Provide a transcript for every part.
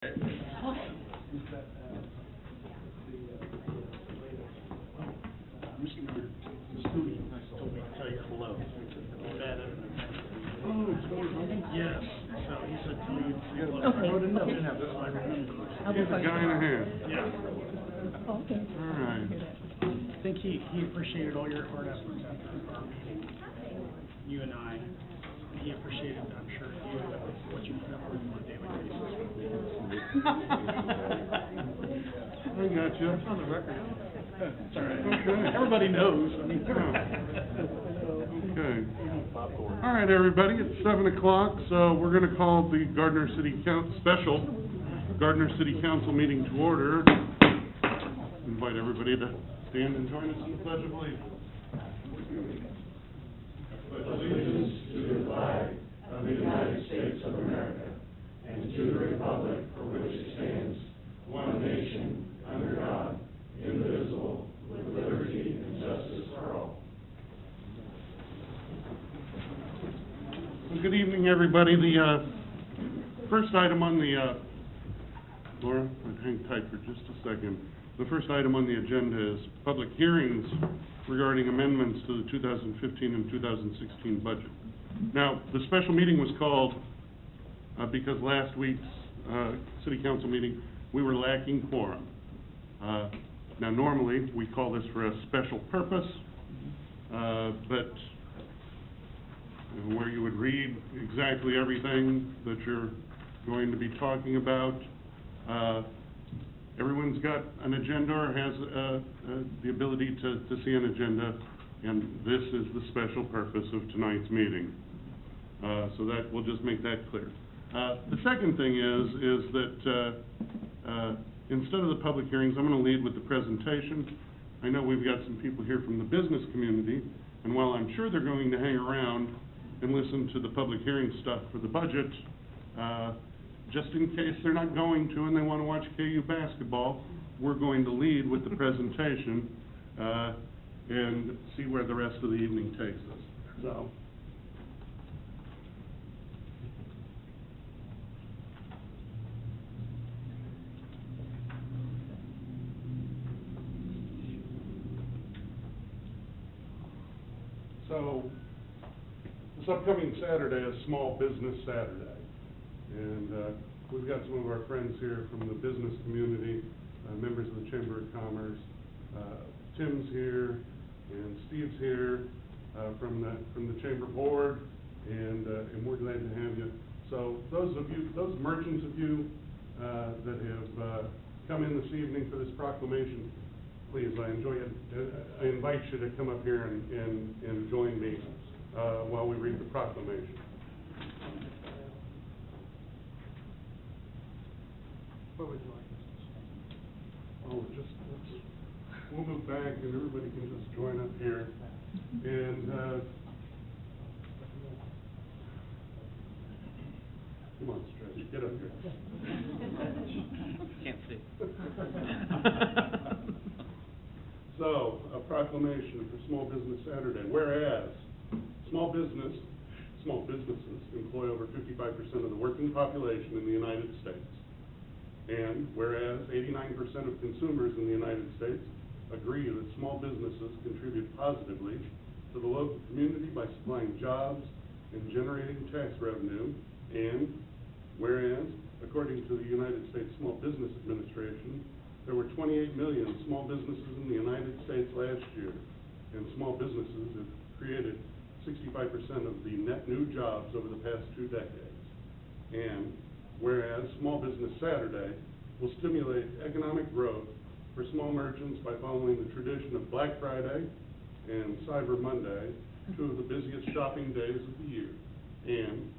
Mr. Studi told me to tell you hello. Yes, so he said to me, Okay. I wrote a note, so I remember. I will find Guy and a half. Yeah. Oh, okay. All right. I think he appreciated all your hard efforts after our meeting, you and I. He appreciated, I'm sure, you, what you put up with on a daily basis. I got you. On the record. It's all right. Okay. Everybody knows, I mean. Okay. All right, everybody, it's 7 o'clock, so we're gonna call the Gardner City special Gardner City Council meeting to order. Invite everybody to stand and join us in the Pledge of Allegiance. Allegiance to the flag of the United States of America and to the republic for which it stands, one nation, under God, indivisible, with liberty and justice for all. Well, good evening, everybody. The first item on the, Laura, hang tight for just a second. The first item on the agenda is public hearings regarding amendments to the 2015 and 2016 budget. Now, the special meeting was called because last week's city council meeting, we were lacking quorum. Now, normally, we call this for a special purpose, but where you would read exactly everything that you're going to be talking about. Everyone's got an agenda or has the ability to see an agenda, and this is the special purpose of tonight's meeting. So that, we'll just make that clear. The second thing is that instead of the public hearings, I'm going to lead with the presentation. I know we've got some people here from the business community, and while I'm sure they're going to hang around and listen to the public hearing stuff for the budget, just in case they're not going to and they want to watch KU basketball, we're going to lead with the presentation and see where the rest of the evening takes us. So. So, this upcoming Saturday is Small Business Saturday. And we've got some of our friends here from the business community, members of the Chamber of Commerce. Tim's here, and Steve's here from the Chamber Board, and we're glad to have you. So those merchants of you that have come in this evening for this proclamation, please, I invite you to come up here and join me while we read the proclamation. What would you like? Oh, we'll move back and everybody can just join up here. And, come on, Stretch, get up here. Can't see. So, a proclamation for Small Business Saturday. Whereas, small businesses employ over 55% of the working population in the United States. And whereas 89% of consumers in the United States agree that small businesses contribute positively to the local community by supplying jobs and generating tax revenue, and whereas, according to the United States Small Business Administration, there were 28 million small businesses in the United States last year, and small businesses have created 65% of the net new jobs over the past 2 decades. And whereas Small Business Saturday will stimulate economic growth for small merchants by following the tradition of Black Friday and Cyber Monday, 2 of the busiest shopping days of the year. And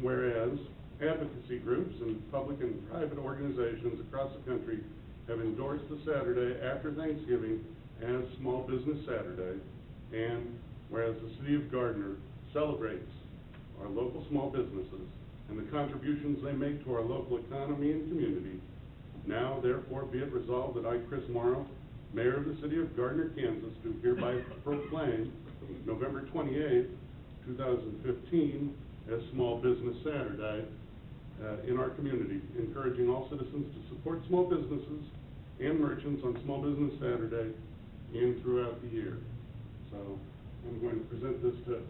whereas advocacy groups and public and private organizations across the country have endorsed the Saturday after Thanksgiving as Small Business Saturday, and whereas the City of Gardner celebrates our local small businesses and the contributions they make to our local economy and community, now therefore be it resolved that I, Chris Morrow, Mayor of the City of Gardner, Kansas, do hereby proclaim November 28th, 2015 as Small Business Saturday, in our community, encouraging all citizens to support small businesses and merchants on Small Business Saturday and throughout the year. So I'm going to present this to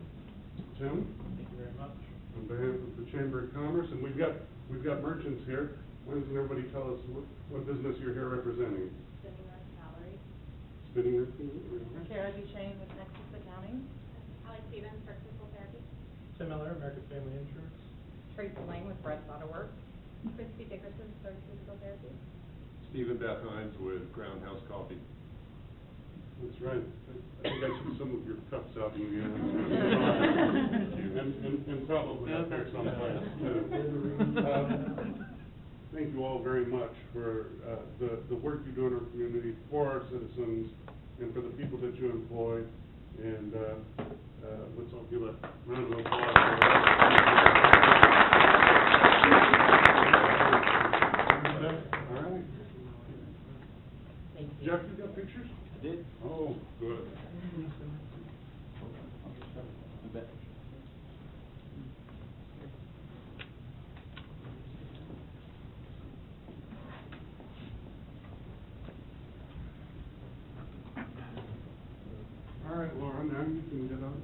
Tim. Thank you very much. On behalf of the Chamber of Commerce, and we've got merchants here. Why doesn't everybody tell us what business you're here representing? Spinning Earth Gallery. Spinning Earth? Kara Duchesne with Nexus Accounting. Alex Stevens, First Physical Therapy. Tim Miller, American Family Insurance. Teresa Lane with Brett's Auto Works. Christy Dickerson, Third Physical Therapy. Stephen Beth Hines with Ground House Coffee. That's right. I think I see some of your cups out in the and probably out there someplace too. Thank you all very much for the work you do in our community, for our citizens, and for the people that you employ. And let's all give a round of applause for all right. Jeff, you got pictures? I did. Oh, good. You bet. All right, Laura, now you can get on.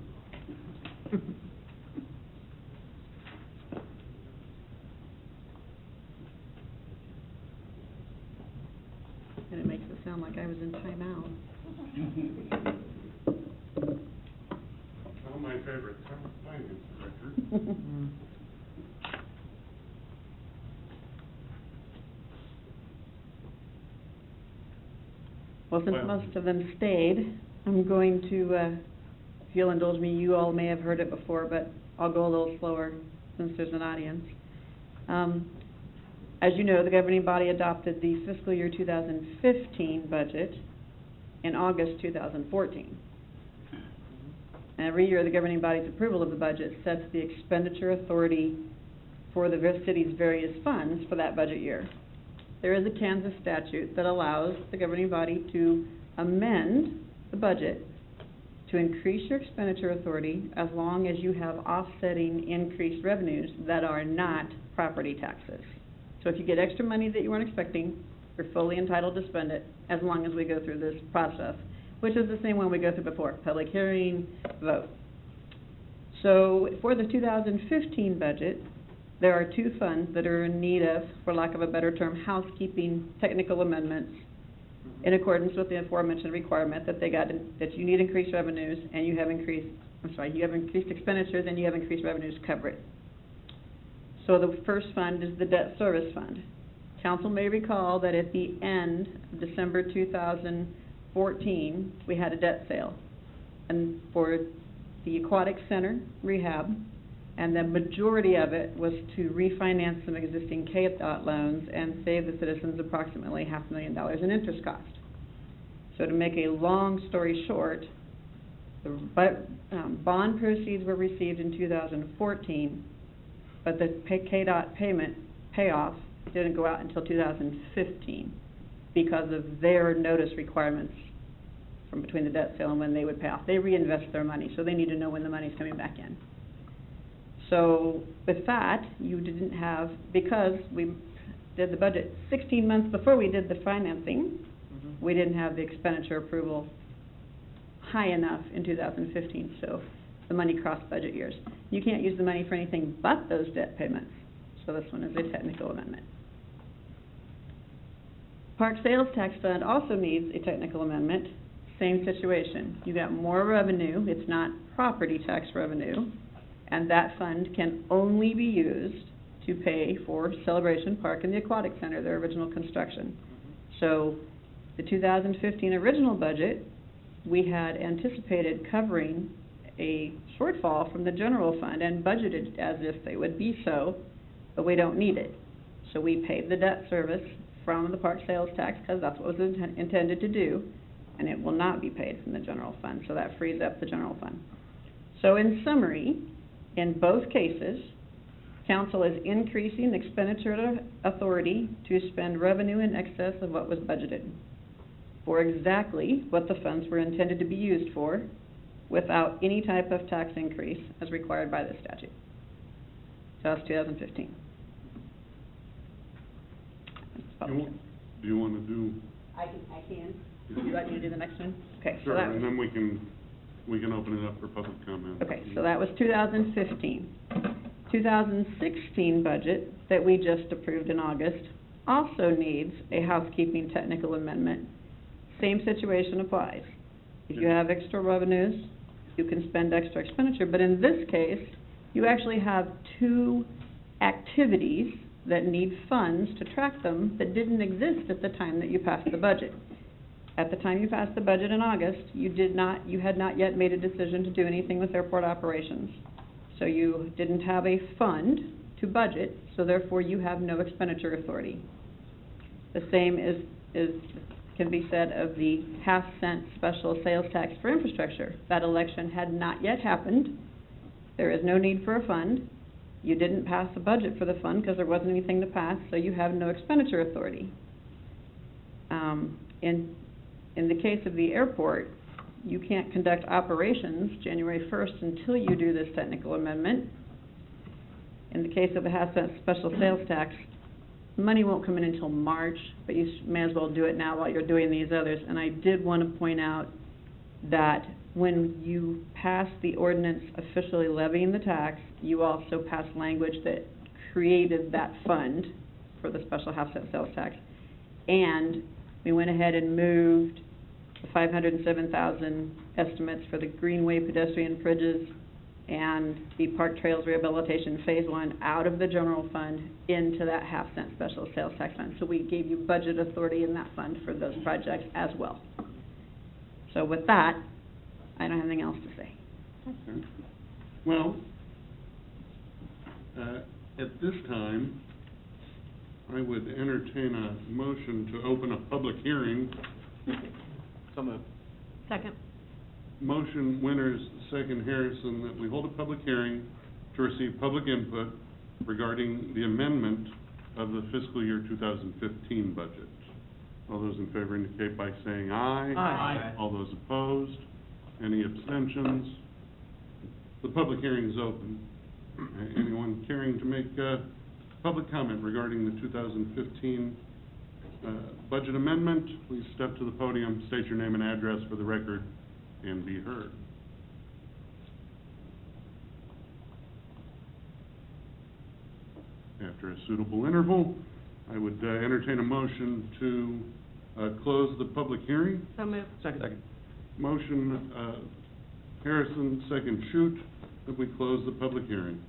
And it makes it sound like I was in timeout. Oh, my favorite, finance director. Well, since Well- most of them stayed, I'm going to, if you'll indulge me, you all may have heard it before, but I'll go a little slower since there's an audience. As you know, the governing body adopted the fiscal year 2015 budget in August 2014. Every year, the governing body's approval of the budget sets the expenditure authority for the city's various funds for that budget year. There is a Kansas statute that allows the governing body to amend the budget to increase your expenditure authority as long as you have offsetting increased revenues that are not property taxes. So if you get extra money that you weren't expecting, you're fully entitled to spend it as long as we go through this process, which is the same one we go through before, public hearing, vote. So for the 2015 budget, there are two funds that are in need of, for lack of a better term, housekeeping technical amendments in accordance with the aforementioned requirement that that you need increased revenues and you have increased expenditures and you have increased revenues to cover it. So the first fund is the debt service fund. Council may recall that at the end of December 2014, we had a debt sale. And for the Aquatic Center rehab, and the majority of it was to refinance some existing KDOT loans and save the citizens approximately $500,000 in interest cost. So to make a long story short, the bond proceeds were received in 2014, but the KDOT payoff didn't go out until 2015 because of their notice requirements from between the debt sale and when they would pay off. They reinvest their money, so they need to know when the money's coming back in. So with that, you didn't have, because we did the budget 16 months before we did the financing, we didn't have the expenditure approval high enough in 2015, so the money crossed budget years. You can't use the money for anything but those debt payments, so this one is a technical amendment. Park Sales Tax Fund also needs a technical amendment, same situation. You got more revenue, it's not property tax revenue, and that fund can only be used to pay for Celebration Park and the Aquatic Center, their original construction. So the 2015 original budget, we had anticipated covering a shortfall from the general fund and budgeted as if they would be so, but we don't need it. So we paid the debt service from the park sales tax because that's what was intended to do, and it will not be paid from the general fund, so that frees up the general fund. So in summary, in both cases, council is increasing expenditure authority to spend revenue in excess of what was budgeted for exactly what the funds were intended to be used for without any type of tax increase as required by the statute. So that's 2015. public. Do you wanna do? I can. Would you like me to do the next one? Okay, so Sure, that and was, then we can open it up for public comment. okay, so that was 2015. 2016 budget that we just approved in August also needs a housekeeping technical amendment. Same situation applies. If you have extra revenues, you can spend extra expenditure, but in this case, you actually have two activities that need funds to track them that didn't exist at the time that you passed the budget. At the time you passed the budget in August, you had not yet made a decision to do anything with airport operations. So you didn't have a fund to budget, so therefore you have no expenditure authority. The same can be said of the half-cent special sales tax for infrastructure. That election had not yet happened. There is no need for a fund. You didn't pass a budget for the fund because there wasn't anything to pass, so you have no expenditure authority. In the case of the airport, you can't conduct operations January 1st until you do this technical amendment. In the case of the half-cent special sales tax, money won't come in until March, but you may as well do it now while you're doing these others. And I did want to point out that when you pass the ordinance officially levying the tax, you also passed language that created that fund for the special half-cent sales tax. And we went ahead and moved the $507,000 estimates for the Greenway pedestrian bridges and the Park Trails Rehabilitation Phase 1 out of the general fund into that half-cent special sales tax fund. So we gave you budget authority in that fund for those projects as well. So with that, I don't have anything else to say. Okay. Well, at this time, I would entertain a motion to open a public hearing. So moved. Second. Motion Winters, second Harrison, that we hold a public hearing to receive public input regarding the amendment of the fiscal year 2015 budget. All those in favor indicate by saying aye. Aye. All those opposed? Any abstentions? The public hearing is open. Anyone caring to make public comment regarding the 2015 budget amendment, please step to the podium, state your name and address for the record, and be heard. After a suitable interval, I would entertain a motion to close the public hearing. So moved. Second. Motion, Harrison, second Shute, that we close the public hearing.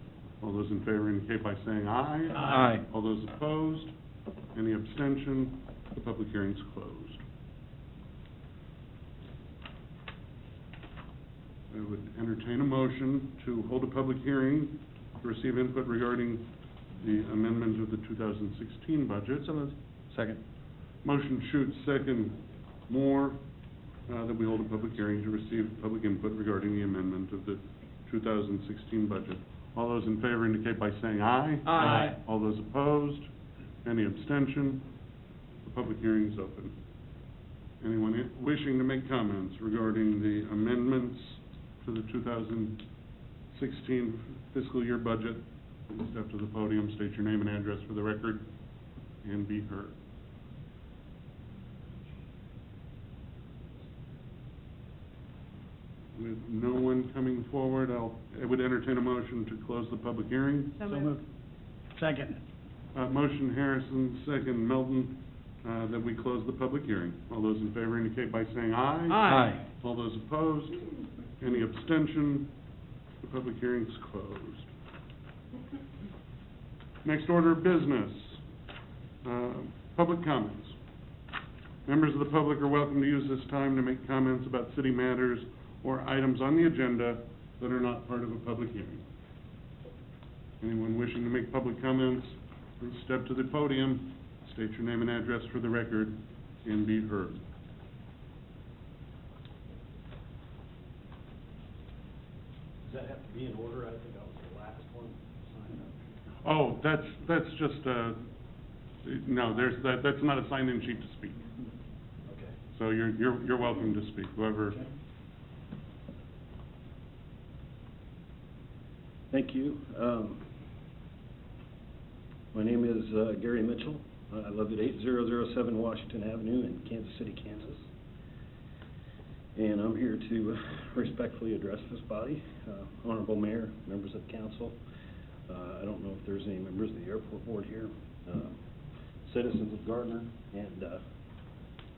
All those in favor indicate by saying aye. Aye. All those opposed? Any abstention? The public hearing's closed. I would entertain a motion to hold a public hearing to receive input regarding the amendment of the 2016 budget. So moved. Second. Motion Shute, second Moore, that we hold a public hearing to receive public input regarding the amendment of the 2016 budget. All those in favor indicate by saying aye. Aye. All those opposed? Any abstention? The public hearing is open. Anyone wishing to make comments regarding the amendments to the 2016 fiscal year budget, please step to the podium, state your name and address for the record, and be heard. With no one coming forward, I would entertain a motion to close the public hearing. So So moved. moved. Second. Motion Harrison, second Melton, that we close the public hearing. All those in favor indicate by saying aye. Aye. All those opposed? Any abstention? The public hearing's closed. Next order of business, public comments. Members of the public are welcome to use this time to make comments about city matters or items on the agenda that are not part of a public hearing. Anyone wishing to make public comments, please step to the podium, state your name and address for the record, and be heard. Does that have to be in order? I think that was the last one signed up. Oh, that's just, no, that's not a sign-in sheet to speak. Okay. So you're welcome to speak, whoever. Okay. Thank you. My name is Gary Mitchell. I live at 8007 Washington Avenue in Kansas City, Kansas. And I'm here to respectfully address this body, Honorable Mayor, members of council. I don't know if there's any members of the airport board here, citizens of Gardner, and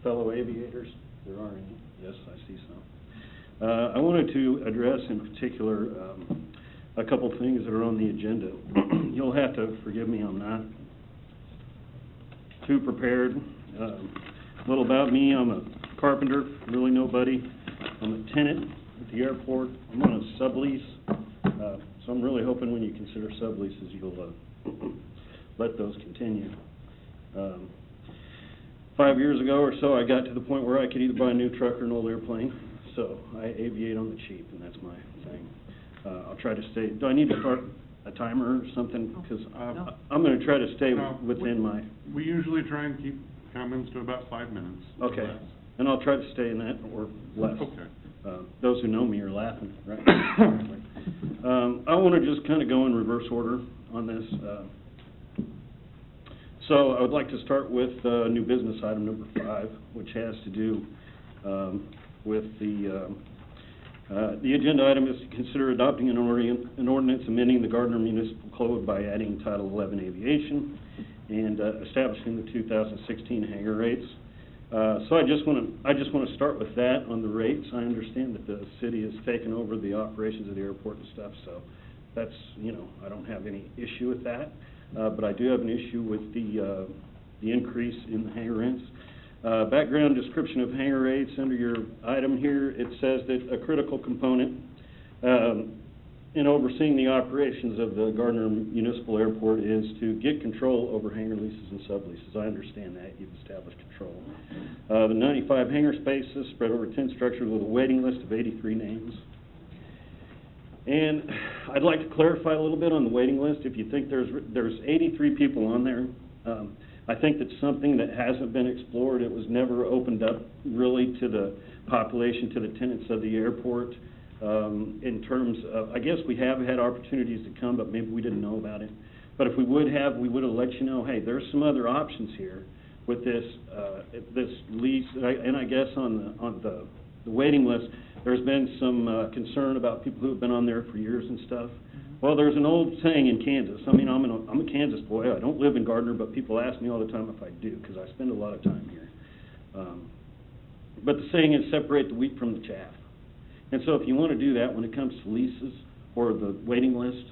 fellow aviators. There are any. Yes, I see some. I wanted to address in particular a couple things that are on the agenda. You'll have to forgive me, I'm not too prepared. A little about me, I'm a carpenter, really nobody. I'm a tenant at the airport. I'm on a sublease, so I'm really hoping when you consider subleases, you'll let those continue. 5 years ago or so, I got to the point where I could either buy a new truck or an old airplane, so I aviate on the cheap, and that's my thing. I'll try to stay. Do I need to start a timer or something? Because I'm going to try to stay within my... We usually try and keep comments to about 5 minutes. Okay, and I'll try to stay in that or less. Okay. Those who know me are laughing, right? I want to just kind of go in reverse order on this. So I would like to start with new business item number 5, which has to do with the agenda item is to consider adopting an ordinance amending the Gardner Municipal Code by adding Title 11 Aviation and establishing the 2016 hangar rates. So I just want to start with that on the rates. I understand that the city has taken over the operations of the airport and stuff, so that's, you know, I don't have any issue with that. But I do have an issue with the increase in the hangar rents. Background description of hangar rates under your item here, it says that a critical component in overseeing the operations of the Gardner Municipal Airport is to get control over hangar leases and subleases. I understand that. You've established control. The 95 hangar spaces spread over 10 structures with a waiting list of 83 names. And I'd like to clarify a little bit on the waiting list. If you think there's 83 people on there, I think that's something that hasn't been explored. It was never opened up really to the population, to the tenants of the airport. In terms of, I guess we have had opportunities to come, but maybe we didn't know about it. But if we would have, we would have let you know, hey, there's some other options here with this this lease. And I guess on the waiting list, there's been some concern about people who have been on there for years and stuff. Well, there's an old saying in Kansas. I mean, I'm a Kansas boy. I don't live in Gardner, but people ask me all the time if I do, because I spend a lot of time here. But the saying is separate the wheat from the chaff. And so if you want to do that when it comes to leases or the waiting list,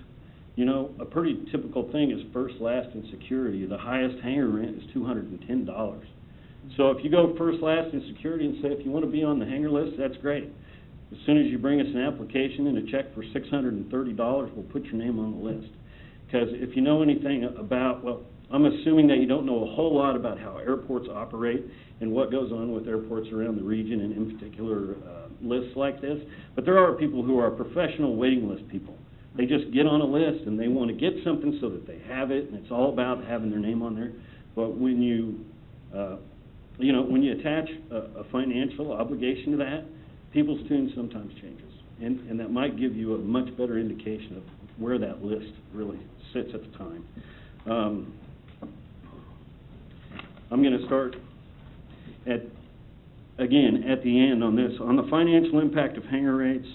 you know, a pretty typical thing is first, last, and security. The highest hangar rent is $210. So if you go first, last, and security and say, if you want to be on the hangar list, that's great. As soon as you bring us an application and a check for $630, we'll put your name on the list. Because if you know anything about, well, I'm assuming that you don't know a whole lot about how airports operate and what goes on with airports around the region, and in particular lists like this. But there are people who are professional waiting list people. They just get on a list and they want to get something so that they have it, and it's all about having their name on there. But when you, you know, when you attach a financial obligation to that, people's tune sometimes changes, and that might give you a much better indication of where that list really sits at the time. I'm going to start again at the end on this, on the financial impact of hangar rates.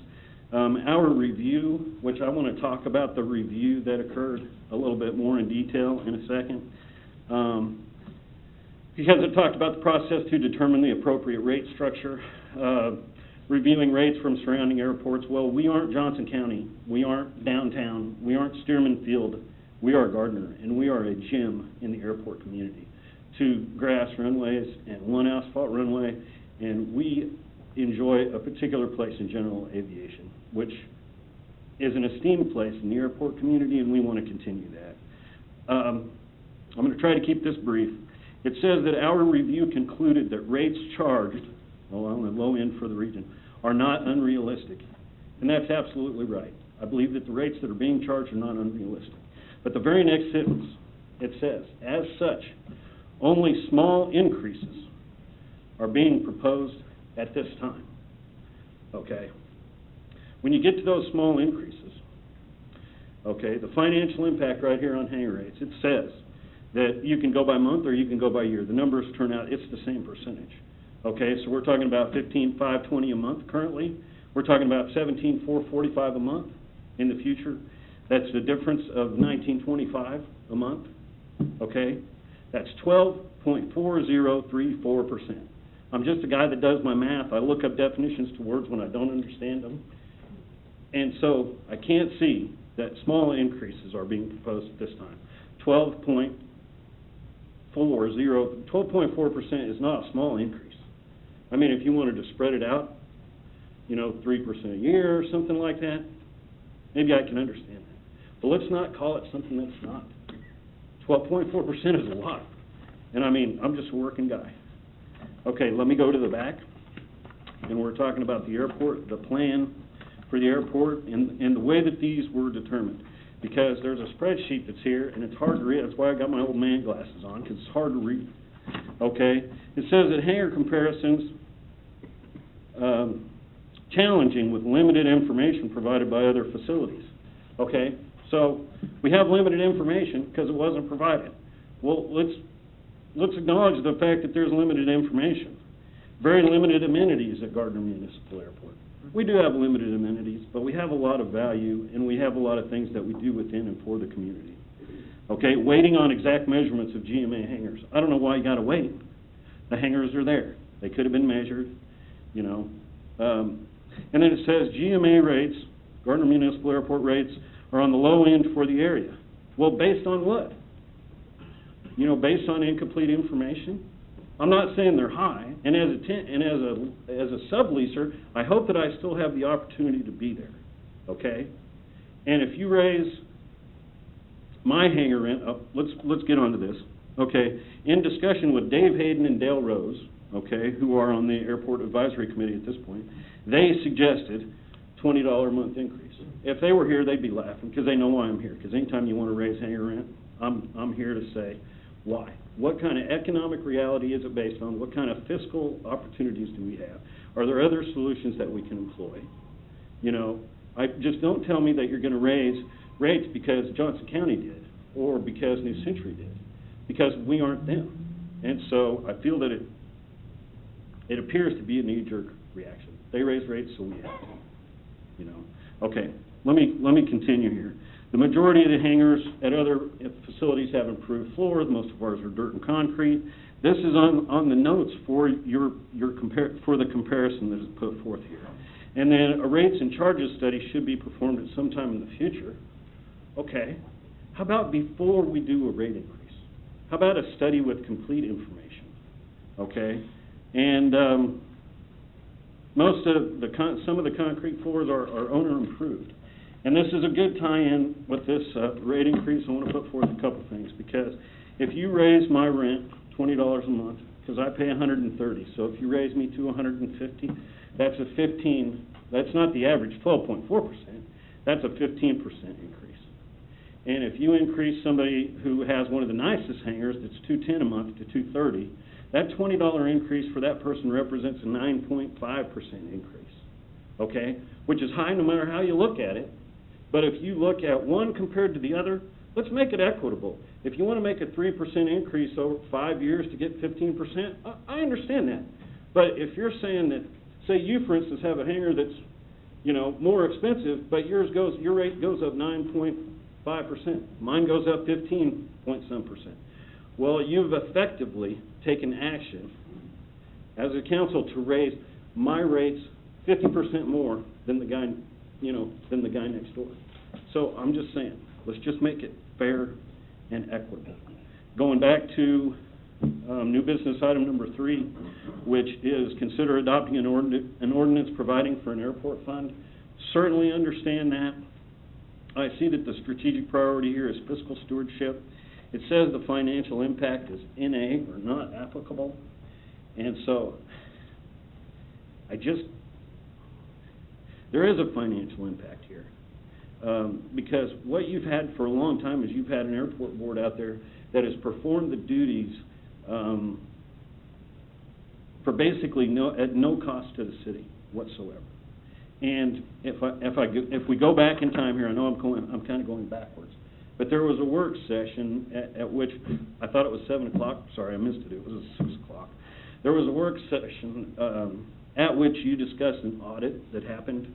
Our review, which I want to talk about the review that occurred a little bit more in detail in a second, because it talked about the process to determine the appropriate rate structure. Reviewing rates from surrounding airports. Well, we aren't Johnson County. We aren't downtown. We aren't Stearman Field. We are Gardner, and we are a gem in the airport community. 2 grass runways and 1 asphalt runway, and we enjoy a particular place in general aviation, which is an esteemed place in the airport community, and we want to continue that. I'm going to try to keep this brief. It says that our review concluded that rates charged, well, on the low end for the region, are not unrealistic. And that's absolutely right. I believe that the rates that are being charged are not unrealistic. But the very next sentence, it says, as such, only small increases are being proposed at this time. Okay? When you get to those small increases, okay, the financial impact right here on hangar rates, it says that you can go by month or you can go by year. The numbers turn out, it's the same percentage. Okay, so we're talking about $15,520 a month currently. We're talking about $17,445 a month in the future. That's the difference of $19.25 a month. Okay, that's 12.4034%. I'm just a guy that does my math. I look up definitions to words when I don't understand them. And so I can't see that small increases are being proposed at this time. 12.4% is not a small increase. I mean, if you wanted to spread it out, 3% a year or something like that, maybe I can understand that. But let's not call it something that's not. 12.4% is a lot. And I mean, I'm just a working guy. Okay, let me go to the back. And we're talking about the airport, the plan for the airport, and the way that these were determined. Because there's a spreadsheet that's here, and it's hard to read. That's why I got my old man glasses on, because it's hard to read. Okay? It says that hangar comparisons challenging with limited information provided by other facilities. Okay? So we have limited information because it wasn't provided. Well, let's acknowledge the fact that there's limited information. Very limited amenities at Gardner Municipal Airport. We do have limited amenities, but we have a lot of value, and we have a lot of things that we do within and for the community. Okay, waiting on exact measurements of GMA hangars. I don't know why you got to wait. The hangars are there. They could have been measured, And then it says GMA rates, Gardner Municipal Airport rates, are on the low end for the area. Well, based on what? Based on incomplete information? I'm not saying they're high, and as a subleaser, I hope that I still have the opportunity to be there, okay? And if you raise my hangar rent, let's get onto this, okay? In discussion with Dave Hayden and Dale Rose, okay, who are on the Airport Advisory Committee at this point, they suggested $20 a month increase. If they were here, they'd be laughing, because they know why I'm here, because anytime you want to raise hangar rent, I'm here to say why. What kind of economic reality is it based on? What kind of fiscal opportunities do we have? Are there other solutions that we can employ? Just don't tell me that you're going to raise rates because Johnson County did or because New Century did, because we aren't them. And so I feel that it appears to be a knee-jerk reaction. They raise rates, so we have to. Okay, let me continue here. The majority of the hangars at other facilities have improved floors. Most of ours are dirt and concrete. This is on the notes for for the comparison that is put forth here. And then a rates and charges study should be performed at some time in the future. Okay, how about before we do a rate increase? How about a study with complete information? Okay, and some of the concrete floors are owner improved. And this is a good tie-in with this rate increase. I want to put forth a couple things, because if you raise my rent $20 a month, because I pay $130, so if you raise me to $150, that's a 15. That's not the average 12.4%. That's a 15% increase. And if you increase somebody who has one of the nicest hangars that's $210 a month to $230, that $20 increase for that person represents a 9.5% increase. Okay, which is high no matter how you look at it. But if you look at one compared to the other, let's make it equitable. If you want to make a 3% increase over 5 years to get 15%, I understand that. But if you're saying that, say you, for instance, have a hangar that's, more expensive, but your rate goes up 9.5%. Mine goes up 15-point-some%. Well, you've effectively taken action as a council to raise my rates 50% more than the guy next door. So I'm just saying, let's just make it fair and equitable. Going back to new business item number 3, which is consider adopting an ordinance providing for an airport fund. Certainly understand that. I see that the strategic priority here is fiscal stewardship. It says the financial impact is NA, or not applicable. And so there is a financial impact here. Because what you've had for a long time is you've had an airport board out there that has performed the duties for basically at no cost to the city whatsoever. And if we go back in time here, I know I'm kind of going backwards, But there was a work session at which, I thought it was 7 o'clock, sorry, I missed it, it was 6 o'clock. There was a work session at which you discussed an audit that happened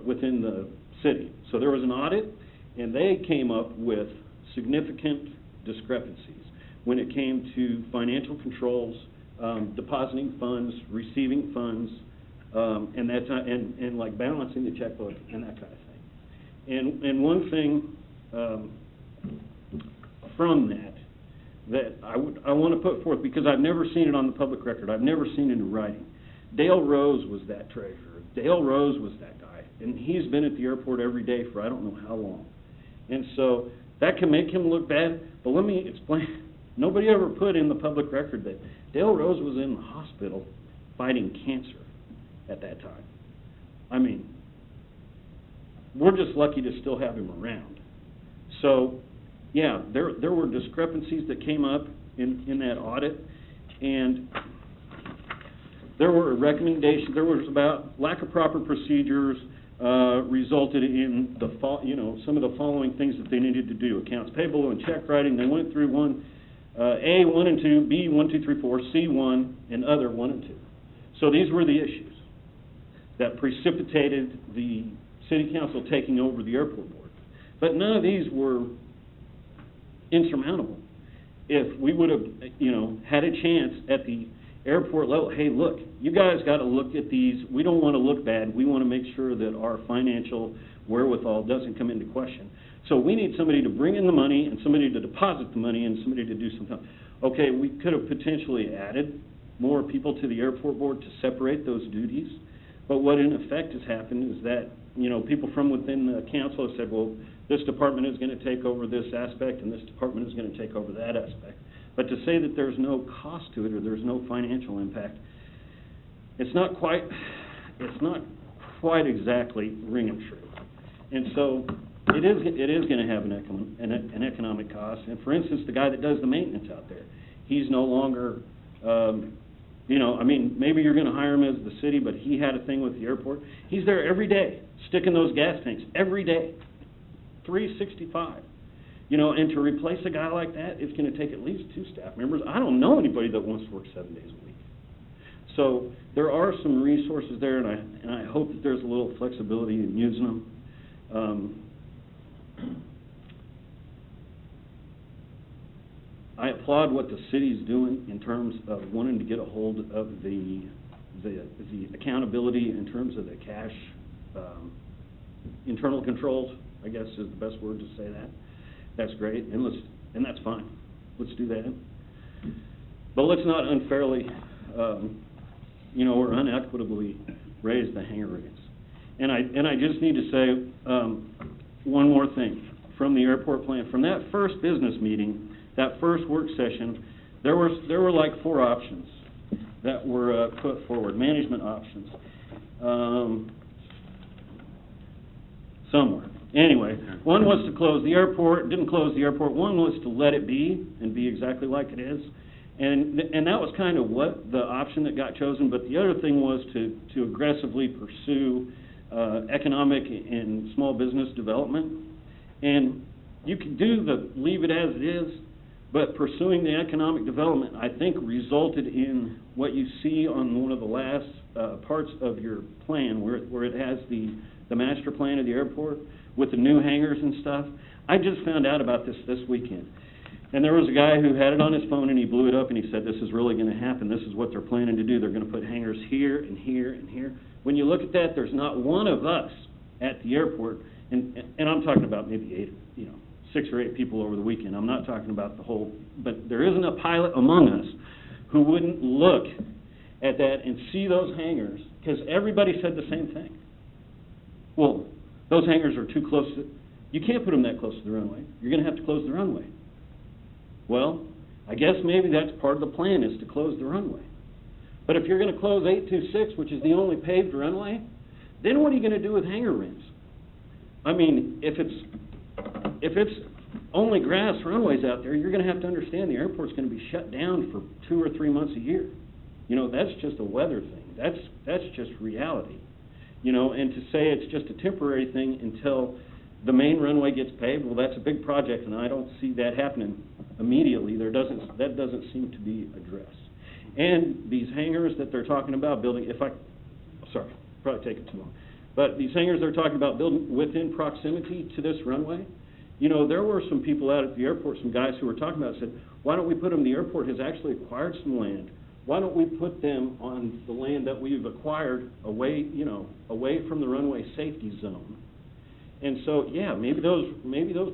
within the city. So there was an audit, and they came up with significant discrepancies when it came to financial controls, depositing funds, receiving funds, and that and like balancing the checkbook and that kind of thing. And one thing from that I want to put forth, because I've never seen it on the public record, I've never seen it in writing. Dale Rose was that treasurer. Dale Rose was that guy, and he's been at the airport every day for I don't know how long. And so that can make him look bad, but let me explain. Nobody ever put in the public record that Dale Rose was in the hospital fighting cancer at that time. I mean, we're just lucky to still have him around. So, yeah, there were discrepancies that came up in that audit, and there were recommendations. There was about lack of proper procedures resulted in some of the following things that they needed to do: accounts payable and check writing. They went through A 1 and 2, B 1, 2, 3, 4, C 1, and other 1 and 2. So these were the issues that precipitated the city council taking over the airport board. But none of these were insurmountable. If we would have, had a chance at the airport level, hey, look, you guys got to look at these. We don't want to look bad. We want to make sure that our financial wherewithal doesn't come into question. So we need somebody to bring in the money and somebody to deposit the money and somebody to do something. Okay, we could have potentially added more people to the airport board to separate those duties. But what in effect has happened is that, people from within the council have said, well, this department is going to take over this aspect and this department is going to take over that aspect. But to say that there's no cost to it or there's no financial impact, it's not quite exactly ringing true. And so it is going to have an economic cost. And for instance, the guy that does the maintenance out there, he's no longer, maybe you're going to hire him as the city, but he had a thing with the airport. He's there every day, sticking those gas tanks, every day, 365. And to replace a guy like that, it's going to take at least 2 staff members. I don't know anybody that wants to work 7 days a week. So there are some resources there, and I hope that there's a little flexibility in using them. I applaud what the city's doing in terms of wanting to get a hold of the accountability in terms of the cash internal controls, I guess is the best word to say that. That's great, and that's fine. Let's do that. But let's not unfairly, or unequitably raise the hangar rates. And I just need to say one more thing from the airport plan. From that first business meeting, that first work session, there were like 4 options that were put forward, management options, somewhere. Anyway, one was to close the airport, didn't close the airport. One was to let it be and be exactly like it is. And that was kind of what the option that got chosen. But the other thing was to aggressively pursue economic and small business development. And you could do the leave it as it is, but pursuing the economic development, I think, resulted in what you see on one of the last parts of your plan, where it has the master plan of the airport with the new hangars and stuff. I just found out about this weekend. And there was a guy who had it on his phone, and he blew it up, and he said, this is really going to happen. This is what they're planning to do. They're going to put hangars here and here and here. When you look at that, there's not one of us at the airport, and I'm talking about maybe 6 or 8 people over the weekend. I'm not talking about the whole, but there isn't a pilot among us who wouldn't look at that and see those hangars, because everybody said the same thing. Well, those hangars are too close to, you can't put them that close to the runway. You're going to have to close the runway. Well, I guess maybe that's part of the plan, is to close the runway. But if you're going to close 826, which is the only paved runway, then what are you going to do with hangar rims? I mean, if it's only grass runways out there, you're going to have to understand the airport's going to be shut down for 2 or 3 months a year. That's just a weather thing. That's just reality. And to say it's just a temporary thing until the main runway gets paved, well, that's a big project, and I don't see that happening immediately. That doesn't seem to be addressed. And these hangars that they're talking about building, sorry, probably taking too long, but these hangars they're talking about building within proximity to this runway, you know, there were some people out at the airport, some guys who were talking about it, said, why don't we put them, the airport has actually acquired some land, why don't we put them on the land that we've acquired away, you know, away from the runway safety zone? And so, yeah, maybe those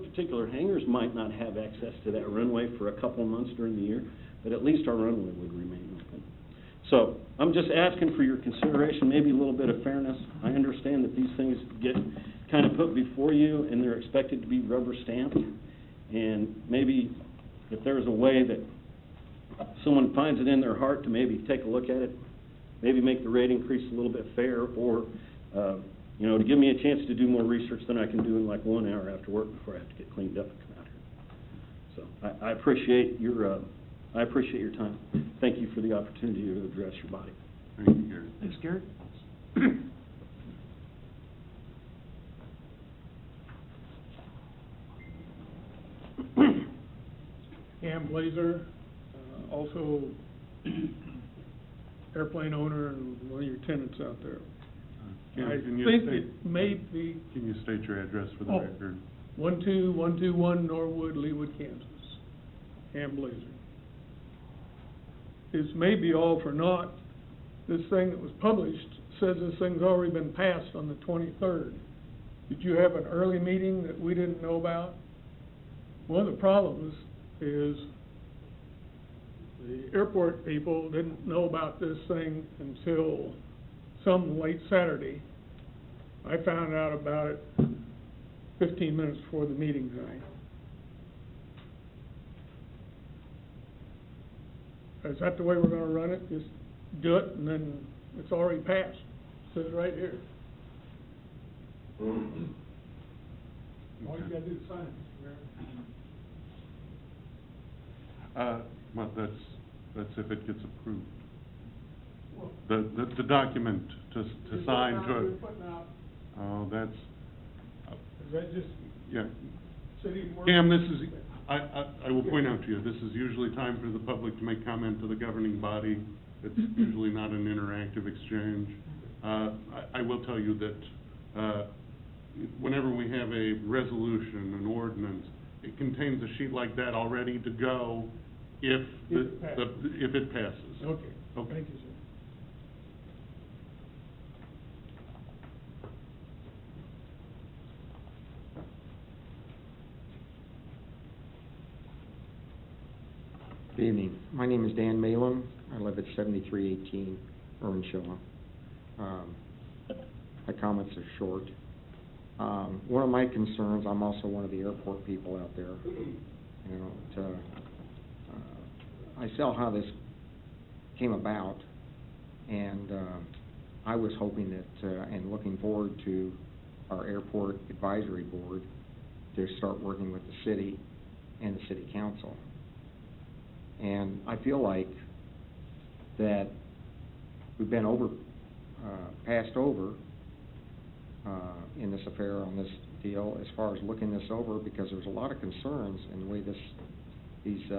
particular hangars might not have access to that runway for a couple of months during the year, but at least our runway would remain open. So, I'm just asking for your consideration, maybe a little bit of fairness. I understand that these things get kind of put before you, and they're expected to be rubber stamped, and maybe if there's a way that someone finds it in their heart to maybe take a look at it, maybe make the rate increase a little bit fair, or, you know, to give me a chance to do more research than I can do in like 1 hour after work before I have to get cleaned up and come out here. So, I appreciate your time. Thank you for the opportunity to address your body. Thank you, Gary. Thanks, Gary. Cam Blazer, also airplane owner and one of your tenants out there. Can I you think state- it may be Can you state your address for the Oh. record? 12121 Norwood, Leawood, Kansas. Cam Blazer. This may be all for naught. This thing that was published says this thing's already been passed on the 23rd. Did you have an early meeting that we didn't know about? One of the problems is the airport people didn't know about this thing until some late Saturday. I found out about it 15 minutes before the meeting tonight. Is that the way we're gonna run it? Just do it and then it's already passed? It says right here. All you gotta do is sign it, Mr. Mayor. Well, that's if it gets approved. Well, The document to you're sign putting out- to, You're putting out, oh, that's, is that just yeah. city work? Cam, this is, I will point out to you, this is usually time for the public to make comment to the governing body. It's usually not an interactive exchange. I will tell you that, whenever we have a resolution, an ordinance, it contains a sheet like that all ready to go if if it passes. Okay, Okay. thank you, sir. Good evening. My name is Dan Malin. I live at 7318 Earnshaw. My comments are short. One of my concerns, I'm also one of the airport people out there. You know, I saw how this came about, and I was hoping that, and looking forward to our airport advisory board to start working with the city and the city council. And I feel like that we've been passed over in this affair on this deal as far as looking this over, because there's a lot of concerns in the way these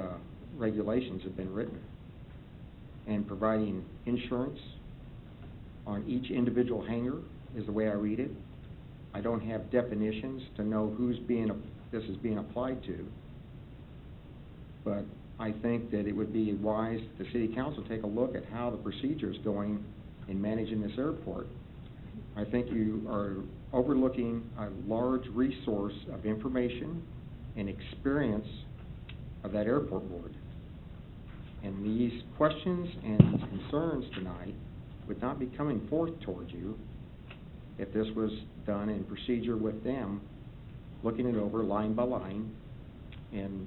regulations have been written. And providing insurance on each individual hangar is the way I read it. I don't have definitions to know this is being applied to. But I think that it would be wise the city council take a look at how the procedure is going in managing this airport. I think you are overlooking a large resource of information and experience of that airport board. And these questions and these concerns tonight would not be coming forth towards you if this was done in procedure with them, looking it over line by line and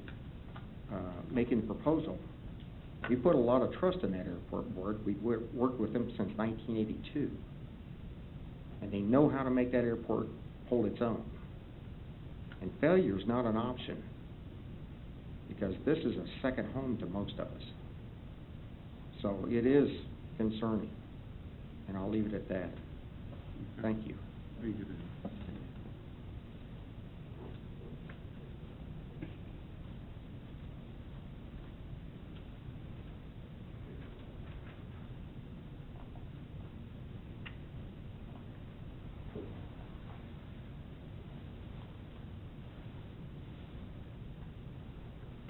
making a proposal. We put a lot of trust in that airport board. We've worked with them since 1982. And they know how to make that airport hold its own. And failure is not an option, because this is a second home to most of us. So it is concerning, and I'll leave it at that. Thank you. Thank you, Dan.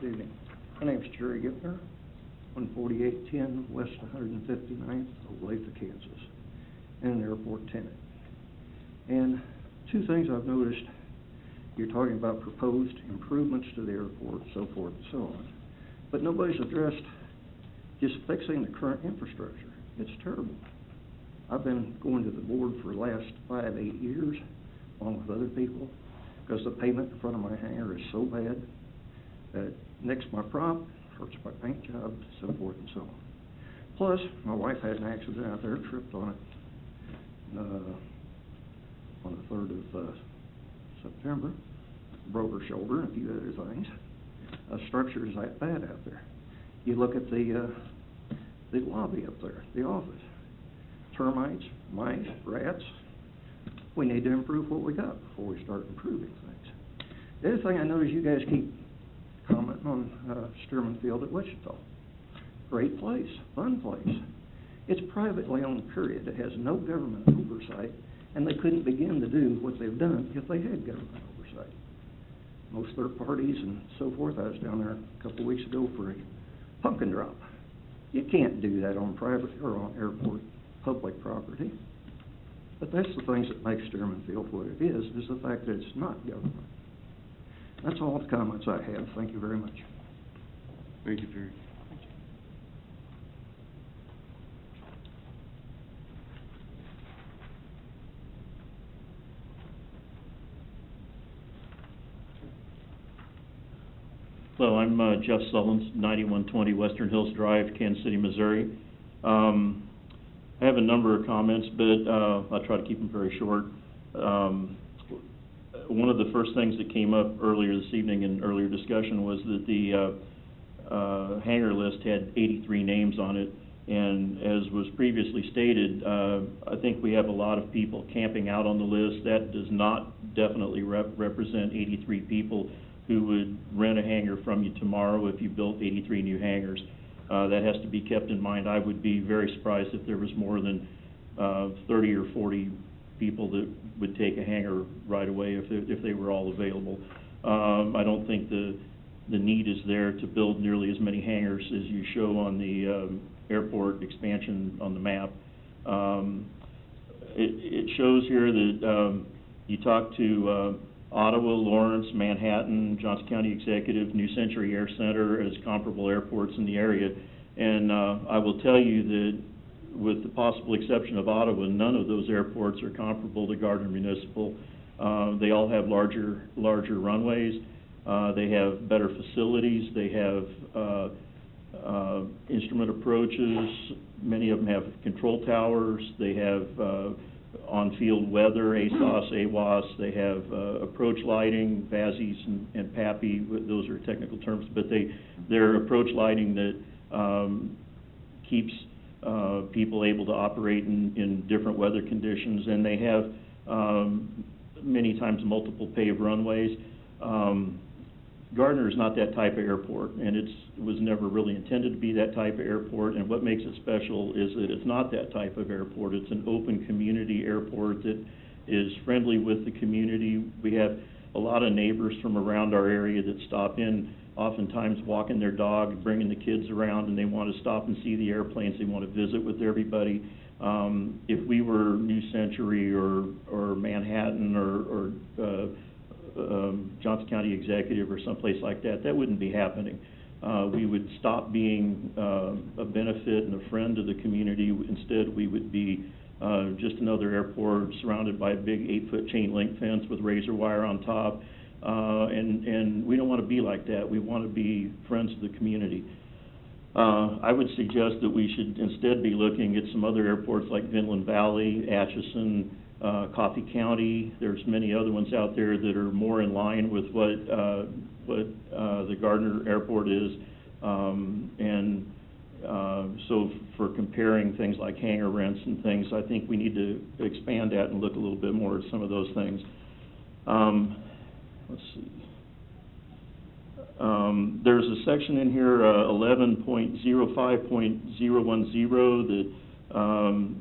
evening. My name's Jerry Gipner, 14810 West 159th, Olathe, Kansas, and an airport tenant. And two things I've noticed, you're talking about proposed improvements to the airport, so forth and so on. But nobody's addressed just fixing the current infrastructure. It's terrible. I've been going to the board for the last 5-8 years, along with other people, because the pavement in front of my hangar is so bad that next to my prop, hurts my paint job, so forth and so on. Plus, my wife had an accident out there, tripped on it on the 3rd of September, broke her shoulder and a few other things. Structure is that bad out there. You look at the lobby up there, the office. Termites, mice, rats. We need to improve what we got before we start improving things. The other thing I notice you guys keep commenting on Stearman Field at Wichita. Great place, fun place. It's privately owned, period. It has no government oversight, and they couldn't begin to do what they've done if they had government oversight. Most third parties and so forth. I was down there a couple of weeks ago for a pumpkin drop. You can't do that on private or on airport public property. But that's the things that make Stearman Field what it is the fact that it's not government. That's all the comments I have. Thank you very much. Thank you, Jerry. Hello, I'm Jeff Sullins, 9120 Western Hills Drive, Kansas City, Missouri. I have a number of comments, but I'll try to keep them very short. One of the first things that came up earlier this evening in earlier discussion was that the hangar list had 83 names on it, and as was previously stated, I think we have a lot of people camping out on the list. That does not definitely represent 83 people who would rent a hangar from you tomorrow if you built 83 new hangars. That has to be kept in mind. I would be very surprised if there was more than 30 or 40 people that would take a hangar right away if they were all available. I don't think the need is there to build nearly as many hangars as you show on the airport expansion on the map. It shows here that you talk to Ottawa, Lawrence, Manhattan, Johnson County Executive, New Century Air Center as comparable airports in the area. And I will tell you that with the possible exception of Ottawa, none of those airports are comparable to Gardner Municipal. They all have larger runways. They have better facilities. They have instrument approaches. Many of them have control towers. They have on-field weather, ASOS, AWOS. They have approach lighting, VASIs and PAPI. Those are technical terms, but they're approach lighting that keeps people able to operate in different weather conditions, and they have many times multiple paved runways. Gardner is not that type of airport, and it was never really intended to be that type of airport, and what makes it special is that it's not that type of airport. It's an open community airport that is friendly with the community. We have a lot of neighbors from around our area that stop in, oftentimes walking their dog, bringing the kids around, and they want to stop and see the airplanes. They want to visit with everybody. If we were New Century or Manhattan or Johnson County Executive or someplace like that, that wouldn't be happening. We would stop being a benefit and a friend to the community. Instead, we would be just another airport surrounded by a big 8-foot chain link fence with razor wire on top. And we don't want to be like that. We want to be friends of the community. I would suggest that we should instead be looking at some other airports like Vinland Valley, Atchison, Coffee County. There's many other ones out there that are more in line with what the Gardner Airport is. So for comparing things like hangar rents and things, I think we need to expand that and look a little bit more at some of those things. Let's see. There's a section in here, 11.05.010, that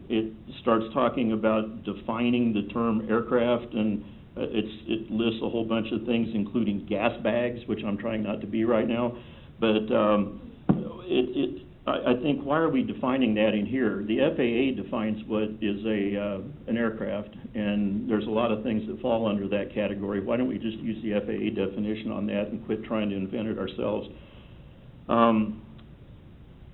it starts talking about defining the term aircraft, and it lists a whole bunch of things, including gas bags, which I'm trying not to be right now. But, I think, why are we defining that in here? The FAA defines what is an aircraft, and there's a lot of things that fall under that category. Why don't we just use the FAA definition on that and quit trying to invent it ourselves?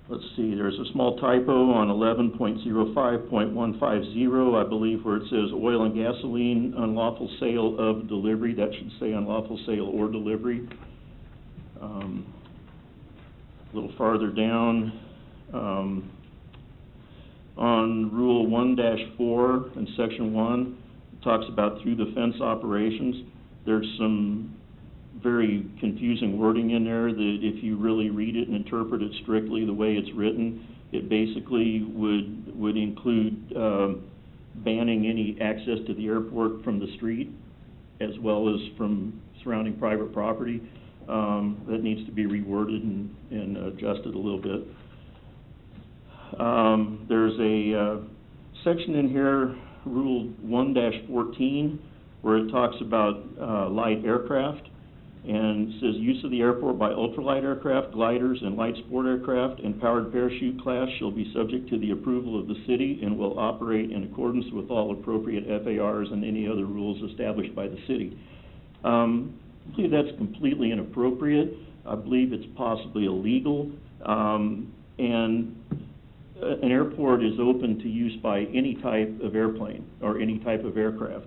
Let's see, there's a small typo on 11.05.150, I believe, where it says oil and gasoline unlawful sale of delivery. That should say unlawful sale or delivery. A little farther down, on Rule 1-4 in Section 1, it talks about through the fence operations. There's some very confusing wording in there that if you really read it and interpret it strictly the way it's written, it basically would include banning any access to the airport from the street as well as from surrounding private property. That needs to be reworded and adjusted a little bit. There's a section in here, Rule 1-14, where it talks about light aircraft, and it says use of the airport by ultralight aircraft, gliders, and light sport aircraft and powered parachute class shall be subject to the approval of the city and will operate in accordance with all appropriate FARs and any other rules established by the city. I believe that's completely inappropriate. I believe it's possibly illegal. And an airport is open to use by any type of airplane or any type of aircraft.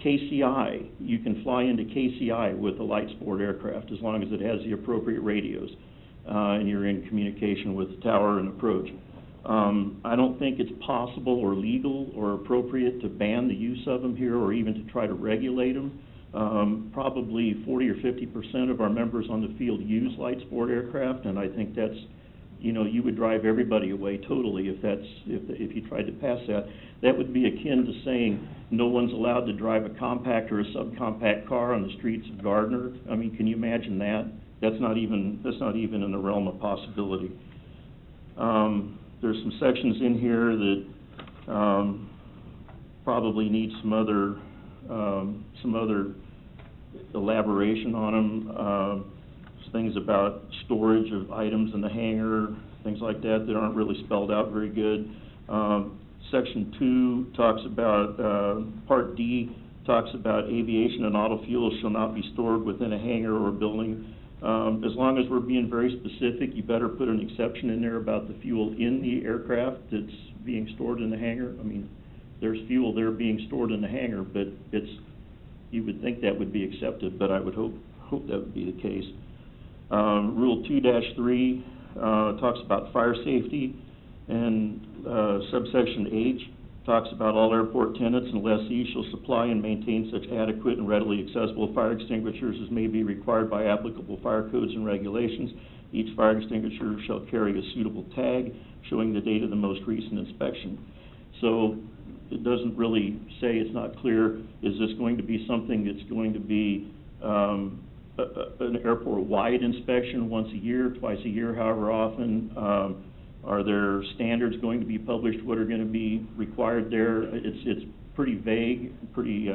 KCI, you can fly into KCI with a light sport aircraft as long as it has the appropriate radios and you're in communication with the tower and approach. I don't think it's possible or legal or appropriate to ban the use of them here or even to try to regulate them. Probably 40 or 50% of our members on the field use light sport aircraft, and I think that's, you know, you would drive everybody away totally if you tried to pass that. That would be akin to saying no one's allowed to drive a compact or a subcompact car on the streets of Gardner. I mean, can you imagine that? That's not even in the realm of possibility. There's some sections in here that probably need some other elaboration on them. Things about storage of items in the hangar, things like that aren't really spelled out very good. Section 2 talks about, Part D talks about aviation and auto fuels shall not be stored within a hangar or a building. As long as we're being very specific, you better put an exception in there about the fuel in the aircraft that's being stored in the hangar. I mean, there's fuel there being stored in the hangar, but you would think that would be accepted, but I would hope that would be the case. Rule 2-3 talks about fire safety, and subsection H talks about all airport tenants and lessees shall supply and maintain such adequate and readily accessible fire extinguishers as may be required by applicable fire codes and regulations. Each fire extinguisher shall carry a suitable tag showing the date of the most recent inspection. So it doesn't really say, it's not clear, is this going to be something that's going to be an airport-wide inspection once a year, twice a year, however often? Are there standards going to be published? What are going to be required there? It's pretty vague, pretty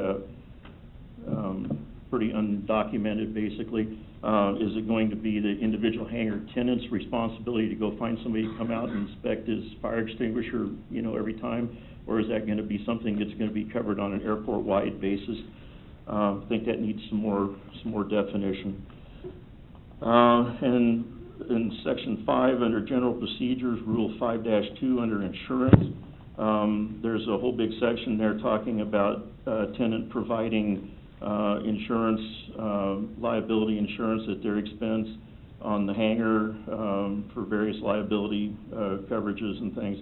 undocumented, basically. Is it going to be the individual hangar tenant's responsibility to go find somebody to come out and inspect his fire extinguisher, you know, every time? Or is that going to be something that's going to be covered on an airport-wide basis? I think that needs some more definition. And in Section 5, under General Procedures, Rule 5-2, under Insurance, there's a whole big section there talking about tenant providing insurance, liability insurance at their expense on the hangar for various liability coverages and things,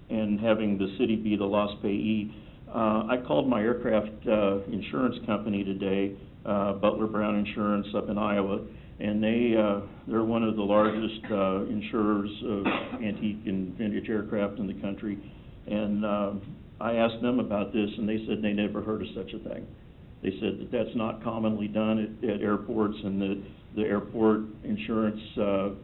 and having the city be the loss payee. I called my aircraft insurance company today, Butler Brown Insurance up in Iowa, and they're one of the largest insurers of antique and vintage aircraft in the country. And I asked them about this, and they said they never heard of such a thing. They said that that's not commonly done at airports, and that the airport insurance, the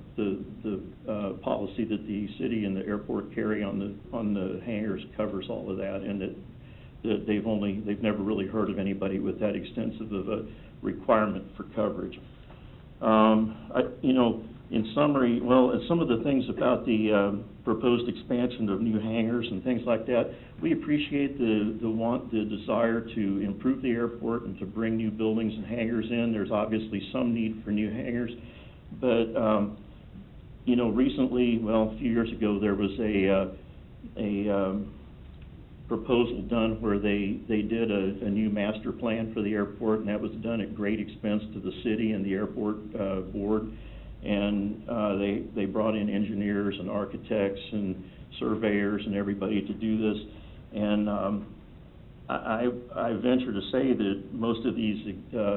policy that the city and the airport carry on the hangars covers all of that, and that they've never really heard of anybody with that extensive of a requirement for coverage. In summary, well, some of the things about the proposed expansion of new hangars and things like that, we appreciate the desire to improve the airport and to bring new buildings and hangars in. There's obviously some need for new hangars, but, recently, well, a few years ago, there was a proposal done where they did a new master plan for the airport, and that was done at great expense to the city and the airport board. And they brought in engineers and architects and surveyors and everybody to do this. And I venture to say that most of these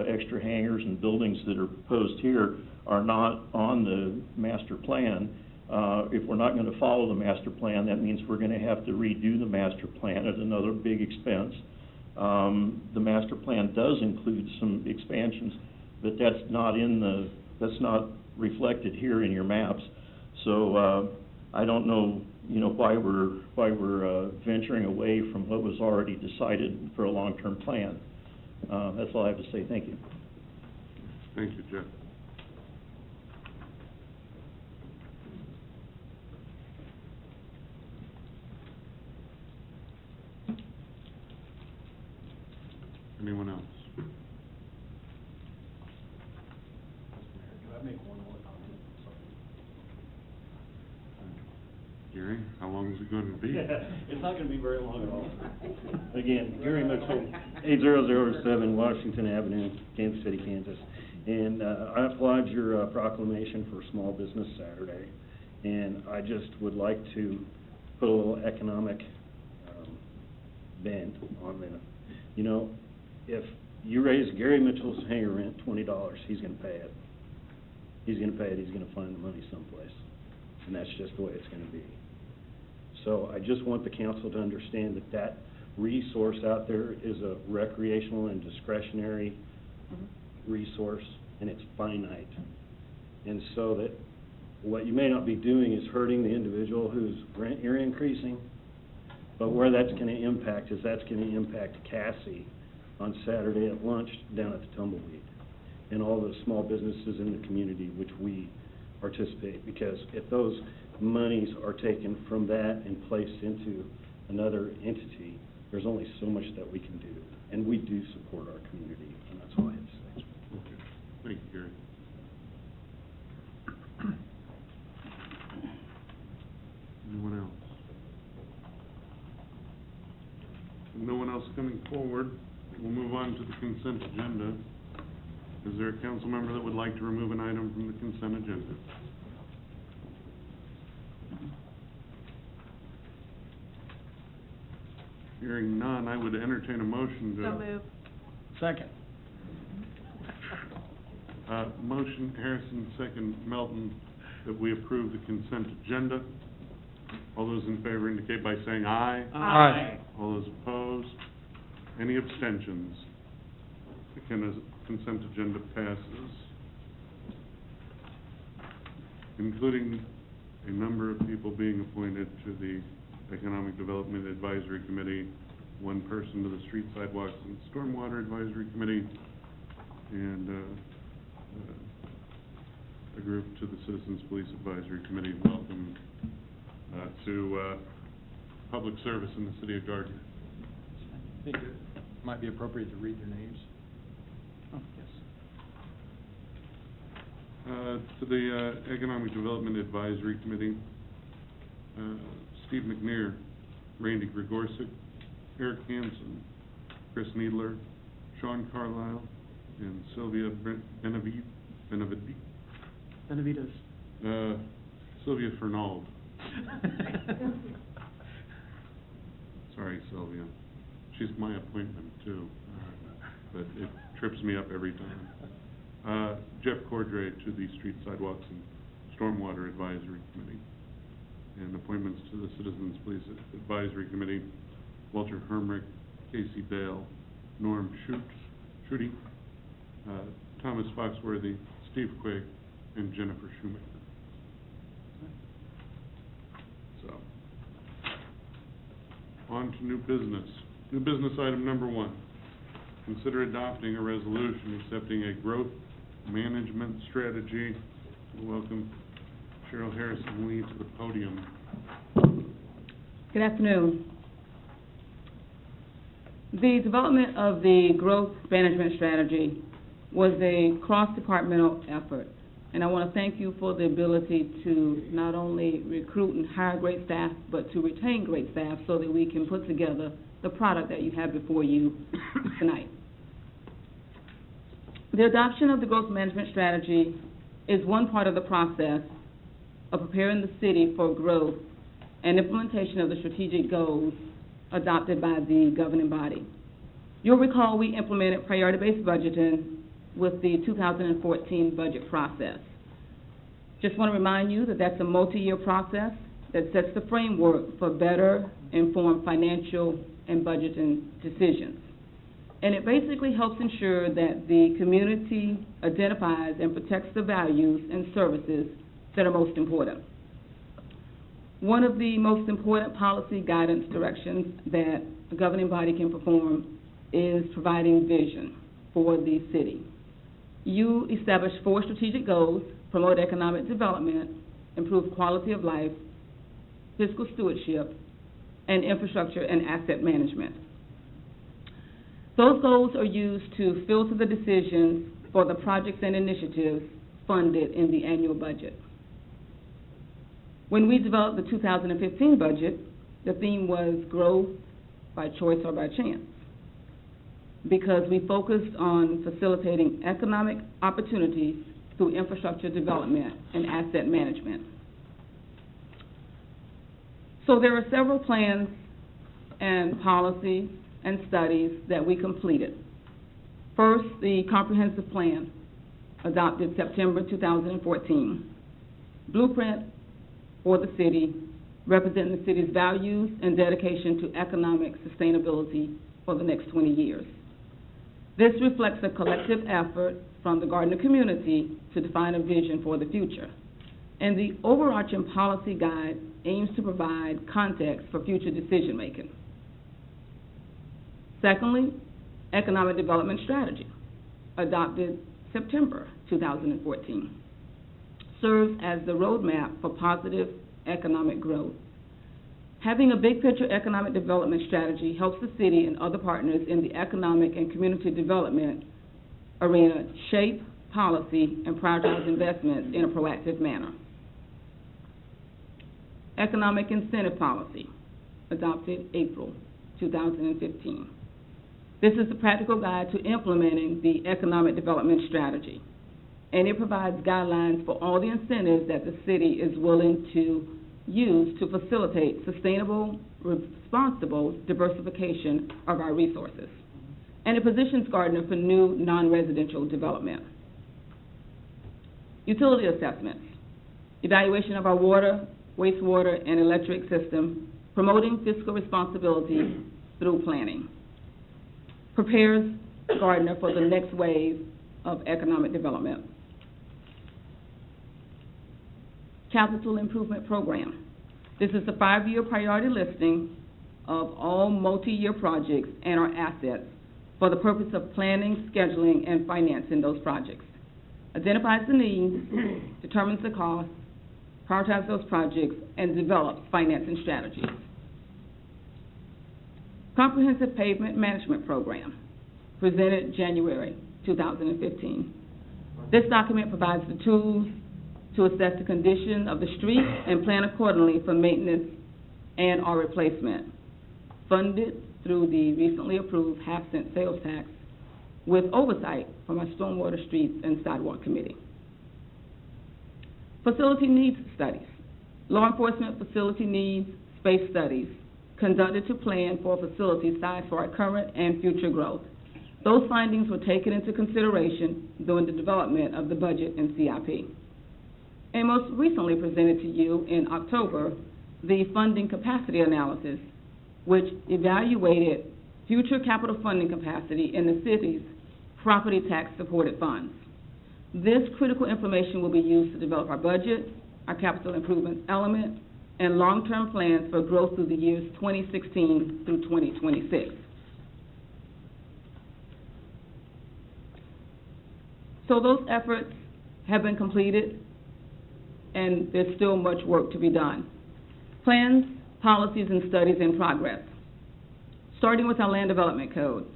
extra hangars and buildings that are proposed here are not on the master plan. If we're not going to follow the master plan, that means we're going to have to redo the master plan at another big expense. The master plan does include some expansions, but that's not reflected here in your maps. So I don't know, why we're venturing away from what was already decided for a long-term plan. That's all I have to say. Thank you. Thank you, Jeff. Anyone else? Could I make one more comment? Gary, how long is it going to be? It's not gonna be very long at all. Again, Gary Mitchell, 8007 Washington Avenue, Kansas City, Kansas. And I applaud your proclamation for Small Business Saturday. And I just would like to put a little economic bent on that. If you raise Gary Mitchell's hangar rent $20, he's gonna pay it. He's gonna pay it, he's gonna find the money someplace. And that's just the way it's gonna be. So I just want the council to understand that resource out there is a recreational and discretionary resource, and it's finite. And so that what you may not be doing is hurting the individual whose rent you're increasing, but where that's gonna impact is that's gonna impact Cassie on Saturday at lunch down at the Tumbleweed, and all the small businesses in the community which we participate, because if those monies are taken from that and placed into another entity, there's only so much that we can do, and we do support our community, and that's all I have to say. Okay. Thank you, Gary. Anyone else? With no one else coming forward, we'll move on to the consent agenda. Is there a council member that would like to remove an item from the consent agenda? Hearing none, I would entertain a motion to... So move. Second. Motion Harrison, second Melton, that we approve the consent agenda. All those in favor indicate by saying aye. Aye. All those opposed? Any abstentions? The consent agenda passes, including a number of people being appointed to the Economic Development Advisory Committee, one person to the Street, Sidewalks, and Stormwater Advisory Committee, and a group to the Citizens Police Advisory Committee. Welcome to public service in the city of Gardner. I think it might be appropriate to read their names. Oh, yes. To the Economic Development Advisory Committee, Steve McNair, Randy Gregorczyk, Eric Hansen, Chris Needler, Sean Carlisle, and Sylvia Benavides. Sylvia Fernald. Sorry, Sylvia. She's my appointment, too, but it trips me up every time. Jeff Cordray to the Street, Sidewalks, and Stormwater Advisory Committee. And appointments to the Citizens Police Advisory Committee, Walter Hermrich, Casey Bale, Norm Schutte, Thomas Foxworthy, Steve Quake, and Jennifer Shoemaker. So, on to new business. New business item number 1. Consider adopting a resolution accepting a growth Management Strategy. Welcome Cheryl Harrison Lee to the podium. Good afternoon. The development of the growth management strategy was a cross-departmental effort, and I want to thank you for the ability to not only recruit and hire great staff, but to retain great staff so that we can put together the product that you have before you tonight. The adoption of the growth management strategy is one part of the process of preparing the city for growth and implementation of the strategic goals adopted by the governing body. You'll recall we implemented priority-based budgeting with the 2014 budget process. Just want to remind you that that's a multi-year process that sets the framework for better informed financial and budgeting decisions. And it basically helps ensure that the community identifies and protects the values and services that are most important. One of the most important policy guidance directions that the governing body can perform is providing vision for the city. You establish 4 strategic goals: promote economic development, improve quality of life, fiscal stewardship, and infrastructure and asset management. Those goals are used to filter the decisions for the projects and initiatives funded in the annual budget. When we developed the 2015 budget, the theme was growth by choice or by chance, because we focused on facilitating economic opportunities through infrastructure development and asset management. So there are several plans and policies and studies that we completed. First, the comprehensive plan, adopted September 2014. Blueprint for the city, representing the city's values and dedication to economic sustainability for the next 20 years. This reflects a collective effort from the Gardner community to define a vision for the future. And the overarching policy guide aims to provide context for future decision-making. Secondly, economic development strategy, adopted September 2014, serves as the roadmap for positive economic growth. Having a big picture economic development strategy helps the city and other partners in the economic and community development arena shape policy and prioritize investments in a proactive manner. Economic incentive policy, adopted April 2015. This is the practical guide to implementing the economic development strategy, and it provides guidelines for all the incentives that the city is willing to use to facilitate sustainable, responsible diversification of our resources. And it positions Gardner for new non-residential development. Utility assessments, evaluation of our water, wastewater, and electric system, promoting fiscal responsibility through planning. Prepares Gardner for the next wave of economic development. Capital Improvement Program. This is a 5-year priority listing of all multi-year projects and our assets for the purpose of planning, scheduling, and financing those projects. Identifies the needs, determines the cost, prioritizes those projects, and develops financing strategies. Comprehensive Pavement Management Program, presented January 2015. This document provides the tools to assess the condition of the street and plan accordingly for maintenance and or replacement, funded through the recently approved half-cent sales tax with oversight from our Stormwater Streets and Sidewalk Committee. Facility needs studies. Law enforcement facility needs space studies conducted to plan for a facility size for our current and future growth. Those findings were taken into consideration during the development of the budget and CIP. And most recently presented to you in October, the funding capacity analysis, which evaluated future capital funding capacity in the city's property tax supported funds. This critical information will be used to develop our budget, our capital improvements element, and long-term plans for growth through the years 2016 through 2026. So those efforts have been completed, and there's still much work to be done. Plans, policies, and studies in progress. Starting with our land development code.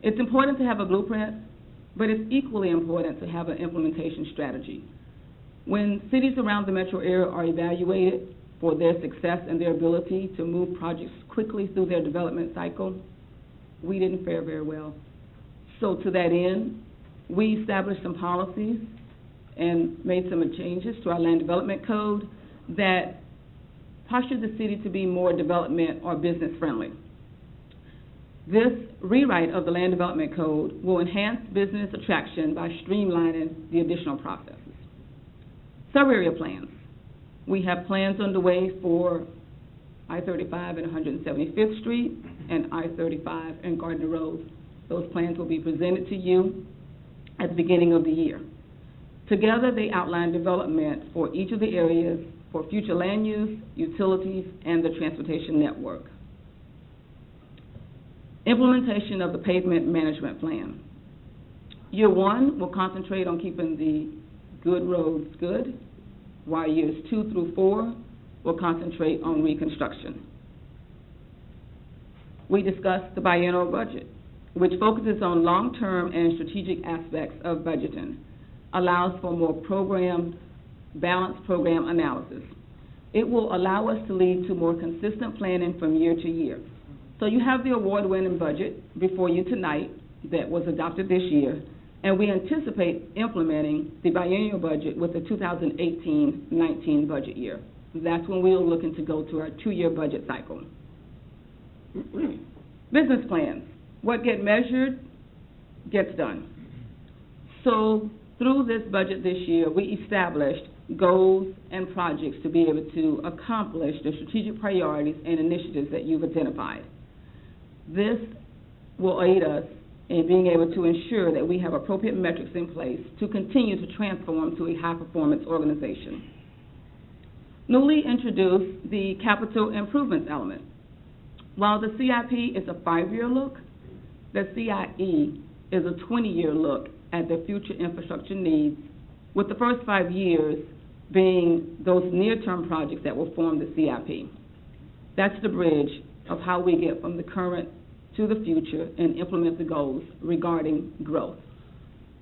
It's important to have a blueprint, but it's equally important to have an implementation strategy. When cities around the metro area are evaluated for their success and their ability to move projects quickly through their development cycle, we didn't fare very well. So to that end, we established some policies and made some changes to our land development code that postured the city to be more development or business friendly. This rewrite of the land development code will enhance business attraction by streamlining the additional processes. Sub-area plans. We have plans underway for I-35 and 175th Street and I-35 and Gardner Road. Those plans will be presented to you at the beginning of the year. Together, they outline development for each of the areas for future land use, utilities, and the transportation network. Implementation of the pavement management plan. Year one will concentrate on keeping the good roads good, while years 2 through 4 will concentrate on reconstruction. We discussed the biennial budget, which focuses on long-term and strategic aspects of budgeting, allows for more balanced program analysis. It will allow us to lead to more consistent planning from year to year. So you have the award-winning budget before you tonight that was adopted this year, and we anticipate implementing the biennial budget with the 2018-19 budget year. That's when we are looking to go to our 2-year budget cycle. Business plans. What gets measured gets done. So through this budget this year, we established goals and projects to be able to accomplish the strategic priorities and initiatives that you've identified. This will aid us in being able to ensure that we have appropriate metrics in place to continue to transform to a high-performance organization. Newly introduced the capital improvements element. While the CIP is a 5-year look, the CIE is a 20-year look at the future infrastructure needs, with the first 5 years being those near-term projects that will form the CIP. That's the bridge of how we get from the current to the future and implement the goals regarding growth.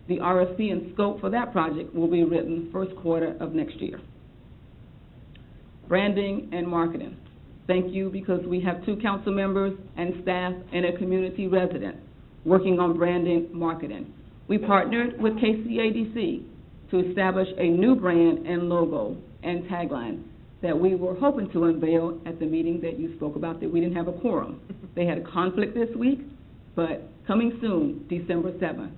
The RFP and scope for that project will be written first quarter of next year. Branding and marketing. Thank you, because we have 2 council members and staff and a community resident working on branding marketing. We partnered with KCADC to establish a new brand and logo and tagline that we were hoping to unveil at the meeting that you spoke about, that we didn't have a quorum. They had a conflict this week, but coming soon, December 7th,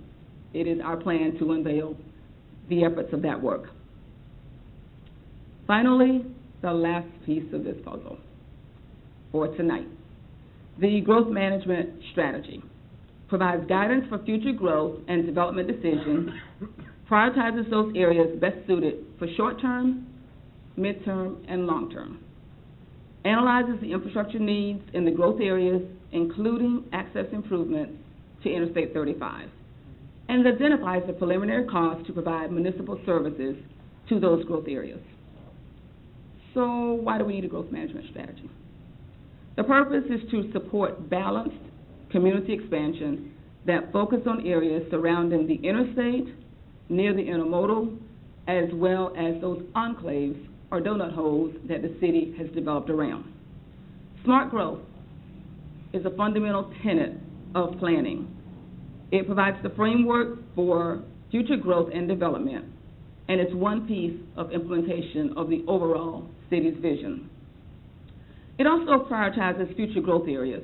it is our plan to unveil the efforts of that work. Finally, the last piece of this puzzle for tonight. The growth management strategy provides guidance for future growth and development decisions, prioritizes those areas best suited for short-term, midterm, and long-term, analyzes the infrastructure needs in the growth areas, including access improvements to Interstate 35, and identifies the preliminary costs to provide municipal services to those growth areas. So why do we need a growth management strategy? The purpose is to support balanced community expansion that focus on areas surrounding the interstate, near the intermodal, as well as those enclaves or donut holes that the city has developed around. Smart growth is a fundamental tenet of planning. It provides the framework for future growth and development, and it's one piece of implementation of the overall city's vision. It also prioritizes future growth areas,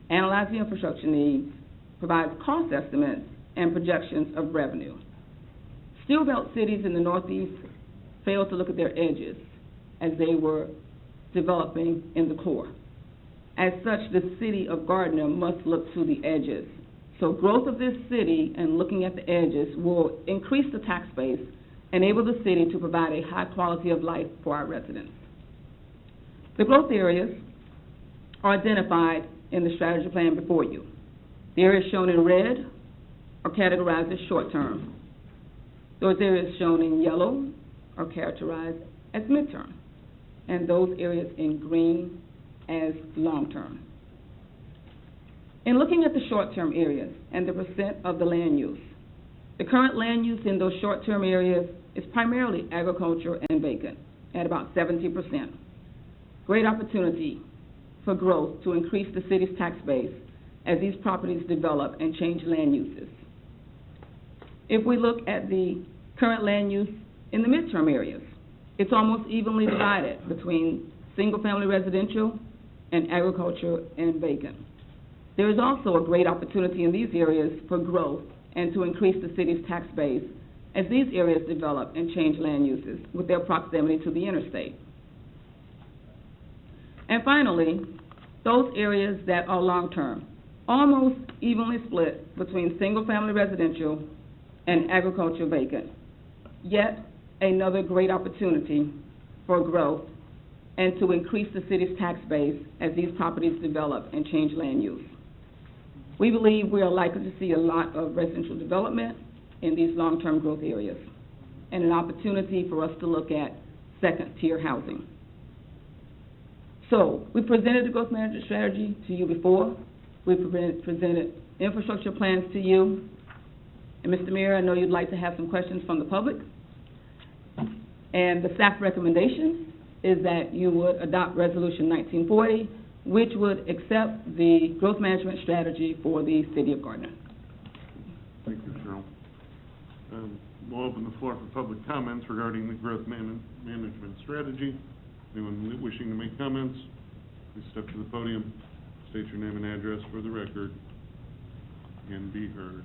analyzes the infrastructure needs, provides cost estimates and projections of revenue. Steel Belt cities in the Northeast failed to look at their edges as they were developing in the core. As such, the city of Gardner must look to the edges. So growth of this city and looking at the edges will increase the tax base, enable the city to provide a high quality of life for our residents. The growth areas are identified in the strategy plan before you. The areas shown in red are categorized as short-term, Those areas shown in yellow are characterized as midterm, and those areas in green as long-term. In looking at the short-term areas and the percent of the land use, the current land use in those short-term areas is primarily agriculture and vacant, at about 70%. Great opportunity for growth to increase the city's tax base as these properties develop and change land uses. If we look at the current land use in the midterm areas, it's almost evenly divided between single-family residential and agriculture and vacant. There is also a great opportunity in these areas for growth and to increase the city's tax base as these areas develop and change land uses with their proximity to the interstate. And finally, those areas that are long-term, almost evenly split between single-family residential and agriculture vacant. Yet, another great opportunity for growth and to increase the city's tax base as these properties develop and change land use. We believe we are likely to see a lot of residential development in these long-term growth areas and an opportunity for us to look at second-tier housing. So, we presented the growth management strategy to you before. We presented infrastructure plans to you. And Mr. Mayor, I know you'd like to have some questions from the public. And the staff recommendation is that you would adopt Resolution 1940, which would accept the growth management strategy for the city of Gardner. Thank you, Cheryl. We'll open the floor for public comments regarding the growth management strategy. Anyone wishing to make comments, please step to the podium, state your name and address for the record, and be heard.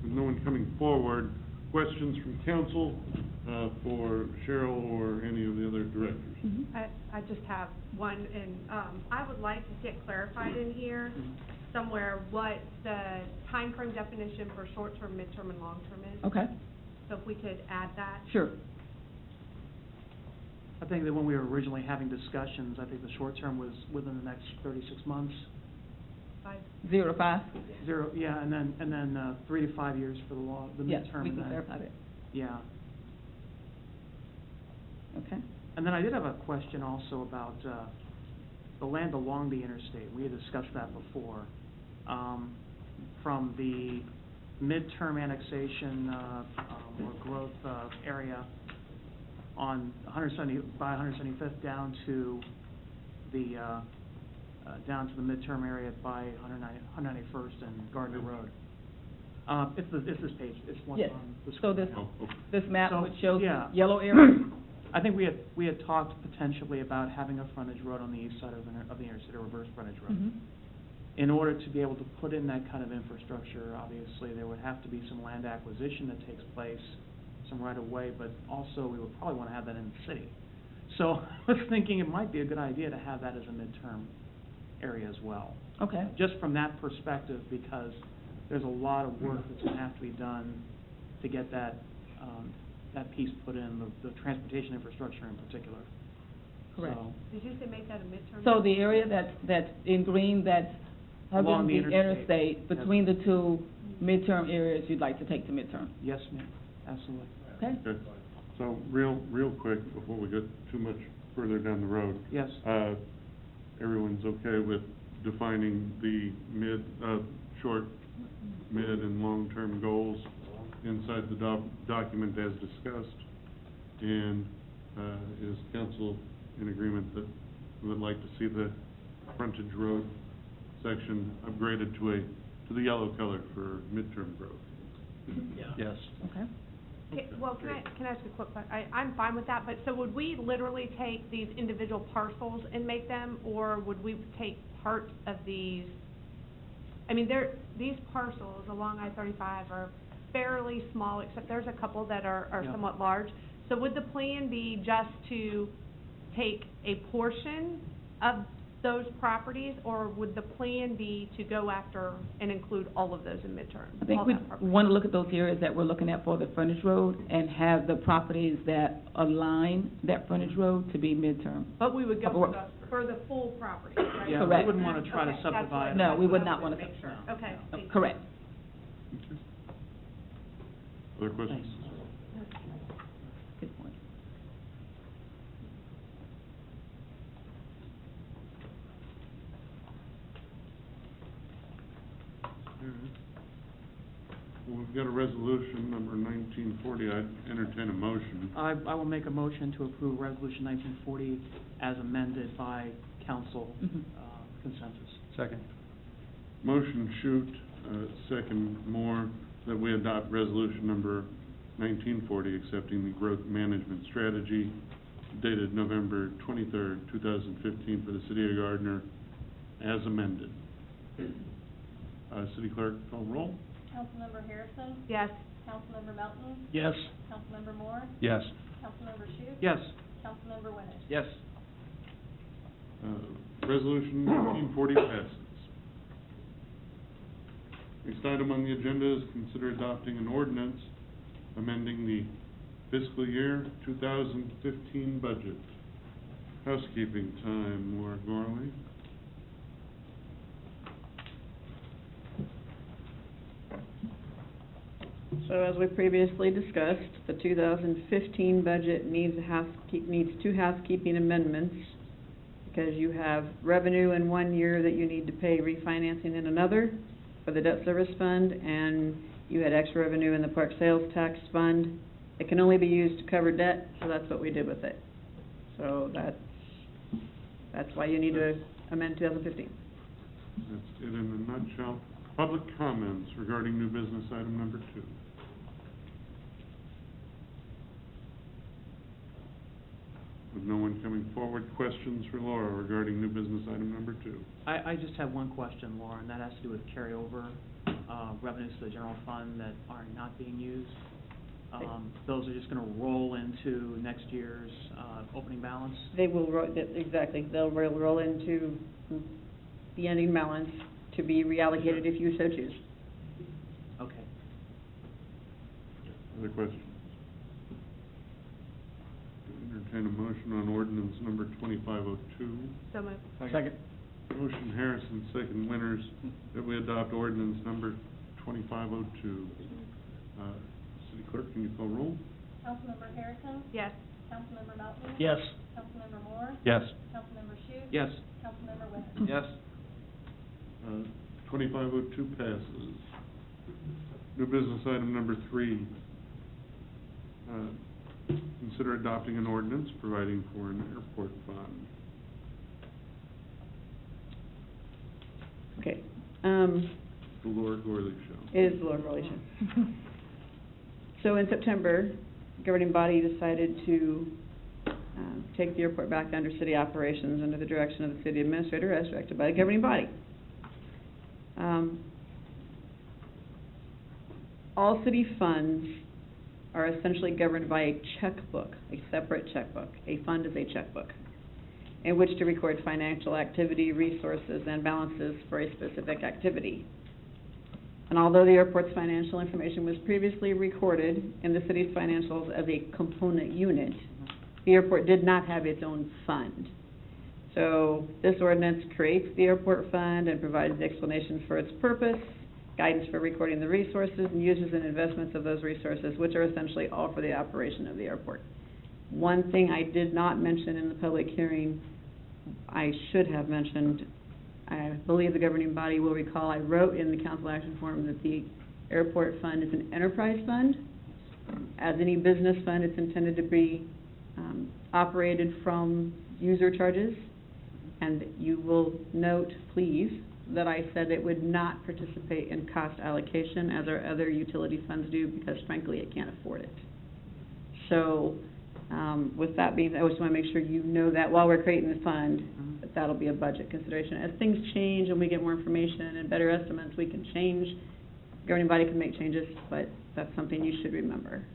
With no one coming forward, questions from council for Cheryl or any of the other directors? I just have one, and I would like to get clarified in here somewhere what the time frame definition for short-term, midterm, and long-term is. Okay, So if we could add that. sure. I think that when we were originally having discussions, I think the short term was within the next 36 months. 0 to 5? Yeah, and then 3 to 5 years for the the Yes, midterm. we and can then- clarify that. Yeah. Okay. And then I did have a question also about the land along the interstate. We had discussed that before. From the midterm annexation or growth area on 175th down to the midterm area by 191st and Gardner Road. It's this page. It's one Yes. on the So screen. this map So, which shows yeah. yellow area? I think we had talked potentially about having a frontage road on the east side of the interstate, a reverse frontage road. Mhm. In order to be able to put in that kind of infrastructure, obviously, there would have to be some land acquisition that takes place, some right-of-way, but also we would probably want to have that in the city. So I was thinking it might be a good idea to have that as a midterm area as well. Okay. Just from that perspective, because there's a lot of work that's going to have to be done to get that piece put in, the transportation infrastructure in particular. Correct. So, Did you say make that a midterm? So the area that's in green, that's Along hugging the the interstate. interstate, between the two midterm areas, you'd like to take to midterm? yes, ma'am, absolutely. Okay? Okay, so real quick, before we get too much further down the road. Yes. Everyone's okay with defining the short, mid, and long-term goals inside the document as discussed? And is council in agreement that we would like to see the frontage road section upgraded to the yellow color for midterm growth? Yeah. Yes. Okay. Okay, well, can I ask a quick question? I'm fine with that, but so would we literally take these individual parcels and make them, or would we take part of these? I mean, these parcels along I-35 are fairly small, except there's a couple that are Yeah. somewhat large. So would the plan be just to take a portion of those properties, or would the plan be to go after and include all of those in midterm? I think all we that property? want to look at those areas that we're looking at for the frontage road and have the properties that align that frontage road to be midterm. But we would go Or- for for the full property, right? Yeah, we Correct. wouldn't wanna try to Okay, that's what I- subdivide. No, we would that's not what I wanna Make sure, No, okay. no. thank you. Correct. Other questions? Good point. Well, we've got a resolution, number 1940. I'd entertain a motion. I will make a motion to approve Resolution 1940 as amended by council Mhm. consensus. Second. Motion Shoot, second Moore, that we adopt resolution number 1940, accepting the growth management strategy dated November 23rd, 2015 for the city of Gardner as amended. City Clerk, call roll. Councilmember Harrison? Yes. Councilmember Melton? Yes. Councilmember Moore? Yes. Councilmember Shute? Yes. Councilmember Winter? Yes. Resolution 1940 passes. Next item on the agenda is consider adopting an ordinance amending the fiscal year 2015 budget. Housekeeping time, Laura Gorley. So as we previously discussed, the 2015 budget needs two housekeeping amendments, because you have revenue in one year that you need to pay refinancing in another for the debt service fund, and you had extra revenue in the park sales tax fund. It can only be used to cover debt, so that's what we did with it. So that's why you need to amend 2015. That's it in a nutshell. Public comments regarding new business item number 2. With no one coming forward, questions for Laura regarding new business item number 2. I just have one question, Laura, and that has to do with carryover revenues to the general fund that are not being used. Those are just gonna roll into next year's opening balance? They will, exactly, they'll roll into the ending balance to be reallocated if you so choose. Okay. Other questions? Entertain a motion on ordinance number 2502. So moved. Second. Motion Harrison, second Winters, that we adopt ordinance number 2502. City Clerk, can you call roll? Councilmember Harrison? Yes. Councilmember Melton? Yes. Councilmember Moore? Yes. Councilmember Shute? Yes. Councilmember Winter? Yes. 2502 passes. New business item number 3. Consider adopting an ordinance providing for an airport fund. Okay, The Laura Gorley Show. it is the Laura Gorley Show. So in September, the governing body decided to take the airport back under city operations under the direction of the city administrator as directed by the governing body. All city funds are essentially governed by a checkbook, a separate checkbook. A fund is a checkbook in which to record financial activity, resources, and balances for a specific activity. And although the airport's financial information was previously recorded in the city's financials as a component unit, the airport did not have its own fund. So this ordinance creates the airport fund and provides the explanations for its purpose, guidance for recording the resources, and uses and investments of those resources, which are essentially all for the operation of the airport. One thing I did not mention in the public hearing, I should have mentioned, I believe the governing body will recall, I wrote in the council action form that the airport fund is an enterprise fund. As any business fund, it's intended to be operated from user charges. And you will note, please, that I said it would not participate in cost allocation as our other utility funds do, because frankly, it can't afford it. So, with that being said, I just want to make sure you know that while we're creating the fund, that that'll be a budget consideration. As things change and we get more information and better estimates, we can change. Governing body can make changes, but that's something you should remember.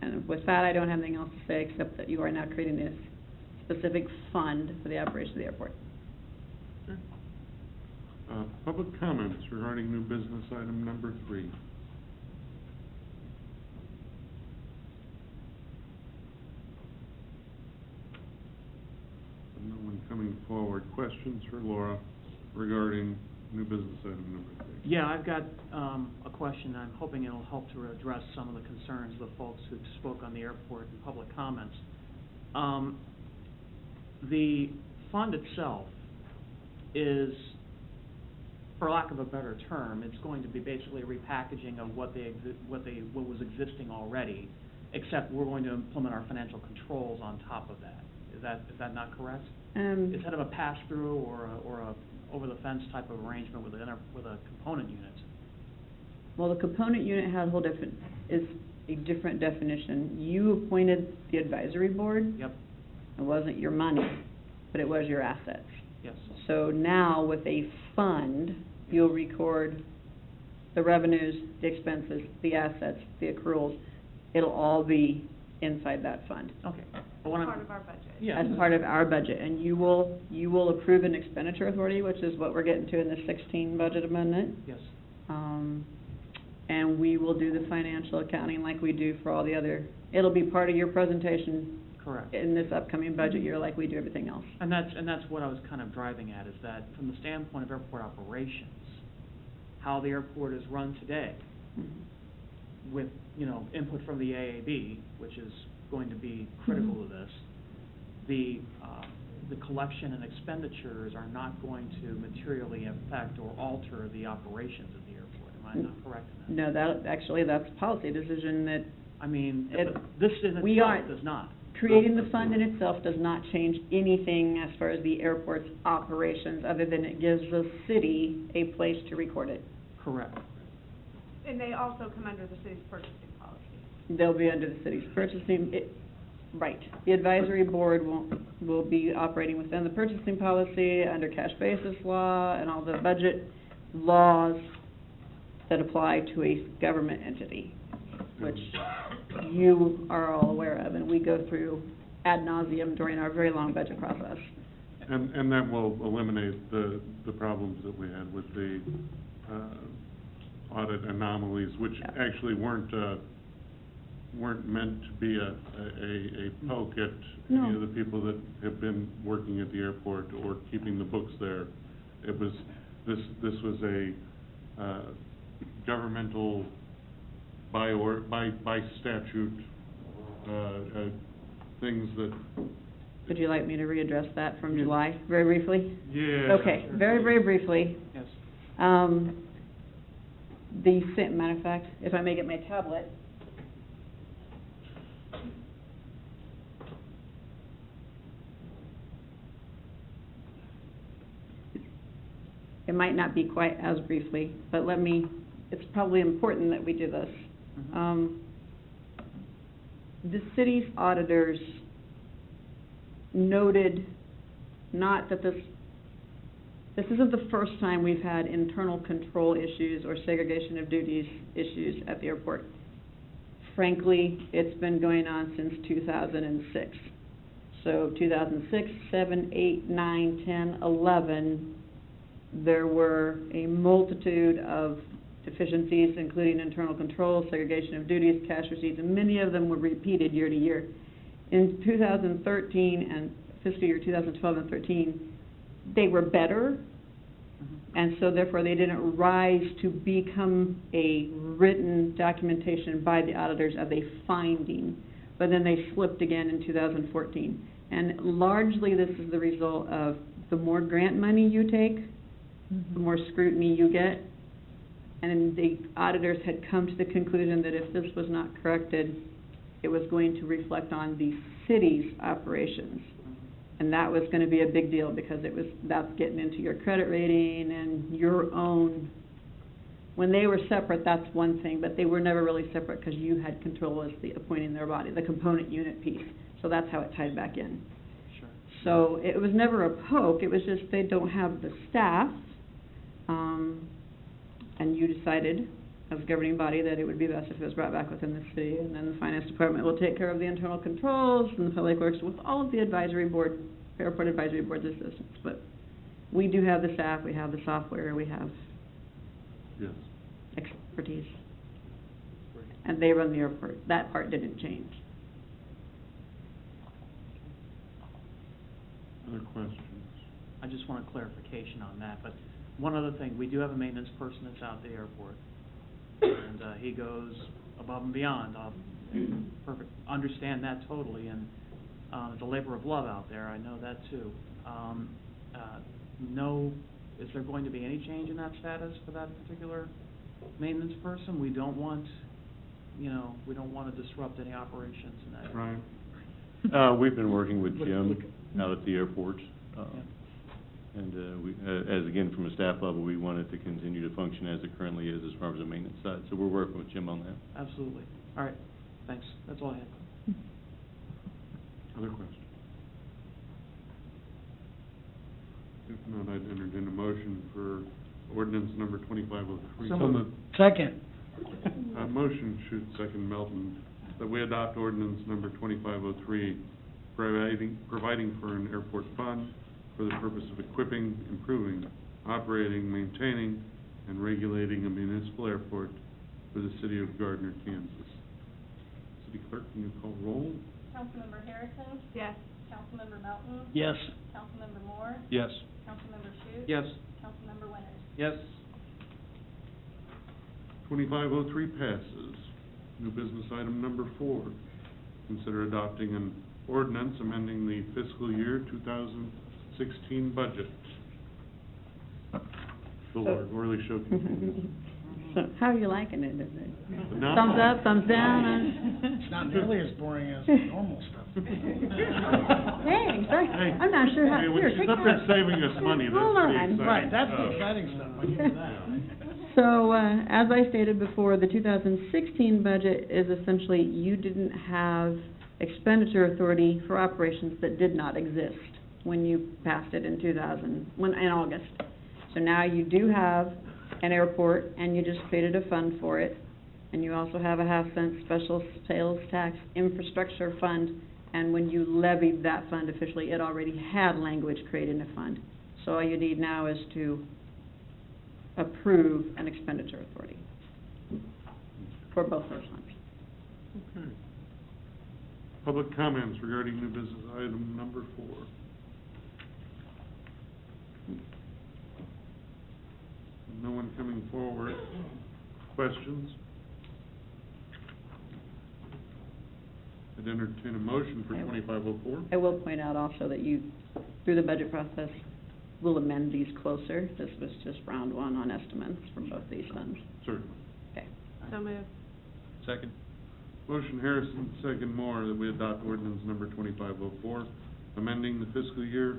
And with that, I don't have anything else to say except that you are now creating this specific fund for the operation of the airport. Public comments regarding new business item number 3. No one coming forward. Questions for Laura regarding new business item number 3? Yeah, I've got, a question. I'm hoping it'll help to address some of the concerns of the folks who spoke on the airport in public comments. The fund itself is, for lack of a better term, it's going to be basically a repackaging of what was existing already, except we're going to implement our financial controls on top of that. Is that not correct? Instead of a pass-through or a over-the-fence type of arrangement with a component unit. Well, the component unit has is a different definition. You appointed the advisory board. Yep. It wasn't your money, but it was your assets. Yes. So now with a fund, you'll record the revenues, the expenses, the assets, the accruals. It'll all be inside that fund. Okay. But when Part of our budget. Yeah. As part of our budget, and you will approve an expenditure authority, which is what we're getting to in the 16 budget amendment. Yes. And we will do the financial accounting like we do for all the other, it'll be part of your presentation Correct. in this upcoming budget year like we do everything else. And that's what I was kind of driving at, is that from the standpoint of airport operations, how the airport is run today, with, input from the AAB, which is going to be critical to this, the collection and expenditures are not going to materially affect or alter the operations of the airport. Am I not correct in that? No, that's a policy decision that I mean, It- this in we itself aren't- does not. creating the fund in itself does not change anything as far as the airport's operations, other than it gives the city a place to record it. Correct. And they also come under the city's purchasing policy. They'll be under the city's purchasing, right. The advisory board will be operating within the purchasing policy, under cash basis law, and all the budget laws that apply to a government entity, which you are all aware of, and we go through ad nauseum during our very long budget process. And that will eliminate the problems that we had with the audit anomalies, which actually weren't meant to be a poke at any of the people that have been working at the airport or keeping the books there. It was, this was a governmental by statute, things that. Would you like me to readdress that from July, very briefly? Yeah. Okay, very, very briefly. Yes. Matter of fact, if I make it my tablet. It might not be quite as briefly, but it's probably important that we do this. The city's auditors noted, not that this isn't the first time we've had internal control issues or segregation of duties issues at the airport. Frankly, it's been going on since 2006. So 2006, 7, 8, 9, 10, 11, there were a multitude of deficiencies, including internal control, segregation of duties, cash receipts, and many of them were repeated year to year. In 2013 and fiscal year 2012 and 13, they were better, and so therefore they didn't rise to become a written documentation by the auditors of a finding, but then they slipped again in 2014. And largely this is the result of the more grant money you take, the more scrutiny you get, and the auditors had come to the conclusion that if this was not corrected, it was going to reflect on the city's operations. And that was going to be a big deal, because that's getting into your credit rating and your own. When they were separate, that's one thing, but they were never really separate because you had control as the appointing their body, the component unit piece. So that's how it tied back in. Sure. So it was never a poke, it was just they don't have the staff. And you decided, as a governing body, that it would be best if it was brought back within the city, and then the finance department will take care of the internal controls, and the public works with all of the advisory board, airport advisory board's assistance. But we do have the staff, we have the software, we have Yes. expertise. And they run the airport. That part didn't change. Other questions? I just want a clarification on that, but one other thing, we do have a maintenance person that's out at the airport, and, he goes above and beyond, perfect, understand that totally, and, it's a labor of love out there, I know that too. Is there going to be any change in that status for that particular maintenance person? We don't want, we don't want to disrupt any operations in that area. Right. We've been working with Jim out at the airport, and we, as again, from a staff level, we want it to continue to function as it currently is as far as the maintenance side, so we're working with Jim on that. Absolutely. All right, thanks, that's all I had. Other questions? If not, I'd entertain a motion for ordinance number 2503. So moved. Second. Motion, second Melton, that we adopt ordinance number 2503, providing for an airport fund for the purpose of equipping, improving, operating, maintaining, and regulating a municipal airport for the city of Gardner, Kansas. City Clerk, can you call roll? Councilmember Harrison? Yes. Councilmember Melton? Yes. Councilmember Moore? Yes. Councilmember Shute? Yes. Councilmember Winters? Yes. 2503 passes. New business item number 4. Consider adopting an ordinance amending the fiscal year 2016 budget. The Lord Worley Show continues. So, how are you liking it? Is it Not thumbs bad. up, thumbs down? It's not nearly as boring as normal stuff. Thanks, Hey. I'm not sure how, Hey, when here, she's take up there that. saving us money, that's Hold pretty on. exciting. Right, that's the exciting stuff, I give you that. So, as I stated before, the 2016 budget is essentially, you didn't have expenditure authority for operations that did not exist when you passed it in in August. So now you do have an airport, and you just created a fund for it, and you also have a half-cent special sales tax infrastructure fund, and when you levied that fund officially, it already had language created in a fund. So all you need now is to approve an expenditure authority for both those funds. Okay. Public comments regarding new business item number 4. No one coming forward. Questions? I'd entertain a motion for 2504. I will point out also that you, through the budget process, will amend these closer. This was just round one on estimates from both these funds. Certainly. Okay. So moved. Second. Motion Harrison, second Moore, that we adopt ordinance number 2504, amending the fiscal year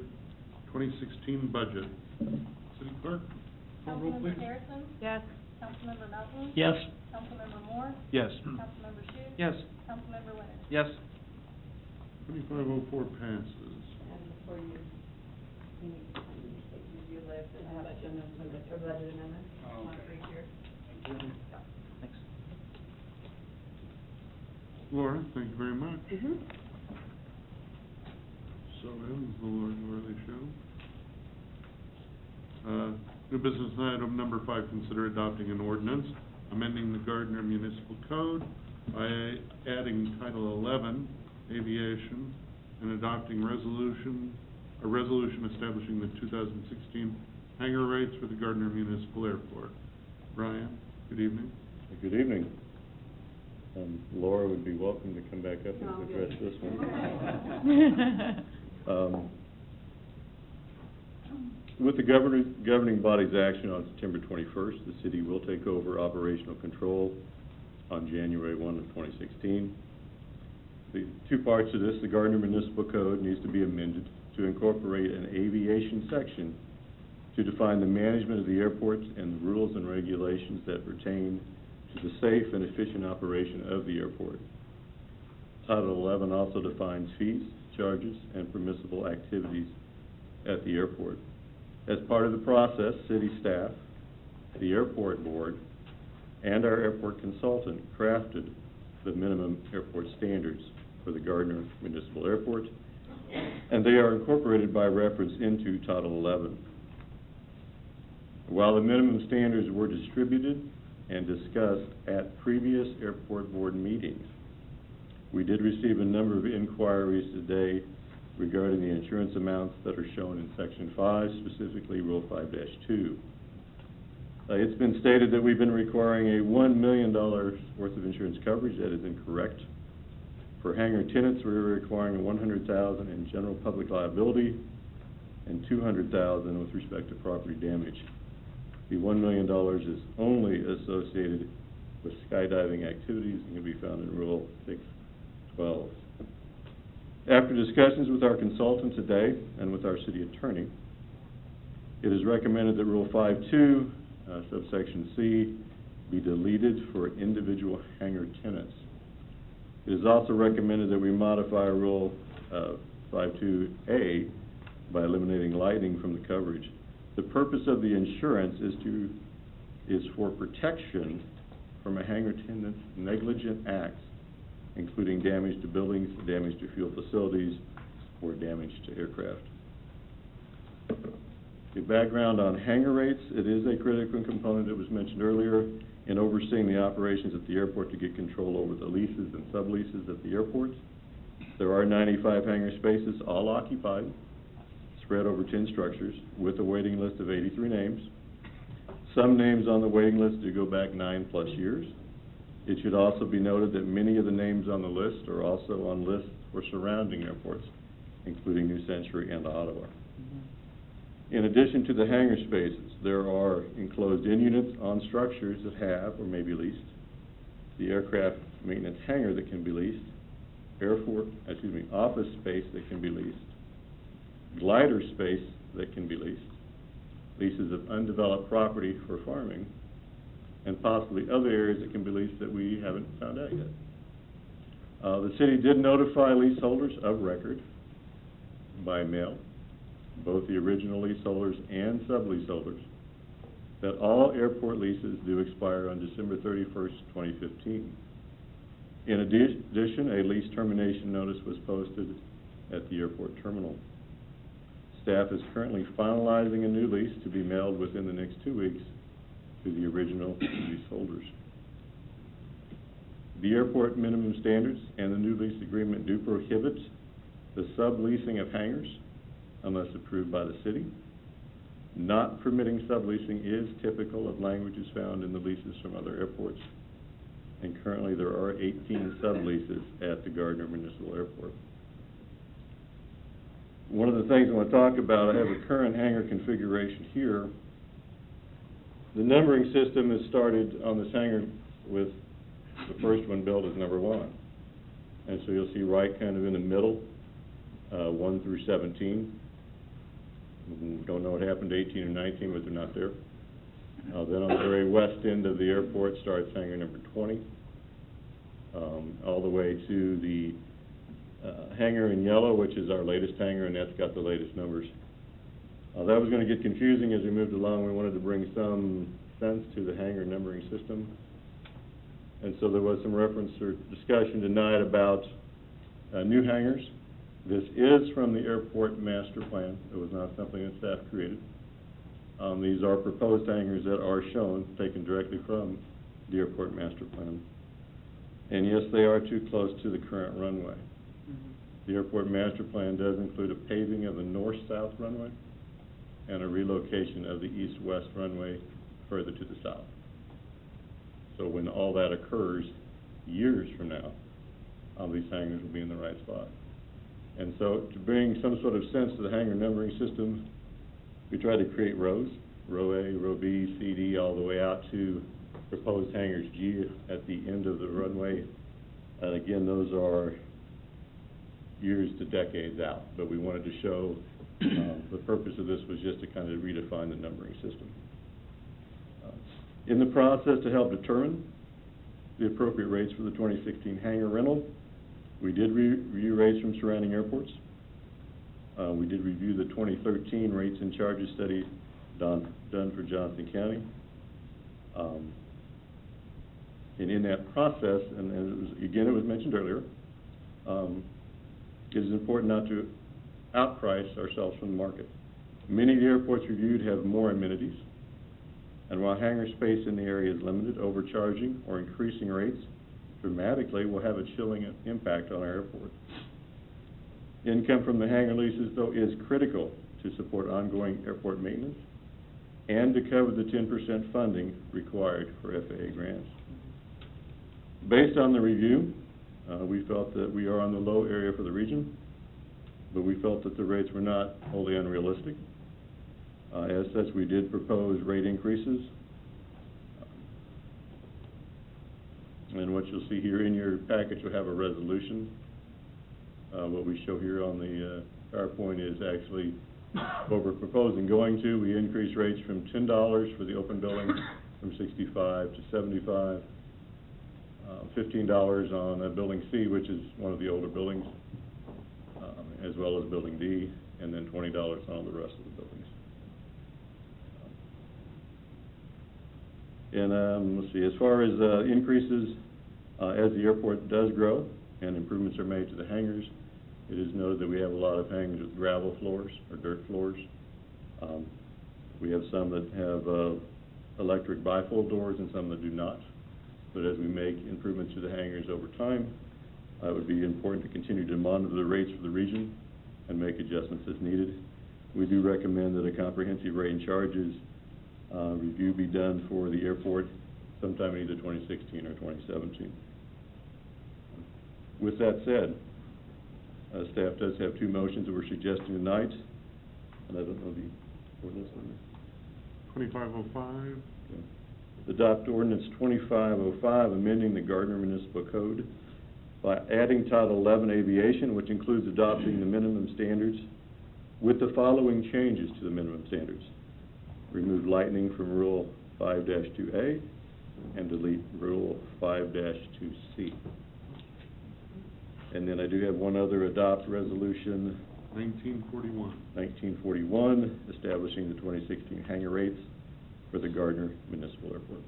2016 budget. City Clerk, call roll, please. Councilmember Harrison? Yes. Councilmember Melton? Yes. Councilmember Moore? Yes. Councilmember Shute? Yes. Councilmember Winters? Yes. 2504 passes. And before you, you left, I have a budget amendment. Thanks. Laura, thank you very much. Mm-hmm. So ends the Lord Worthy Show. New business item number 5, consider adopting an ordinance amending the Gardner Municipal Code by adding Title 11, Aviation, and adopting a resolution establishing the 2016 hangar rates for the Gardner Municipal Airport. Brian, good evening. Good evening. Laura would be welcome to come back up and address this one. With the governing body's action on September 21st, the city will take over operational control on January 1 of 2016. The two parts of this, the Gardner Municipal Code needs to be amended to incorporate an aviation section to define the management of the airports and the rules and regulations that pertain to the safe and efficient operation of the airport. Title 11 also defines fees, charges, and permissible activities at the airport. As part of the process, city staff, the airport board, and our airport consultant crafted the minimum airport standards for the Gardner Municipal Airport, and they are incorporated by reference into Title 11. While the minimum standards were distributed and discussed at previous airport board meetings, we did receive a number of inquiries today regarding the insurance amounts that are shown in Section 5, specifically Rule 5-2. It's been stated that we've been requiring a $1 million worth of insurance coverage. That is incorrect. For hangar tenants, we're requiring $100,000 in general public liability and $200,000 with respect to property damage. The $1 million is only associated with skydiving activities and can be found in Rule 612. After discussions with our consultant today and with our city attorney, it is recommended that Rule 5.2, subsection C, be deleted for individual hangar tenants. It is also recommended that we modify Rule 5.2A by eliminating lighting from the coverage. The purpose of the insurance is for protection from a hangar tenant's negligent acts, including damage to buildings, damage to fuel facilities, or damage to aircraft. The background on hangar rates, it is a critical component that was mentioned earlier in overseeing the operations at the airport to get control over the leases and subleases at the airport. There are 95 hangar spaces, all occupied, spread over 10 structures, with a waiting list of 83 names. Some names on the waiting list do go back 9+ years. It should also be noted that many of the names on the list are also on lists for surrounding airports, including New Century and Ottawa. In addition to the hangar spaces, there are enclosed-in units on structures that have or may be leased, the aircraft maintenance hangar that can be leased, office space that can be leased, glider space that can be leased, leases of undeveloped property for farming, and possibly other areas that can be leased that we haven't found out yet. The city did notify leaseholders of record by mail, both the original leaseholders and subleaseholders, that all airport leases do expire on December 31st, 2015. In addition, a lease termination notice was posted at the airport terminal. Staff is currently finalizing a new lease to be mailed within the next 2 weeks to the original leaseholders. The airport minimum standards and the new lease agreement do prohibit the subleasing of hangars unless approved by the city. Not permitting subleasing is typical of languages found in the leases from other airports. And currently there are 18 subleases at the Gardner Municipal Airport. One of the things I want to talk about, I have a current hangar configuration here. The numbering system is started on this hangar with the first one built as number 1. And so you'll see right kind of in the middle, 1 through 17. We don't know what happened to 18 and 19, but they're not there. Then on the very west end of the airport starts hangar number 20, all the way to the hangar in yellow, which is our latest hangar, and that's got the latest numbers. That was going to get confusing as we moved along. We wanted to bring some sense to the hangar numbering system. And so there was some reference or discussion tonight about new hangars. This is from the airport master plan. It was not something that staff created. These are proposed hangars that are shown, taken directly from the airport master plan. And yes, they are too close to the current runway. The airport master plan does include a paving of the north-south runway and a relocation of the east-west runway further to the south. So when all that occurs, years from now, these hangars will be in the right spot. And so to bring some sort of sense to the hangar numbering system, we tried to create rows, row A, row B, C, D, all the way out to proposed hangars G at the end of the runway. And again, those are years to decades out, but we wanted to show the purpose of this was just to kind of redefine the numbering system. In the process to help determine the appropriate rates for the 2016 hangar rental, we did review rates from surrounding airports. We did review the 2013 rates and charges study done for Johnson County. And in that process, and it was mentioned earlier, it is important not to outprice ourselves from the market. Many of the airports reviewed have more amenities, and while hangar space in the area is limited, overcharging or increasing rates dramatically will have a chilling impact on our airport. Income from the hangar leases, though, is critical to support ongoing airport maintenance and to cover the 10% funding required for FAA grants. Based on the review, we felt that we are on the low area for the region, but we felt that the rates were not wholly unrealistic. As such, we did propose rate increases. And what you'll see here in your package, you'll have a resolution. What we show here on the PowerPoint is actually what we're proposing going to. We increase rates from $10 for the open building, from 65 to 75, $15 on Building C, which is one of the older buildings, as well as Building D, and then $20 on all the rest of the buildings. And let's see, as far as increases, as the airport does grow and improvements are made to the hangars, it is noted that we have a lot of hangars with gravel floors or dirt floors. We have some that have electric bifold doors and some that do not. But as we make improvements to the hangars over time, it would be important to continue to monitor the rates for the region and make adjustments as needed. We do recommend that a comprehensive rate and charges review be done for the airport sometime in either 2016 or 2017. With that said, staff does have two motions that we're suggesting tonight, and I don't know the ordinance number. 2505. Okay. Adopt ordinance 2505, amending the Gardner Municipal Code by adding Title 11 Aviation, which includes adopting the minimum standards with the following changes to the minimum standards. Remove lightning from Rule 5-2A and delete Rule 5-2C. And then I do have one other adopt resolution. 1941. 1941, establishing the 2016 hangar rates for the Gardner Municipal Airport.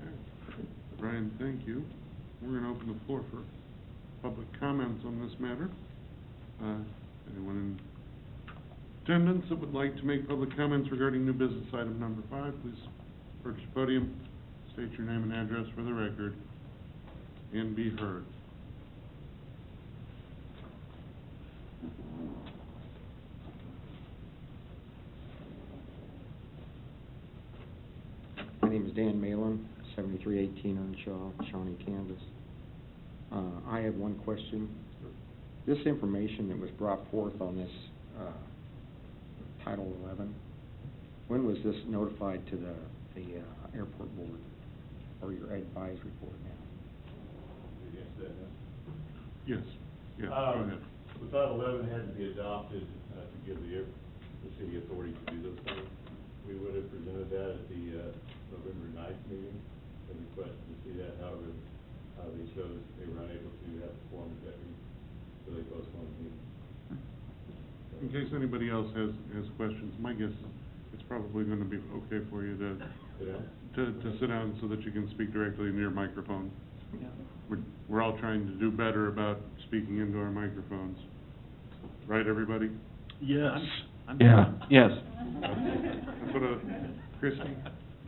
Okay. Brian, thank you. We're going to open the floor for public comments on this matter. Anyone in attendance that would like to make public comments regarding new business item number 5, please approach the podium, state your name and address for the record, and be heard. My name is Dan Malin, 7318 Earnshaw, Shawnee, Kansas. I have one question. This information that was brought forth on this Title 11, when was this notified to the airport board or your advisory board now? Yes. Yeah, go ahead. The Title 11 had to be adopted to give the city authority to do those things. We would have presented that at the November 9th meeting and requested to see that. However, they chose they were unable to have the form that week, so they postponed the meeting. In case anybody else has questions, my guess is it's probably going to be okay for you to sit down so that you can speak directly into your microphone. Yeah. We're all trying to do better about speaking into our microphones. Right, everybody? Yes. Yes. That's what Christie?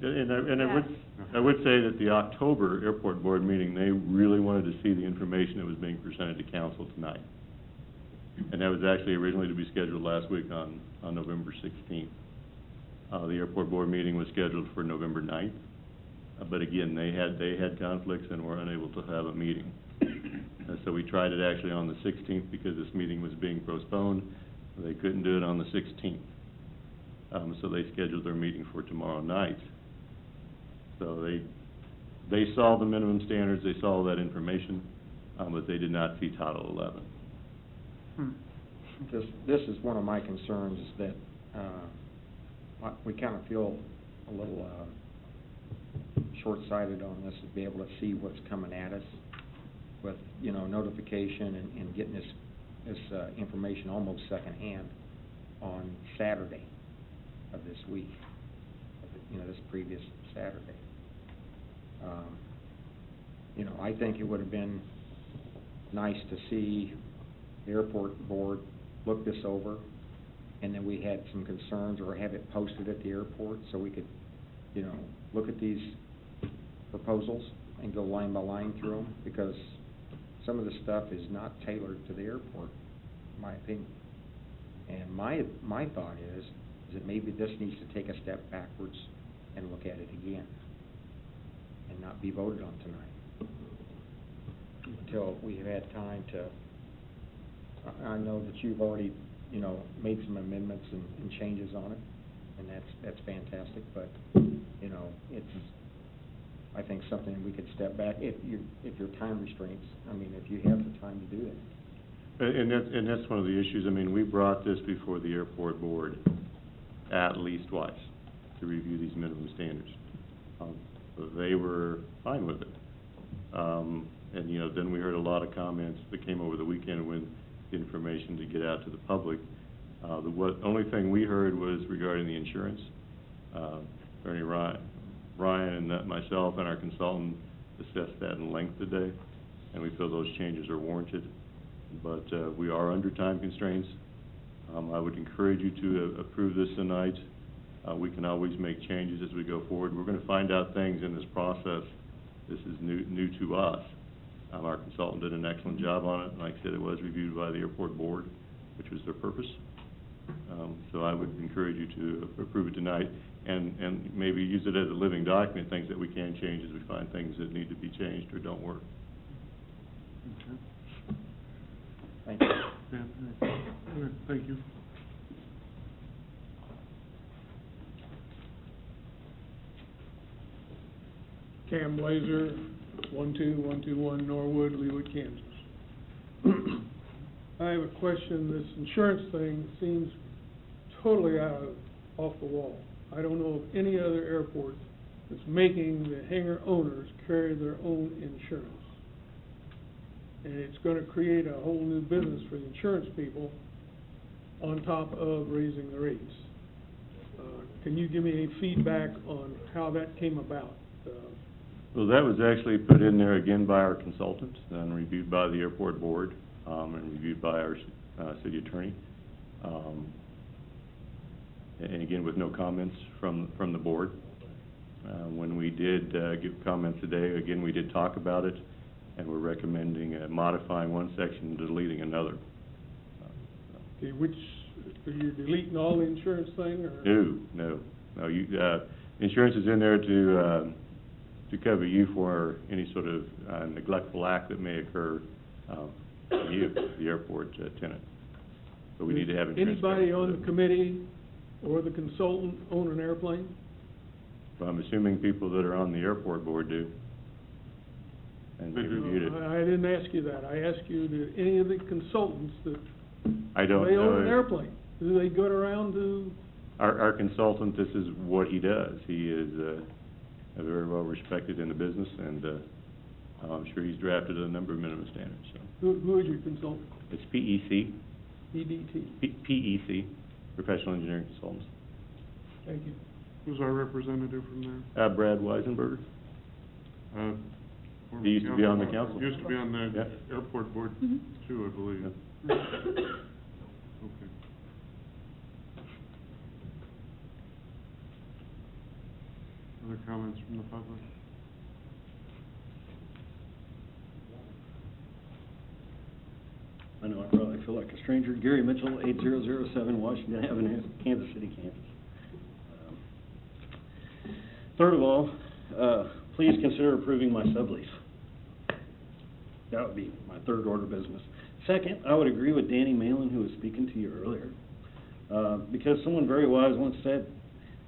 And I would say that the October airport board meeting, they really wanted to see the information that was being presented to council tonight. And that was actually originally to be scheduled last week on November 16th. The airport board meeting was scheduled for November 9th. But again, they had conflicts and were unable to have a meeting. And so we tried it actually on the 16th because this meeting was being postponed. They couldn't do it on the 16th. So they scheduled their meeting for tomorrow night. So they saw the minimum standards, they saw that information, but they did not see Title 11. This is one of my concerns, is that we kind of feel a little short-sighted on this, to be able to see what's coming at us with, notification and getting this information almost secondhand on Saturday of this week, this previous Saturday. I think it would have been nice to see the airport board look this over, and then we had some concerns, or have it posted at the airport so we could, look at these proposals and go line by line through them, because some of the stuff is not tailored to the airport, in my opinion. And my thought is that maybe this needs to take a step backwards and look at it again, and not be voted on tonight, until we've had time to, I know that you've already, you know, made some amendments and changes on it, and that's fantastic, but, you know, it's, I think something we could step back, if your time restraints, I mean, if you have the time to do that. And that's one of the issues. I mean, we brought this before the airport board at least twice to review these minimum standards. They were fine with it. And, you know, then we heard a lot of comments that came over the weekend when the information to get out to the public. The only thing we heard was regarding the insurance. Attorney Ryan and myself and our consultant discussed that in length today, and we feel those changes are warranted. But we are under time constraints. I would encourage you to approve this tonight. We can always make changes as we go forward. We're going to find out things in this process. This is new to us. Our consultant did an excellent job on it. Like I said, it was reviewed by the airport board, which was their purpose. So I would encourage you to approve it tonight, and maybe use it as a living document, things that we can change as we find things that need to be changed or don't work. Okay. Thank you. Yeah, all right, thank you. Cam Blazer, 12121 Norwood, Leawood, Kansas. I have a question. This insurance thing seems totally off the wall. I don't know of any other airport that's making the hangar owners carry their own insurance. And it's gonna create a whole new business for the insurance people on top of raising the rates. Can you give me any feedback on how that came about? Well, that was actually put in there again by our consultant and reviewed by the airport board, and reviewed by our city attorney. And again, with no comments from the board. When we did give comments today, again, we did talk about it, and we're recommending modifying one section and deleting another. Okay, are you deleting all the insurance thing, or? No. You, insurance is in there to cover you for any sort of neglectful act that may occur from you, the airport tenant. But we need to have insurance. Anybody on the committee or the consultant own an airplane? Well, I'm assuming people that are on the airport board do. And they reviewed it. I didn't ask you that. I asked you, do any of the consultants that, I don't they know. own an airplane? Do they go around to? Our consultant, this is what he does. He is very well respected in the business, and I'm sure he's drafted a number of minimum standards. So. Who is your consultant? It's PEC. EDT. PEC, Professional Engineering Consultants. Thank you. Who's our representative from there? Brad Weisenberger. He used to be on the council. Used to be on the Yeah. airport board too, I believe. Yep. Okay. Other comments from the public? I know I probably feel like a stranger. Gary Mitchell, 8007 Washington Avenue, Kansas City, Kansas. Third of all, please consider approving my sublease. That would be my third order of business. Second, I would agree with Danny Malin, who was speaking to you earlier, because someone very wise once said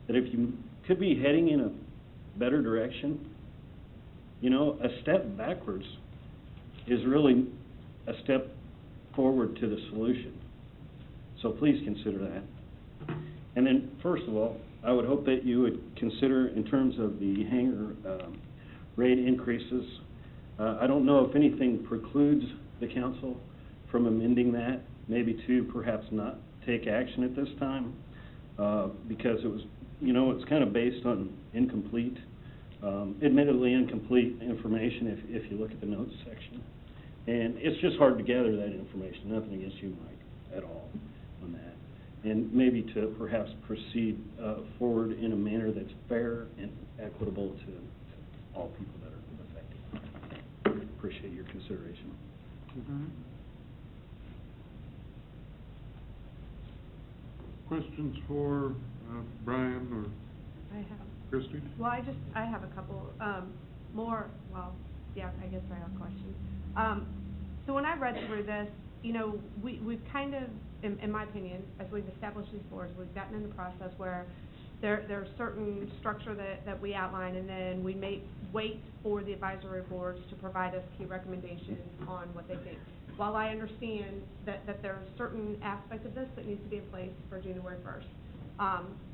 that if you could be heading in a better direction, you know, a step backwards is really a step forward to the solution. So please consider that. And then, first of all, I would hope that you would consider, in terms of the hangar rate increases, I don't know if anything precludes the council from amending that, maybe to perhaps not take action at this time, because it was, you know, it's kind of based on incomplete, admittedly incomplete information if you look at the notes section. And it's just hard to gather that information, nothing against you, Mike, at all on that. And maybe to perhaps proceed forward in a manner that's fair and equitable to all people that are affected. Appreciate your consideration. Mhm. Questions for, Brian or I have, Christie? well, I have a couple, more, well, yeah, I guess I have questions. So when I read through this, you know, we've kind of, in my opinion, as we've established these boards, we've gotten in the process where there's certain structure that we outline, and then we may wait for the advisory boards to provide us key recommendations on what they think. While I understand that there are certain aspects of this that needs to be in place for January 1st.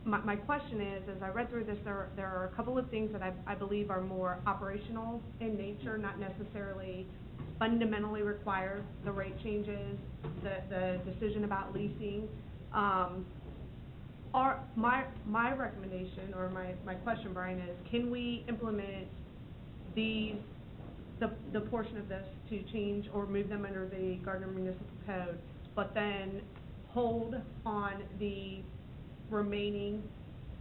My question is, as I read through this, there are a couple of things that I believe are more operational in nature, not necessarily fundamentally require the rate changes, the decision about leasing. My recommendation, or my question, Brian, is can we implement the portion of this to change or move them under the Gardner Municipal Code, but then hold on the remaining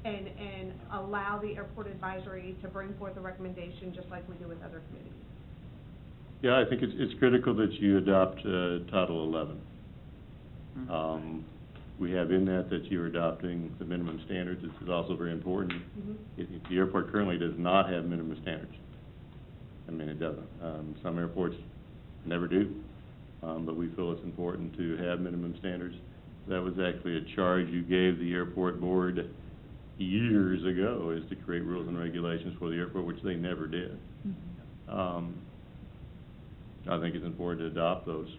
and allow the airport advisory to bring forth a recommendation just like we do with other committees? Yeah, I think it's critical that you adopt Title 11. We have in that you're adopting the minimum standards. This is also very important. The airport currently does not have minimum standards. I mean, it doesn't. Some airports never do, but we feel it's important to have minimum standards. That was actually a charge you gave the airport board years ago, is to create rules and regulations for the airport, which they never did. I think it's important to adopt those.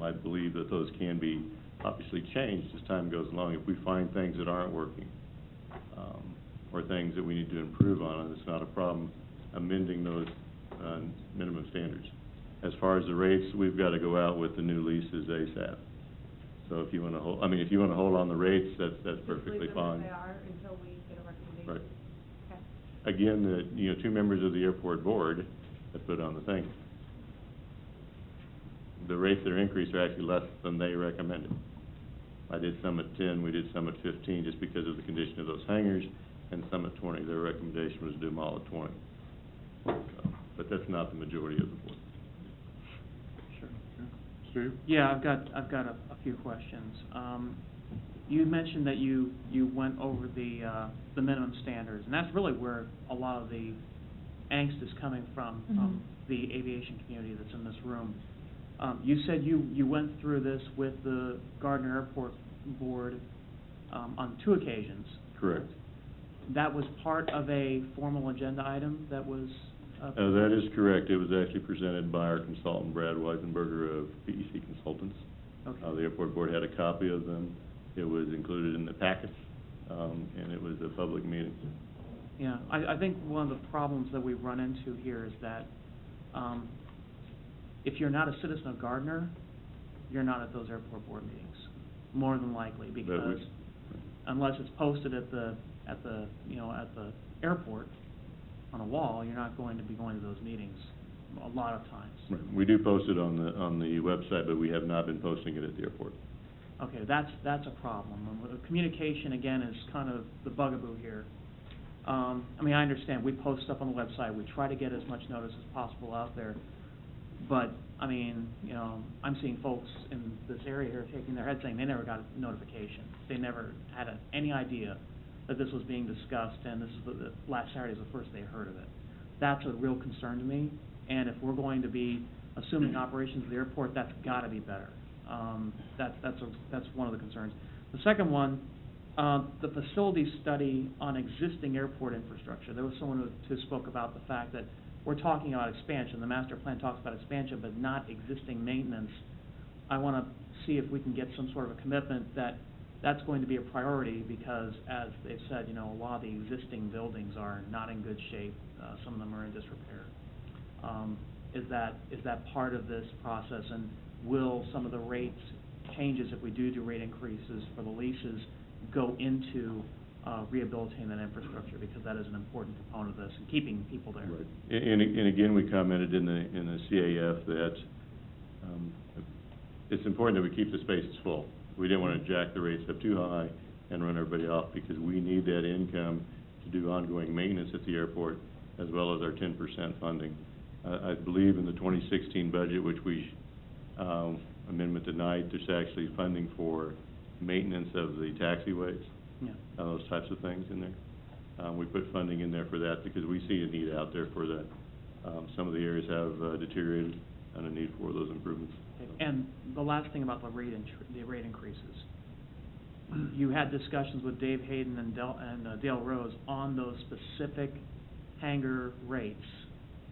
I believe that those can be obviously changed as time goes along. If we find things that aren't working, or things that we need to improve on, and it's not a problem amending those minimum standards. As far as the rates, we've got to go out with the new leases ASAP. So if you want to hold, if you want to hold on the rates, that's perfectly fine. Just leave them as they are until we get a recommendation? Right. Okay. Again, 2 members of the airport board have put on the thing. The rates that are increased are actually less than they recommended. I did some at 10, we did some at 15, just because of the condition of those hangars, and some at 20. Their recommendation was to do them all at 20. So, but that's not the majority of the board. Sure. Steve? Yeah, I've got a few questions. You mentioned that you went over the minimum standards, and that's really where a lot of the angst is coming from the aviation community that's in this room. You said you went through this with the Gardner Airport Board on 2 occasions. Correct. That was part of a formal agenda item that was... that is correct. It was actually presented by our consultant, Brad Weisenberger of PEC Consultants. Okay. The airport board had a copy of them. It was included in the packets, and it was a public meeting. Yeah, I think one of the problems that we've run into here is that if you're not a citizen of Gardner, you're not at those airport board meetings, more than likely, because unless it's posted at the airport on a wall, you're not going to be going to those meetings a lot of times. Right. We do post it on the website, but we have not been posting it at the airport. Okay, that's a problem. Communication, again, is kind of the bugaboo here. I understand, we post stuff on the website, we try to get as much notice as possible out there, but, I'm seeing folks in this area here shaking their head saying they never got a notification. They never had any idea that this was being discussed, and this is last Saturday is the first they heard of it. That's a real concern to me, and if we're going to be assuming operations of the airport, that's got to be better. That's one of the concerns. The second one, the facility study on existing airport infrastructure. There was someone who spoke about the fact that we're talking about expansion. The master plan talks about expansion, but not existing maintenance. I want to see if we can get some sort of a commitment that that's going to be a priority, because, as they've said, a lot of the existing buildings are not in good shape. Some of them are in disrepair. Is that part of this process, and will some of the rates changes, if we do rate increases for the leases, go into rehabilitating that infrastructure, because that is an important component of this and keeping people there. Right. And again, we commented in the CAF that it's important that we keep the spaces full. We didn't want to jack the rates up too high and run everybody off, because we need that income to do ongoing maintenance at the airport, as well as our 10% funding. I believe in the 2016 budget, which we amendment tonight, there's actually funding for maintenance of the taxiways, Yeah. those types of things in there. We put funding in there for that because we see a need out there for that. Some of the areas have deteriorated and a need for those improvements. And the last thing about the rate increases. You had discussions with Dave Hayden and Dale Rose on those specific hangar rates,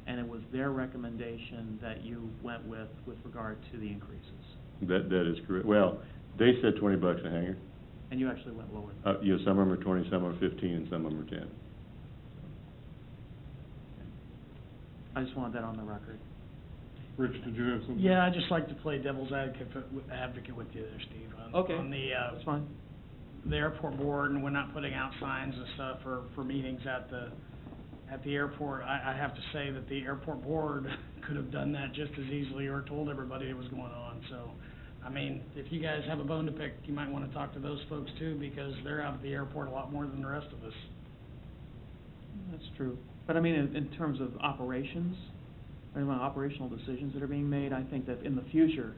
and it was their recommendation that you went with regard to the increases. That is correct. Well, they said $20 a hangar. And you actually went lower. Some of them are 20, some are 15, and some of them are 10. I just wanted that on the record. Rich, did you have something? Yeah, I'd just like to play devil's advocate with you there, Steve. On the, That's fine. the airport board, and we're not putting out signs and stuff for meetings at the airport. I have to say that the airport board could have done that just as easily or told everybody it was going on. So, I mean, if you guys have a bone to pick, you might want to talk to those folks too, because they're out at the airport a lot more than the rest of us. That's true. But I mean, in terms of operations, or operational decisions that are being made, I think that in the future,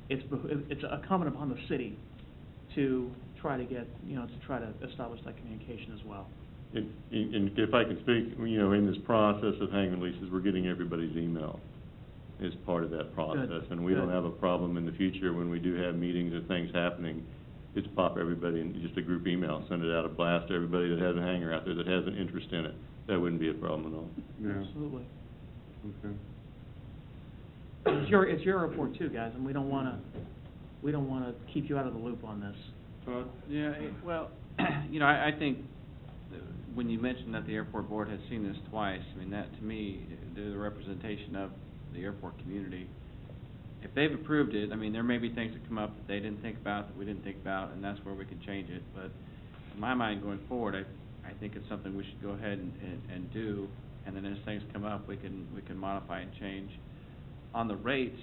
it's incumbent upon the city to try to get, to try to establish that communication as well. And if I can speak, in this process of hangar leases, we're getting everybody's email as part of that process. Good. And we don't Good. have a problem in the future when we do have meetings or things happening, it's pop everybody in just a group email, send it out, a blast to everybody that has a hangar out there that has an interest in it. That wouldn't be a problem at all. Yeah. Absolutely. Okay. It's your report too, guys, and we don't wanna keep you out of the loop on this. Todd? Yeah, I think when you mentioned that the airport board has seen this twice, I mean, that to me, they're the representation of the airport community. If they've approved it, I mean, there may be things that come up that they didn't think about, that we didn't think about, and that's where we can change it. But in my mind, going forward, I think it's something we should go ahead and do, and then as things come up, we can modify and change. On the rates,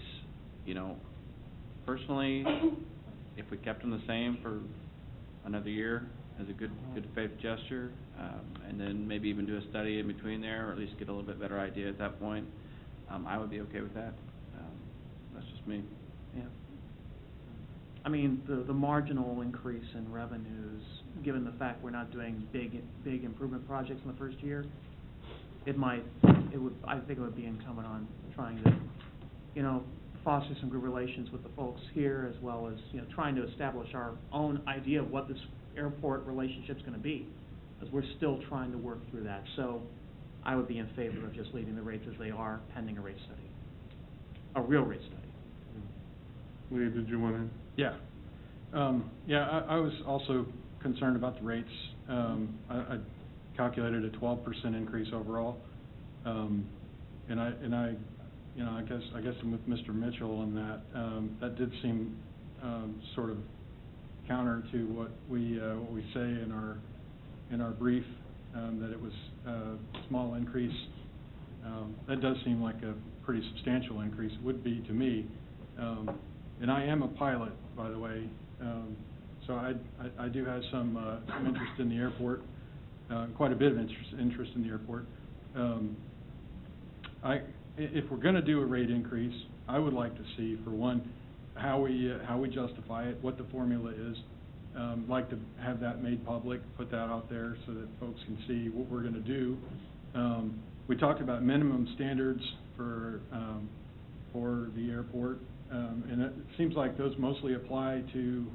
personally, if we kept them the same for another year as a good faith gesture, and then maybe even do a study in between there, or at least get a little bit better idea at that point, I would be okay with that. That's just me. Yeah. I mean, the marginal increase in revenues, given the fact we're not doing big improvement projects in the first year, I think it would be incumbent on trying to, foster some good relations with the folks here, as well as, trying to establish our own idea of what this airport relationship's gonna be, because we're still trying to work through that. So I would be in favor of just leaving the rates as they are, pending a rate study, a real rate study. Lee, did you want to? Yeah. I was also concerned about the rates. I calculated a 12% increase overall. I guess I'm with Mr. Mitchell on that. That did seem sort of counter to what we say in our brief, that it was a small increase. That does seem like a pretty substantial increase. It would be to me. And I am a pilot, by the way, so I do have some interest in the airport, quite a bit of interest in the airport. If we're going to do a rate increase, I would like to see, for one, how we justify it, what the formula is. Like to have that made public, put that out there so that folks can see what we're going to do. We talked about minimum standards for the airport, and it seems like those mostly apply to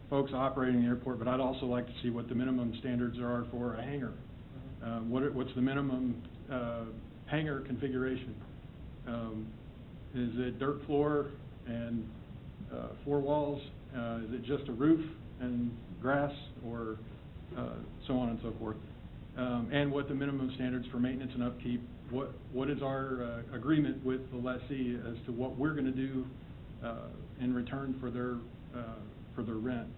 folks operating the airport, but I'd also like to see what the minimum standards are for a hangar. What's the minimum hangar configuration? Is it dirt floor and 4 walls? Is it just a roof and grass, or so on and so forth? And what the minimum standards for maintenance and upkeep, what is our agreement with the lessee as to what we're going to do in return for their rent?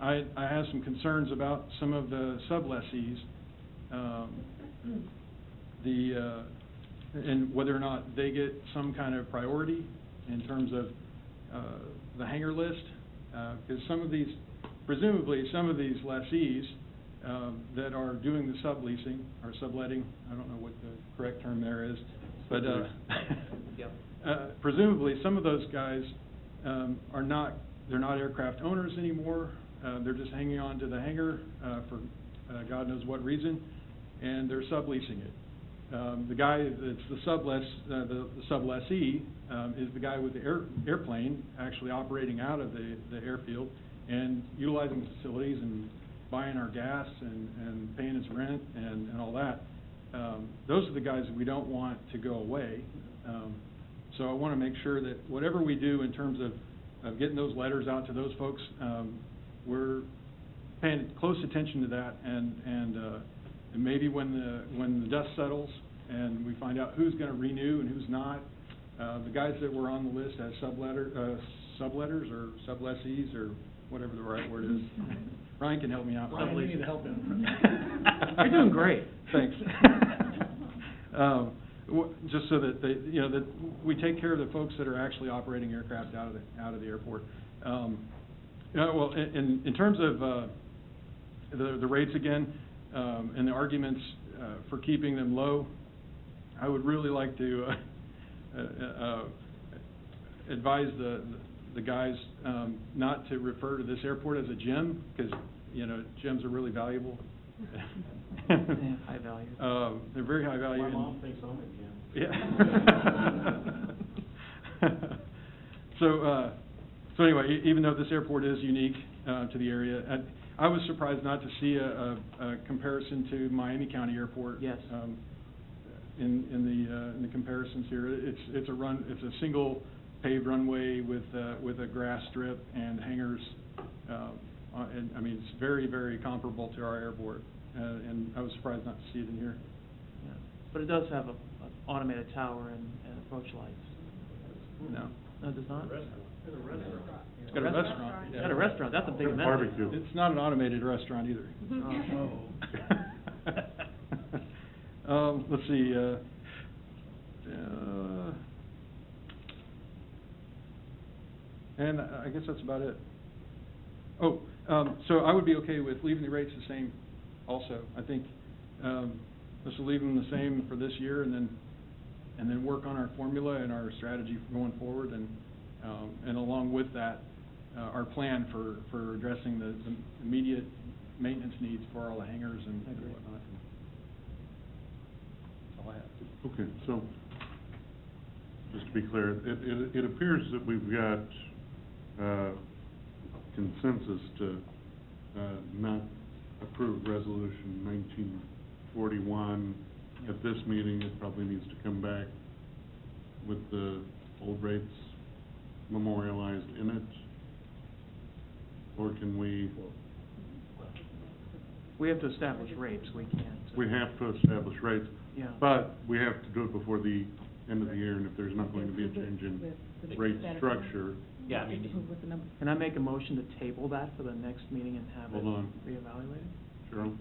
I have some concerns about some of the sublessees, and whether or not they get some kind of priority in terms of the hangar list, because presumably some of these lessees that are doing the subleasing or subletting, I don't know what the correct term there is, But, presumably, some of those guys, they're not aircraft owners anymore. They're just hanging on to the hangar, for, God knows what reason, and they're subleasing it. The guy that's the sublessee, is the guy with the airplane actually operating out of the airfield and utilizing the facilities and buying our gas and paying his rent and all that. Those are the guys that we don't want to go away. So I want to make sure that whatever we do in terms of getting those letters out to those folks, we're paying close attention to that, and maybe when the dust settles and we find out who's going to renew and who's not, the guys that were on the list as subletters or sublessees or whatever the right word is. Ryan can help me out. Ryan, we need help him. You're doing great. Thanks. Just so that that we take care of the folks that are actually operating aircraft out of the airport. Well, in terms of the rates again, and the arguments for keeping them low, I would really like to advise the guys not to refer to this airport as a gym, because gyms are really valuable. Yeah, high value. They're very high value. My mom thinks I'm a gym. Yeah. So anyway, even though this airport is unique to the area, I was surprised not to see a comparison to Miami County Airport. Yes. In the comparisons here, it's a single paved runway with a grass strip and hangars. And I mean, it's very, very comparable to our airport, and I was surprised not to see it in here. Yeah. But it does have a automated tower and approach lights. No. No, it does not? It's got a restaurant. It's got a restaurant, that's a big amenity. Barbecue. It's not an automated restaurant either. Oh. Let's see, and I guess that's about it. Oh, so I would be okay with leaving the rates the same also. I think, let's leave them the same for this year and then work on our formula and our strategy for going forward, and along with that, our plan for addressing the immediate maintenance needs for all the hangars and whatnot. That's all I have. Okay, so, just to be clear, it appears that we've got consensus to not approve resolution 1941 at this meeting. It probably needs to come back with the old rates memorialized in it, or can we? We have to establish rates, we can't. We have to establish rates, Yeah. but we have to do it before the end of the year, and if there's not going to be a change in rate structure. Yeah, I mean, Can I make a motion to table that for the next meeting and have it Hold on. reevaluated? Cheryl?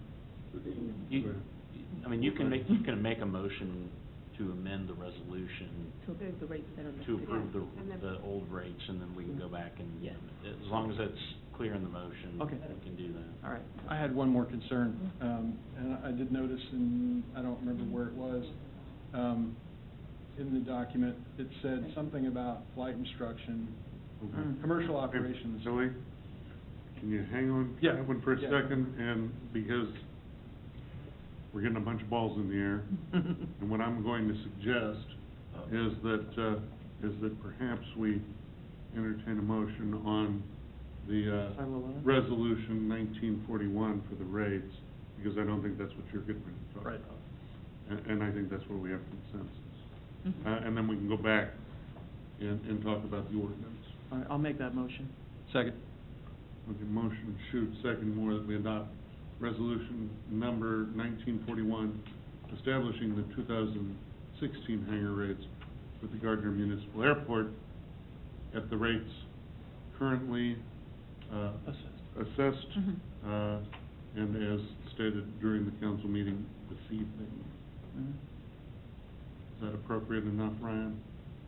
you can make a motion to amend the resolution To approve the rates that are listed. to approve And then- the old rates, and then we can go back and, Yes. as long as it's clear in the motion, Okay. we can do that. All right. I had one more concern, and I did notice, and I don't remember where it was, in the document, it said something about flight instruction, Okay. commercial operations. Hey, Billy, can you hang on to Yeah, that one for a yeah. second? And because we're getting a bunch of balls in the air, and what I'm going to suggest is that perhaps we entertain a motion on the, 511? resolution 1941 for the rates, because I don't think that's what you're getting ready to talk Right. about. And I think that's where we have consensus. And then we can go back and talk about the ordinance. All right, I'll make that motion. Second. Okay, motion, second more that we adopt resolution number 1941, establishing the 2016 hangar rates for the Gardner Municipal Airport at the rates currently assessed, and as stated during the council meeting this evening. Mhm. Is that appropriate enough, Ryan?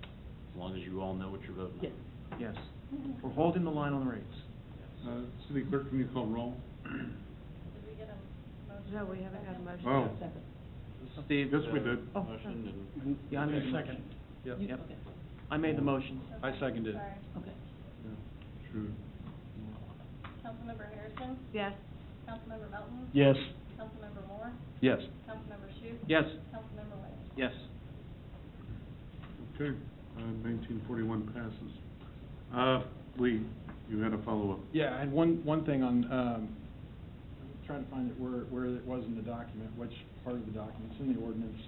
As long as you all know what you're voting on. Yes. Yes. We're holding the line on the rates. City clerk, can you call roll? Did we get a motion? No, we haven't got a motion. Oh. Steve? Yes, we did. Oh, Motion and. Yeah, I made the Second. motion. Yep. I made the motion. I seconded. Sorry. Okay. True. Councilmember Harrison? Yes. Councilmember Melton? Yes. Councilmember Moore? Yes. Councilmember Shute? Yes. Councilmember Wentz? Yes. Okay, 1941 passes. Lee, you had a follow-up. Yeah, I had one thing on, I'm trying to find it where it was in the document, which part of the document, it's in the ordinance.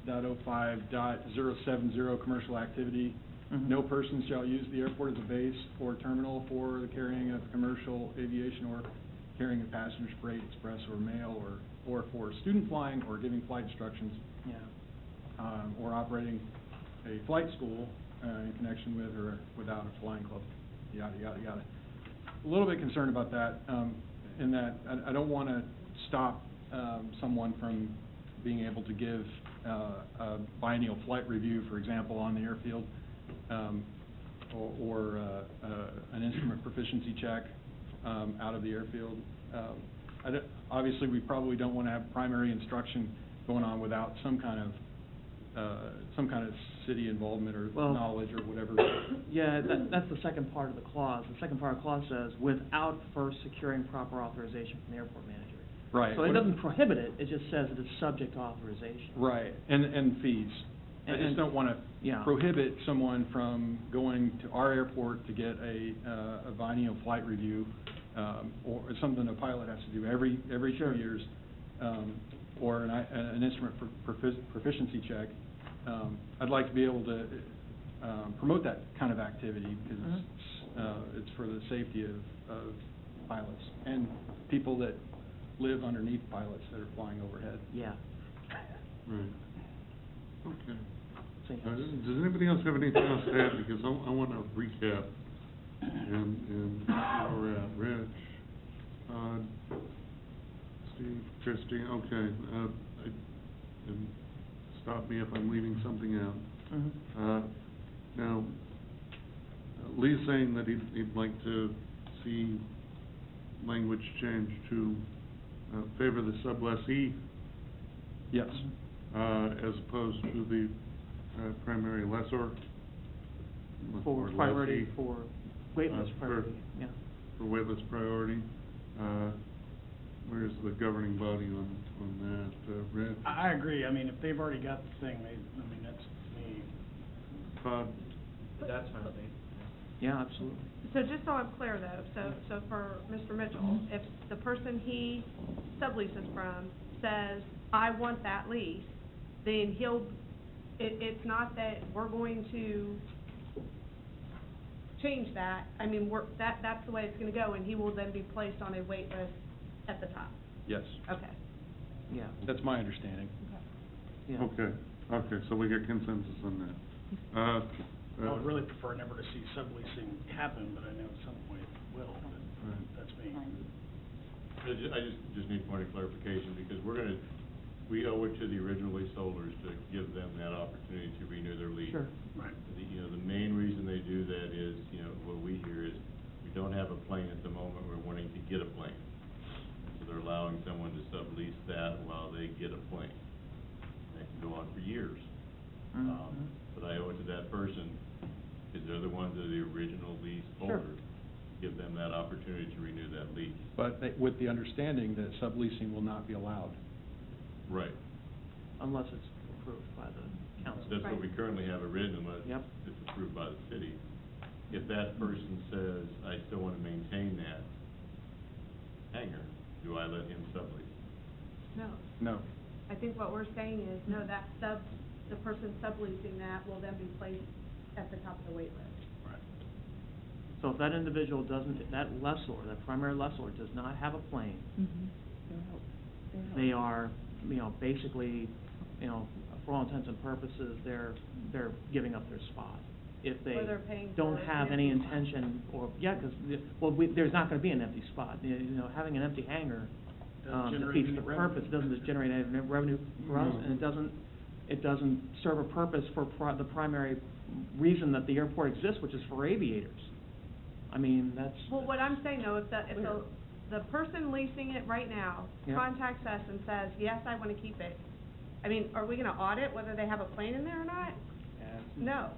11.05.070, commercial activity. Mhm. No person shall use the airport as a base or terminal for the carrying of commercial aviation or carrying of passengers, freight, express, or mail, or for student flying or giving flight instructions, Yeah. or operating a flight school in connection with or without a flying club, yada, yada, yada. A little bit concerned about that, in that I don't want to stop someone from being able to give a biennial flight review, for example, on the airfield, or an instrument proficiency check out of the airfield. Obviously, we probably don't want to have primary instruction going on without some kind of city involvement or Well- knowledge or whatever. Yeah, that's the second part of the clause. The second part of the clause says, without first securing proper authorization from the airport manager. Right. So it doesn't prohibit it, it just says it is subject to authorization. Right, and fees. I And- just don't want to Yeah. prohibit someone from going to our airport to get a biennial flight review, or something a pilot has to do every 2 years, or an instrument proficiency check. I'd like to be able to promote that kind of activity because it's for the safety of pilots and people that live underneath pilots that are flying overhead. Yeah. Right. Okay. Same. Does anybody else have anything else to add? Because I want to recap and where we're at. Rich, Steve, Christie, okay. And stop me if I'm leaving something out. Mhm. Now, Lee's saying that he'd like to see language change to favor the sublessee Yes. as opposed to the primary lessor. For or priority, lessee, for waitlist for- priority, yeah. For waitlist priority. Where's the governing body on that, Rich? I agree, I mean, if they've already got the thing, that's me. Todd? That's fine with me. Yeah, absolutely. So just so I'm clear though, so for Mr. Mitchell, if the person he subleases from says, I want that lease, then it's not that we're going to change that. I mean, that's the way it's gonna go, and he will then be placed on a wait list at the top. Yes. Okay. Yeah. That's my understanding. Yeah. Okay, so we get consensus on that. I would really prefer never to see subleasing happen, but I know at some point it will, but that's me. I just need a point of clarification, because we owe it to the original leaseholders to give them that opportunity to renew their lease. Sure. Right. The main reason they do that is, what we hear is, we don't have a plane at the moment, we're wanting to get a plane. So they're allowing someone to sublease that while they get a plane. That can go on for years. But I owe it to that person, because they're the ones that are the original lease Sure. holder. Give them that opportunity to renew that lease. But with the understanding that subleasing will not be allowed. Right. Unless it's approved by the council. That's what we currently have it written, unless Yep. it's approved by the city. If that person says, I still want to maintain that hangar, do I let him sublease? No. No. I think what we're saying is, no, the person subleasing that will then be placed at the top of the wait list. So if that individual that lessor, that primary lessor does not have a plane, they are, basically, for all intents and purposes, they're giving up their spot. If they Or they're paying don't for have an any empty spot. intention, there's not gonna be an empty spot. Having an empty hangar, Doesn't generate defeats any the revenue. purpose, doesn't generate any revenue for us, and it doesn't serve a purpose for the primary reason that the airport exists, which is for aviators. I mean, that's. Well, what I'm saying though, if the the person leasing it right now Yep. contacts us and says, yes, I wanna keep it, I mean, are we gonna audit whether they have a plane in there or not? No.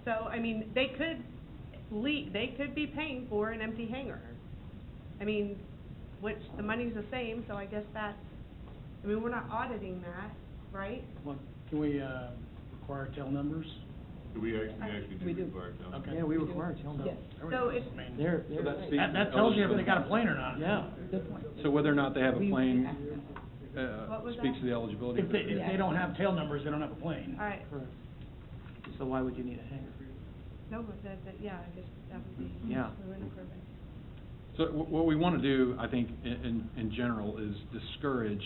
So, I mean, they could they could be paying for an empty hangar. I mean, which the money's the same, so I guess that's, I mean, we're not auditing that, right? Well, can we, require tail numbers? Do we actually We do. require them? Okay. Yeah, we require tail numbers. So if, I mean, They're, So that speaks that to tells you if they eligibility. got a plane or not. yeah. So whether or not they have a plane, What was speaks that? to the eligibility. If they don't have tail numbers, they don't have a plane. alright, Correct. So why would you need a hangar? no, but yeah, I guess that would be, Yeah. we wouldn't approve it. So what we want to do, I think, in general, is discourage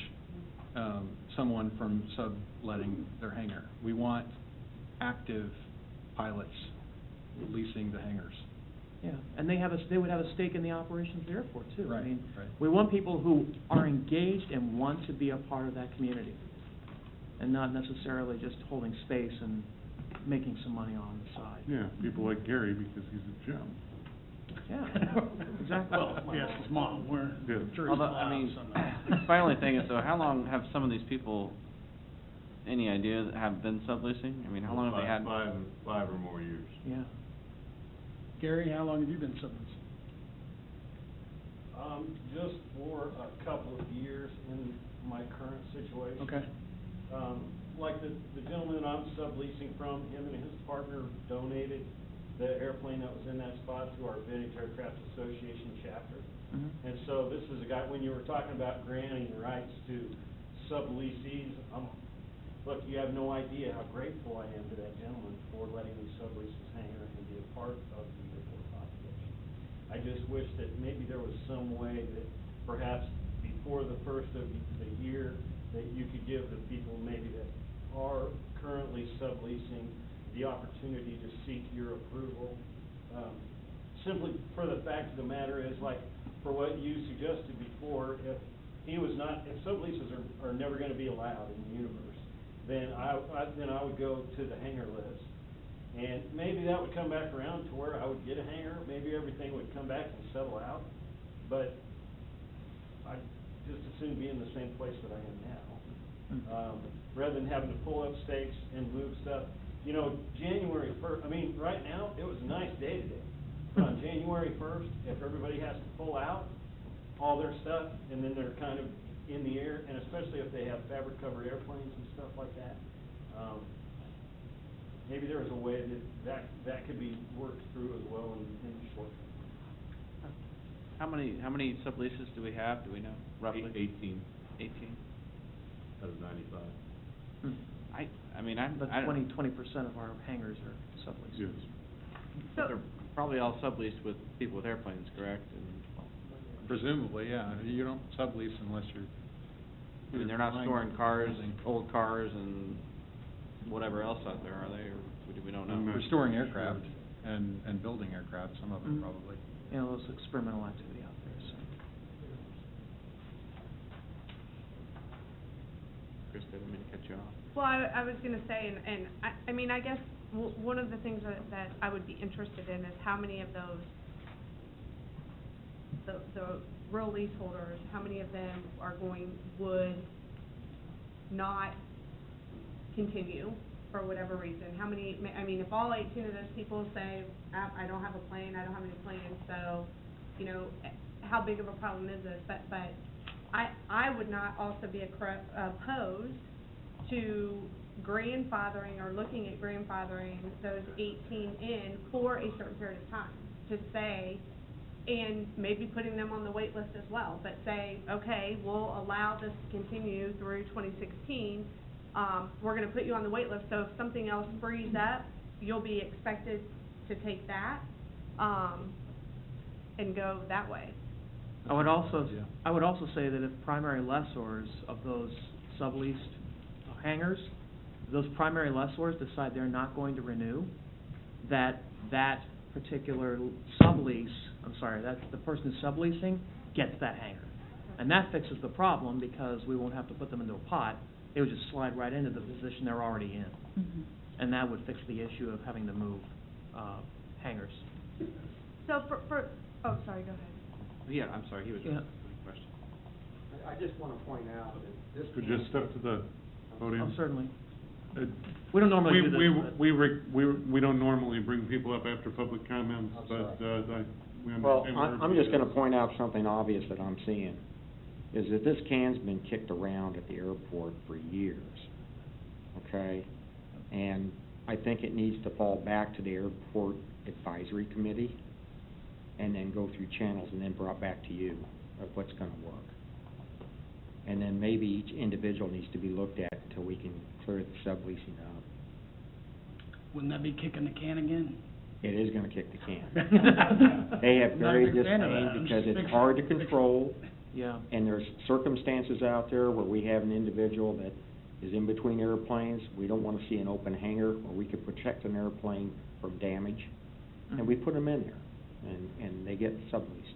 someone from subletting their hangar. We want active pilots leasing the hangars. Yeah, and they would have a stake in the operations of the airport too. I Right, mean, right. we want people who are engaged and want to be a part of that community, and not necessarily just holding space and making some money on the side. Yeah, people like Gary because he's a gem. Yeah, exactly. Well, yes, his mom, we're, Yeah. I'm sure his Although, mom, I mean, some, my only thing is though, how long have some of these people, any idea, that have been subleasing? I mean, how long have they had? Five or more years. Yeah. Gary, how long have you been subleasing? Just for a couple of years in my current situation. Okay. Like the gentleman I'm subleasing from, him and his partner donated the airplane that was in that spot to our Vintage Aircraft Association chapter. Mhm. And so this is a guy, when you were talking about granting rights to subleasees, look, you have no idea how grateful I am to that gentleman for letting me sublease his hangar and be a part of the airport population. I just wish that maybe there was some way that perhaps before the first of the year, that you could give the people maybe that are currently subleasing the opportunity to seek your approval. Simply for the fact of the matter is, like, for what you suggested before, if subleases are never gonna be allowed in the universe, then I would go to the hangar list. And maybe that would come back around to where I would get a hangar, maybe everything would come back and settle out, but I'd just as soon be in the same place that I am now. Rather than having to pull up stakes and move stuff. You know, January 1st, I mean, right now, it was a nice day today. But on January 1st, if everybody has to pull out all their stuff, and then they're kind of in the air, and especially if they have fabric-covered airplanes and stuff like that, maybe there was a way that could be worked through as well in the short term. How many subleases do we have? Do we know roughly? 18 18? out of 95. I mean, I But don't. 20% of our hangars are subleased. Yes. But they're probably all subleased with people with airplanes, correct? And, Presumably, yeah. You don't sublease unless you're. I mean, they're not flying storing cars, something. old cars and whatever else out there, are they, or we don't know? We're storing aircraft and building aircraft, some of them Mhm. probably. You know, those experimental activity out there, so. Chris, didn't mean to cut you off. Well, I was gonna say, and I mean, I guess one of the things that I would be interested in is how many of those, the real leaseholders, how many of them would not continue for whatever reason? How many, I mean, if all 18 of those people say, I don't have a plane, I don't have any planes, so, you know, how big of a problem is this? But I would not also be opposed to grandfathering or looking at grandfathering those 18 in for a certain period of time, to say, and maybe putting them on the wait list as well, but say, okay, we'll allow this to continue through 2016, we're gonna put you on the wait list, so if something else frees up, you'll be expected to take that, and go that way. I would also say that if primary lessors of those subleased hangars, those primary lessors decide they're not going to renew, that particular that's the person who's subleasing gets that hangar. And that fixes the problem because we won't have to put them into a pot, they would just slide right into the position they're already in. Mm-hmm. And that would fix the issue of having to move hangars. So oh, sorry, go ahead. Yeah, I'm sorry, he was Yeah. asking a question. I just want to point out that this. Could you step to the podium? Oh, certainly. Uh, We don't normally do this, but- We don't normally bring people up after public comments, I'm but, we Well, understand where I'm just everybody gonna is. point out something obvious that I'm seeing, is that this can's been kicked around at the airport for years, okay? And I think it needs to fall back to the airport advisory committee, and then go through channels and then brought back to you of what's gonna work. And then maybe each individual needs to be looked at until we can clear the subleasing up. Wouldn't that be kicking the can again? It is gonna kick the can. They have Not a buried big this fan of thing that. I'm because just it's hard to fixing- control, Yeah. and there's circumstances out there where we have an individual that is in between airplanes. We don't wanna see an open hangar where we could protect an airplane from damage, and we put them in there, and they get subleased.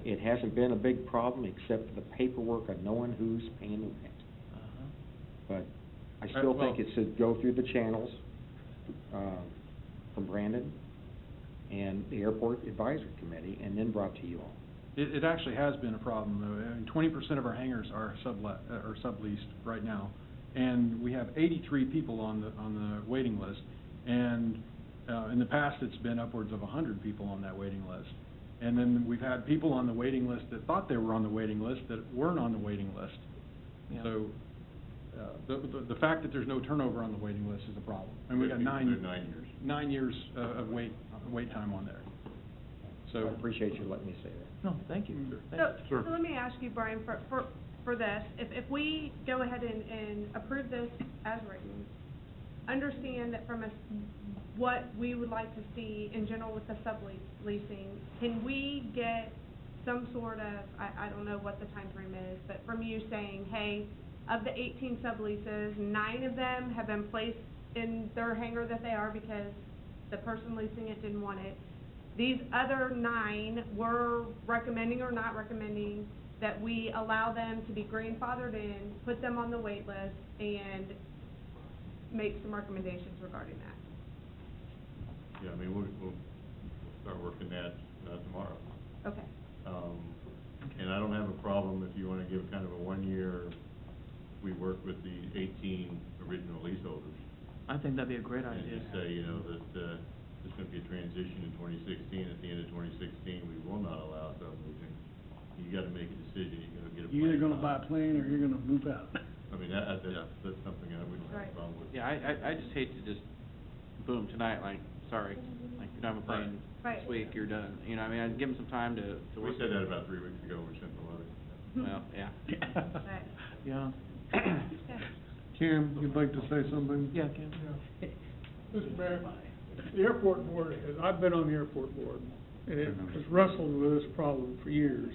It hasn't been a big problem except for the paperwork of knowing who's paying the rent. Uh-huh. But I still think well- it should go through the channels, from Brandon and the Airport Advisory Committee, and then brought to you all. It actually has been a problem, though. I mean, 20% of our hangars are subleased right now. And we have 83 people on the waiting list. And, in the past, it's been upwards of 100 people on that waiting list. And then we've had people on the waiting list that thought they were on the waiting list that weren't on the waiting list. Yeah. So, the fact that there's no turnover on the waiting list is a problem. And we got They're 9 years. 9 years of wait time on there. I So, appreciate you letting me say that. No, thank you. So, Sure. so let me ask you, Brian, for this, if we go ahead and approve this as written, understand that from what we would like to see in general with the subleasing, can we get some sort of, I don't know what the time frame is, but from you saying, hey, of the 18 subleases, 9 of them have been placed in their hangar that they are because the person leasing it didn't want it. These other 9 were recommending or not recommending that we allow them to be grandfathered in, put them on the wait list, and make some recommendations regarding that. Yeah, I mean, we'll start working that, tomorrow. Okay. And I don't have a problem if you wanna give kind of a 1-year, we work with the 18 original leaseholders. I think that'd be a great And idea. just say, you know, that, there's gonna be a transition in 2016, at the end of 2016, we will not allow subleasing. You gotta make a decision, you gotta get a plan. You're either gonna buy a plane or you're gonna move out. I mean, that's something I wouldn't have a problem with. Yeah, I just hate to just, boom, tonight, like, sorry, like, you're done with playing Right. this week, you're done. You know, I mean, I'd give them some time to We work. said that about 3 weeks ago, we sent the letter. Well, yeah. Right. Yeah. Cam, you'd like to say something? Yeah, Ken? Mr. Mayor, the airport board, I've been on the airport board, and it has wrestled with this problem for years.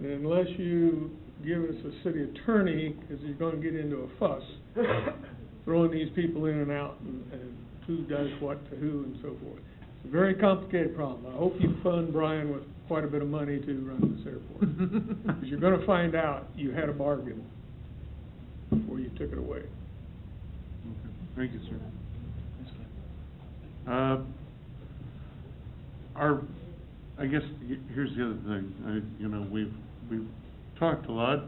And unless you give us a city attorney, because you're gonna get into a fuss, throwing these people in and out, and who does what to who and so forth. It's a very complicated problem. I hope you fund Brian with quite a bit of money to run this airport. Because you're gonna find out you had a bargain before you took it away. Okay. Thank you, sir. Thanks, Ken. I guess, here's the other thing, you know, we've talked a lot,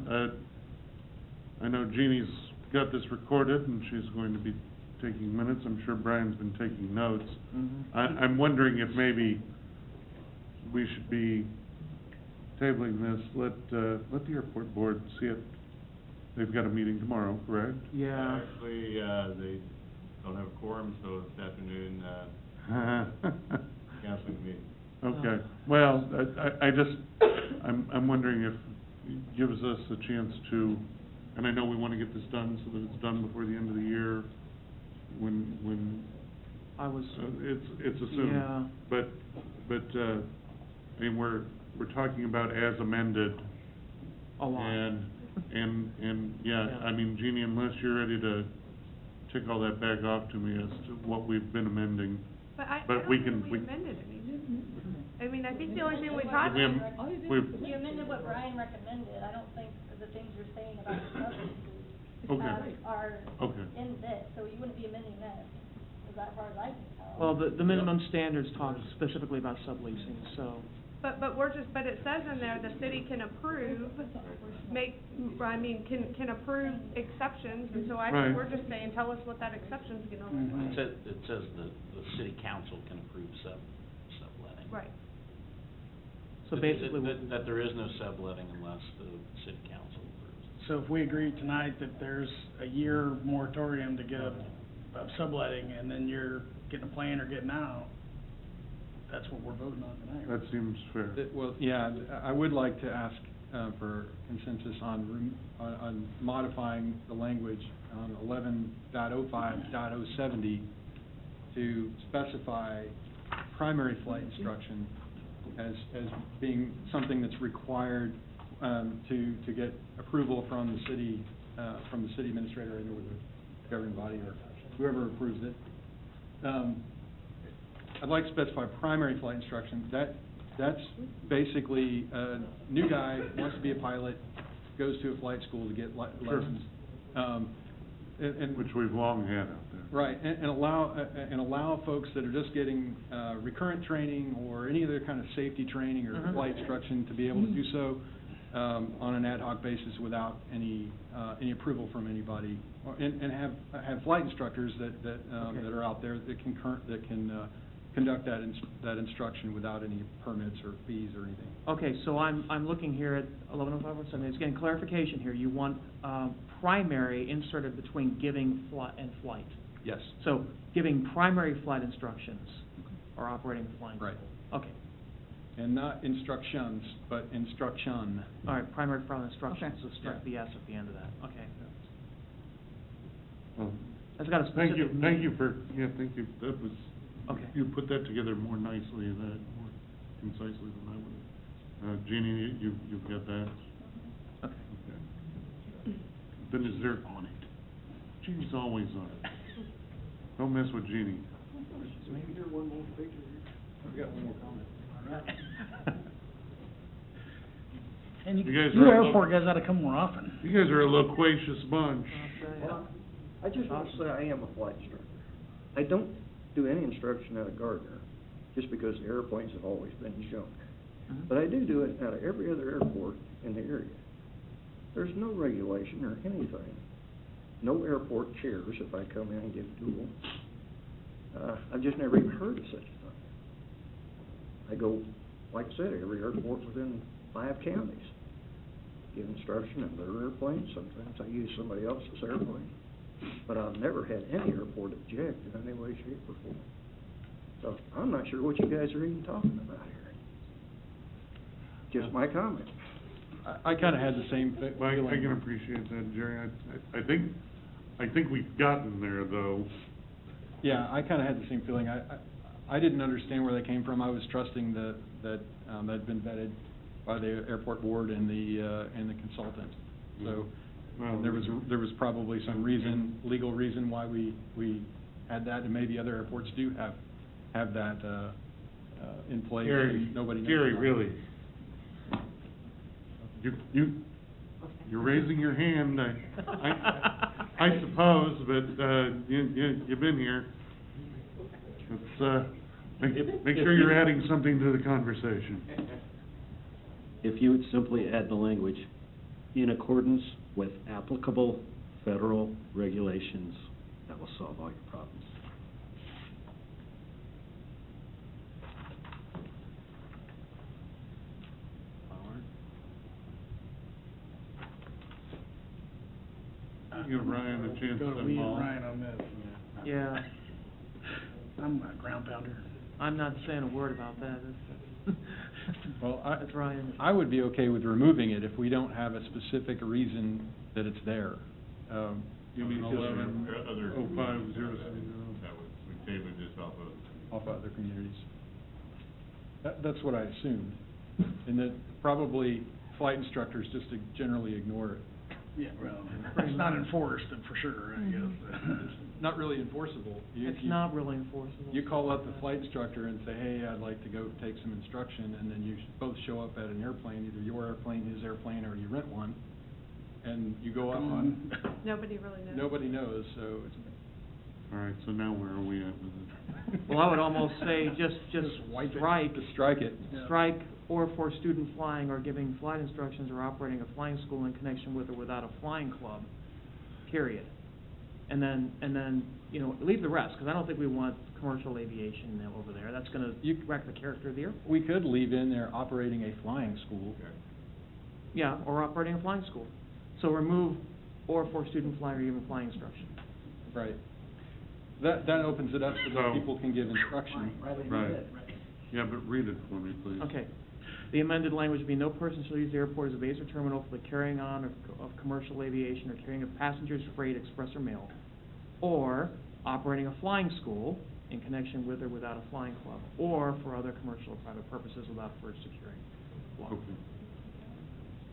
I know Jeannie's got this recorded, and she's going to be taking minutes, I'm sure Brian's been taking notes. I'm wondering if maybe we should be tabling this, let the airport board see it. They've got a meeting tomorrow, correct? Yeah. Actually, they don't have a quorum, so this afternoon, canceling the meeting. Okay, well, I'm wondering if it gives us a chance to, and I know we wanna get this done so that it's done before the end of the year, when, I was, it's assumed. Yeah. But, I mean, we're talking about as amended. a lot. And, yeah, I mean, Jeannie, unless you're ready to tick all that back off to me as to what we've been amending. But I But don't we think can- we amended anything. I mean, I think the only thing we talked. We we've, You amended what Brian recommended, I don't think the things you're saying about the subleases Okay. are Okay. in this, so you wouldn't be amending this, as far as I can tell. Well, the minimum standards talk specifically about subleasing, so But it says in there, the city can approve, can approve exceptions, and so I Right. think we're just saying, tell us what that exception's gonna look like. It says the city council can approve subletting. Right. So basically, That there is no subletting unless the city council approves it. So if we agree tonight that there's a year moratorium to get a subletting, and then you're getting a plan or getting out, that's what we're voting on tonight. That seems fair. Well, yeah, I would like to ask for consensus on modifying the language on 11.05.070 to specify primary flight instruction as being something that's required to get approval from the city administrator and or the governing body or whoever approves it. I'd like to specify primary flight instruction. That's basically a new guy wants to be a pilot, goes to a flight school to get licensed. Which we've long had out there. Right, and allow folks that are just getting recurrent training or any other kind of safety training or flight instruction to be able to do so on an ad hoc basis without any approval from anybody, and have flight instructors that are out there that can conduct that instruction without any permits or fees or anything. okay, so I'm looking here at 110517, it's getting clarification here. You want, primary inserted between giving and flight. Yes. So, giving primary flight instructions or operating the flying Right. school. Okay, And not instructions, but instruction. all right, primary flight instructions, Okay. so strike the S at the end of that, okay. Well, That's got a Thank you, specific thank meaning. you for, thank you, that was, Okay. you put that together more nicely, more concisely than I would. Jeannie, you've got that? Okay. Okay. Then is there on it? Jeannie's always on it. Don't mess with Jeannie. Maybe you're one more picture. I've got one more comment. And You guys you are- airport guys ought to come more often. You guys are a loquacious bunch. Well, I just want to say I am a flight instructor. I don't do any instruction out of Gardner, just because the airplanes have always been junk. But I do it out of every other airport in the area. There's no regulation or anything. No airport cares if I come in and give dual. I've just never even heard of such a thing. I go, like I said, every airport within 5 counties. Give instruction in their airplanes, sometimes I use somebody else's airplane. But I've never had any airport object in any way, shape, or form. So I'm not sure what you guys are even talking about here. Just my comment. I kind of had the same Well, I feeling. can appreciate that, Jerry. I think we've gotten there, though. Yeah, I kind of had the same feeling. I didn't understand where they came from. I was trusting that had been vetted by the airport board and the consultant. So Well, there was probably some legal reason why we had that, and maybe other airports do have that in place. Gary, Nobody knows Gary, about. really? You're raising your hand, I suppose, but, you've been here. Let's, make sure you're adding something to the conversation. If you would simply add the language, in accordance with applicable federal regulations, that will solve all your problems. Give Ryan a chance Go to to Lee and mull. Ryan on this. Yeah, I'm a ground pounder. I'm not saying a word about that, Well, that's Ryan. I would be okay with removing it if we don't have a specific reason that it's there. You mean Just- 11/05/060? That was, we table just off of. Off other communities. That's what I assumed, and that probably flight instructors just generally ignore it. Yeah, well, it's not enforced, for sure, I guess. It's not really enforceable. It's not really enforceable. You call up the flight instructor and say, hey, I'd like to go take some instruction, and then you both show up at an airplane, either your airplane, his airplane, or you rent one, and you go up on, Nobody really knows. nobody knows, so it's, All right, so now where are we at with it? Well, I would almost say just strike. Just strike it. Strike or for student flying or giving flight instructions or operating a flying school in connection with or without a flying club, period. And then, you know, leave the rest, because I don't think we want commercial aviation over there. That's gonna wreck the character of the airport. We could leave in there operating a flying school. Yeah, or operating a flying school. So remove or for student flying or even flying instruction. Right. That opens it up so that So- people can give instruction. Right. Yeah, but read it for me, please. Okay. The amended language would be, no person shall use the airport as a base or terminal for the carrying on of commercial aviation or carrying of passengers, freight, express, or mail, or operating a flying school in connection with or without a flying club, or for other commercial or private purposes without first securing law. Okay.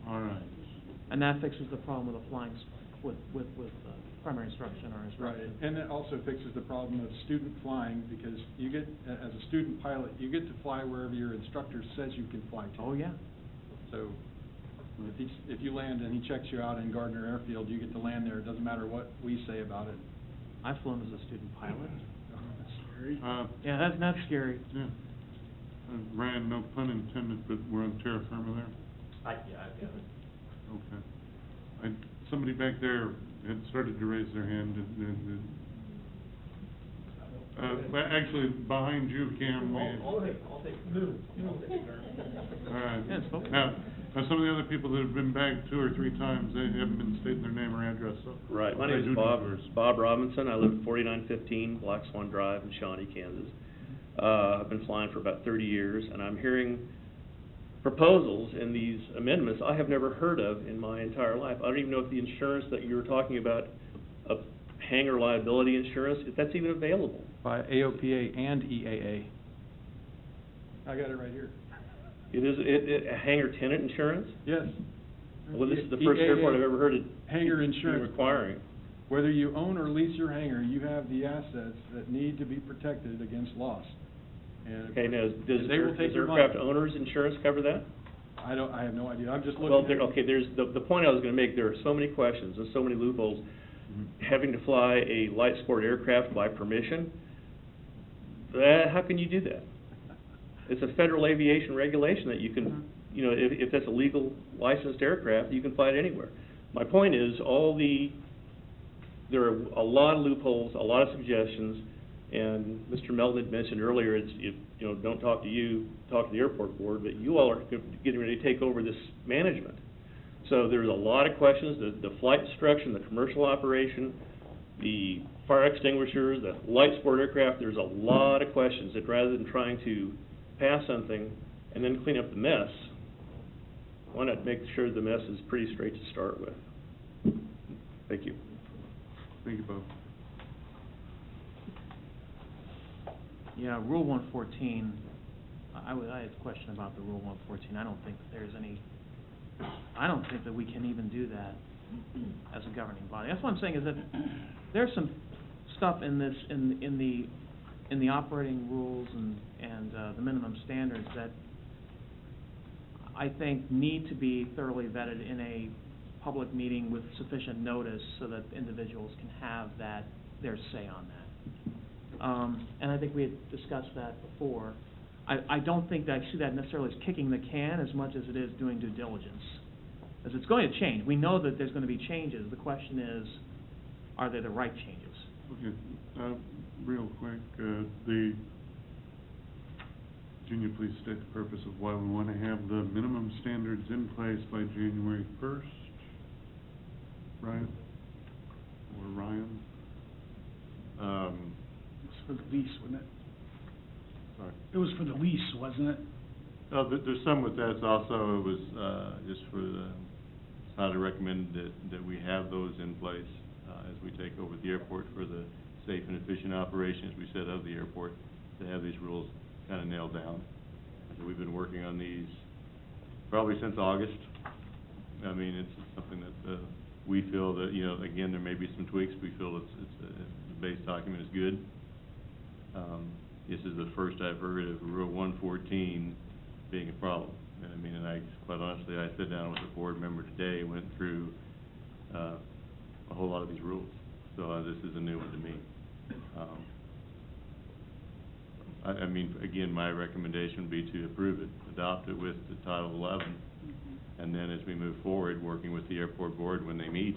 All right. And that fixes the problem with the flying, with primary instruction or Right, instruction. and it also fixes the problem of student flying, because you get, as a student pilot, you get to fly wherever your instructor says you can fly to. Oh, yeah. So, if you land and he checks you out in Gardner Airfield, you get to land there, it doesn't matter what we say about it. I've flown as a student pilot. That's scary. Yeah, that's scary. Yeah. Ryan, no pun intended, but we're on terra firma there? Yeah, I've got it. Okay. Somebody back there had started to raise their hand, well, actually, behind you, Cam, we... I'll take it. All right. Yeah, it's fine. Now, some of the other people that have been back 2 or 3 times, they haven't been stating their name or address, so... Right, my they name do is Bob, numbers. Bob Robinson, I live at 4915 Black Swan Drive in Shawnee, Kansas. I've been flying for about 30 years, and I'm hearing proposals in these amendments I have never heard of in my entire life. I don't even know if the insurance that you were talking about, hangar liability insurance, if that's even available. By AOPA and EAA. I got it right here. It is, a hangar tenant insurance? Yes. Well, this is the first airport I've ever heard it Hangar be insurance. requiring. Whether you own or lease your hangar, you have the assets that need to be protected against loss. And Okay, now, does they will take your money. aircraft owner's insurance cover that? I have no idea, I'm just looking Well, at it. okay, there's, the point I was gonna make, there are so many questions and so many loopholes. Having to fly a light sport aircraft by permission, how can you do that? It's a federal aviation regulation that you can, you know, if that's a legal licensed aircraft, you can fly it anywhere. My point is, there are a lot of loopholes, a lot of suggestions, and Mr. Melton had mentioned earlier, don't talk to you, talk to the airport board, but you all are getting ready to take over this management. So there's a lot of questions, the flight instruction, the commercial operation, the fire extinguishers, the light sport aircraft, there's a lot of questions that rather than trying to pass something and then clean up the mess, why not make sure the mess is pretty straight to start with? Thank you. Thank you, Bob. Yeah, Rule 114, I had a question about the Rule 114. I don't think that we can even do that as a governing body. That's what I'm saying, is that there's some stuff in this, in the operating rules and the minimum standards that I think need to be thoroughly vetted in a public meeting with sufficient notice so that individuals can have their say on that. And I think we had discussed that before. I don't think that I see that necessarily as kicking the can as much as it is doing due diligence. As it's going to change. We know that there's going to be changes. The question is, are they the right changes? Okay, real quick, can you please state the purpose of why we want to have the minimum standards in place by January 1st? Ryan? Or Ryan? It's for the lease, wasn't it? Sorry. It was for the lease, wasn't it? No, there's some with that, also, it was, just for it's highly recommended that we have those in place, as we take over the airport for the safe and efficient operation, as we said, of the airport, to have these rules kind of nailed down. So we've been working on these probably since August. I mean, it's something that, we feel that, again, there may be some tweaks, we feel the base document is good. This is the first I've heard of Rule 114 being a problem. And I mean, quite honestly, I sat down with a board member today, went through a whole lot of these rules. So this is a new one to me. I mean, again, my recommendation would be to approve it, adopt it with the Title 11, and then as we move forward, working with the airport board when they meet,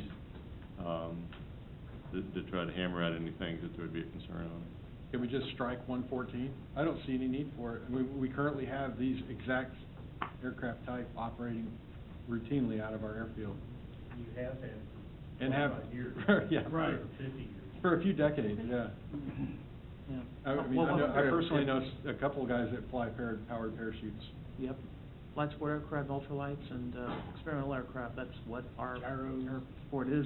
to try to hammer out any things that there would be a concern on. Can we just strike 114? I don't see any need for it. We currently have these exact aircraft type operating routinely out of our airfield. You have had And have, 25 years. yeah. Right. 50 years. For a few decades, yeah. Yeah. I mean, I personally know a couple of guys that fly powered parachutes. Yep. Light sport aircraft, ultralights, and experimental aircraft, that's what our airport is,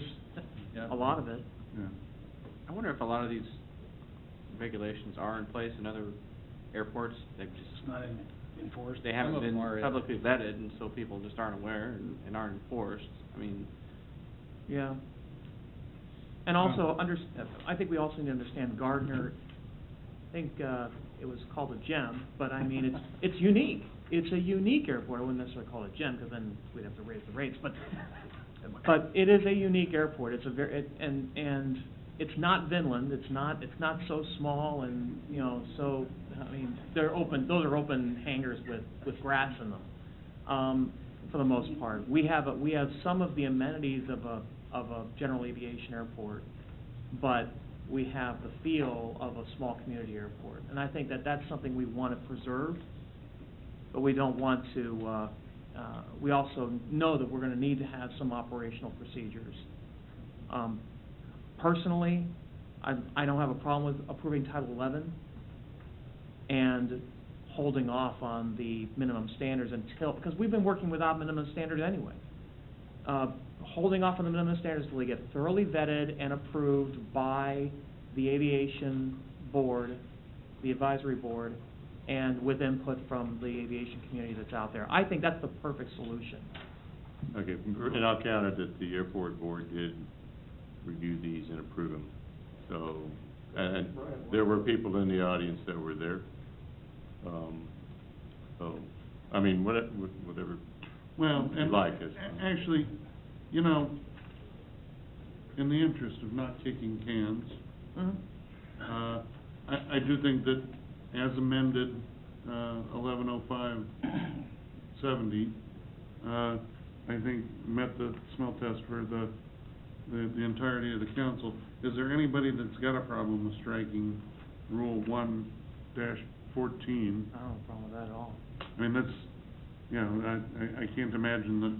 Yeah. a lot of it. Yeah. I wonder if a lot of these regulations are in place in other airports, they've just. Not enforced. They Some haven't of them been are, yeah. publicly vetted, and so people just aren't aware and aren't enforced. I mean, Yeah. And also, I think we also need to understand Gardner, I think, it was called a gem, but I mean, it's unique. It's a unique airport. I wouldn't necessarily call it a gem, because then we'd have to raise the rates, but it is a unique airport. It's a and it's not Vinland. It's not so small, and, you know, so, I mean, those are open hangars with grass in them, for the most part. We have some of the amenities of a general aviation airport, but we have the feel of a small community airport. And I think that that's something we want to preserve, but we don't want to, we also know that we're going to need to have some operational procedures. Personally, I don't have a problem with approving Title 11 and holding off on the minimum standards until, because we've been working without minimum standards anyway. Holding off on the minimum standards until they get thoroughly vetted and approved by the aviation board, the advisory board, and with input from the aviation community that's out there. I think that's the perfect solution. Okay, and I'll counter that the airport board did review these and approve them. So, and there were people in the audience that were there. So, I mean, whatever Well, you and like. actually, you know, in the interest of not kicking cans, I do think that as amended, 110570, I think met the smell test for the entirety of the council. Is there anybody that's got a problem with striking Rule 1-14? I don't have a problem with that at all. I mean, that's, you know, I can't imagine that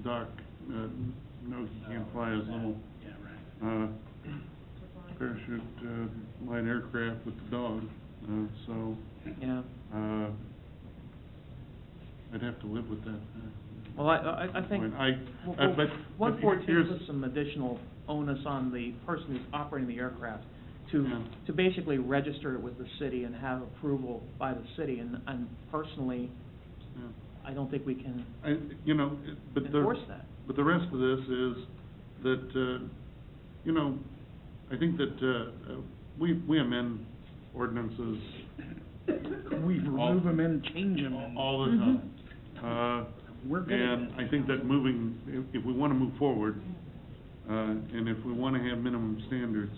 Doc knows he can't fly his little parachute light aircraft with the dog, so Yeah. I'd have to live with that. Well, I think, but 114 here's- puts some additional onus on the person who's operating the aircraft to basically register it with the city and have approval by the city, and personally, I don't think we can enforce that. But the rest of this is that, you know, I think that, we amend ordinances. We remove them and change them. All the time. We're good at And I think that if we want to move forward, and if we want to have minimum standards,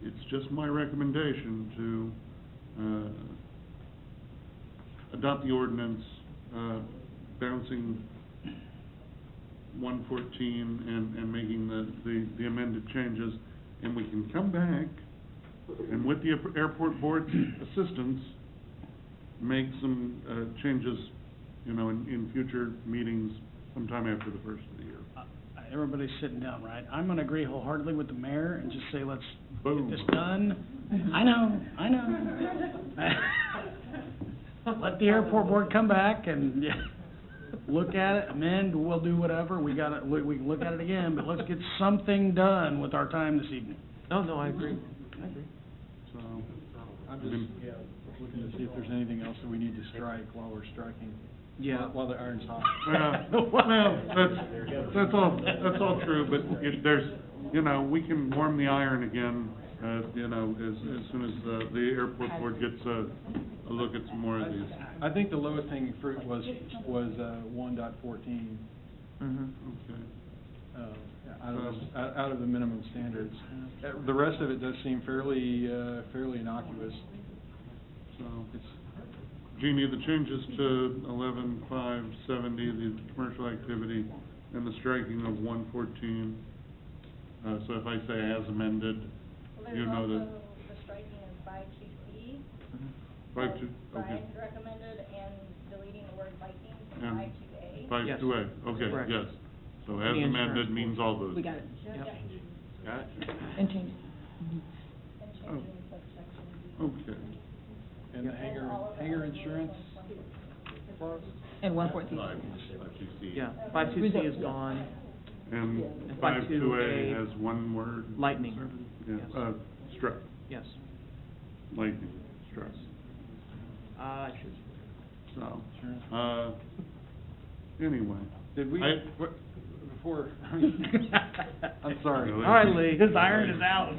it's just my recommendation to, adopt the ordinance, bouncing 114 and making the amended changes, and we can come back and with the airport board's assistance, make some changes, you know, in future meetings sometime after the first of the year. Everybody's sitting down, right? I'm gonna agree wholeheartedly with the mayor and just say, let's Boom. get this done. I know. Let the airport board come back and look at it, amend, we'll do whatever. We can look at it again, but let's get something done with our time this evening. No, I agree. So, I'm just looking to see if there's anything else that we need to strike while we're striking. Yeah. While the iron's hot. well, that's all true, but there's, you know, we can warm the iron again, you know, as soon as the airport board gets a look at some more of these. I think the lowest hanging fruit was 1.14. Mm-hmm. Okay. out of the minimum standards. The rest of it does seem fairly innocuous. So, Jeannie, the changes to 11-570, the commercial activity, and the striking of 114. So if I say as amended, Well, you there's know that. also the striking of 5-2C. 5-2, okay. Brian recommended, and deleting the word Vikings from And 5-2A. 5-2A, okay, Correct. yes. So as The amended insurance means all those. We got it. Yep. Got it? And change. And changing subsection B. Okay. And the hangar insurance clause? And 114. 5-2C. Yeah, 5-2C is gone. And And 5-2A 5-2A has one word. Lightning. Yeah, Yes. struck, Yes. lightning, struck. I should. So, anyway. Did we, before, I'm sorry. All right, Lee, his iron is out.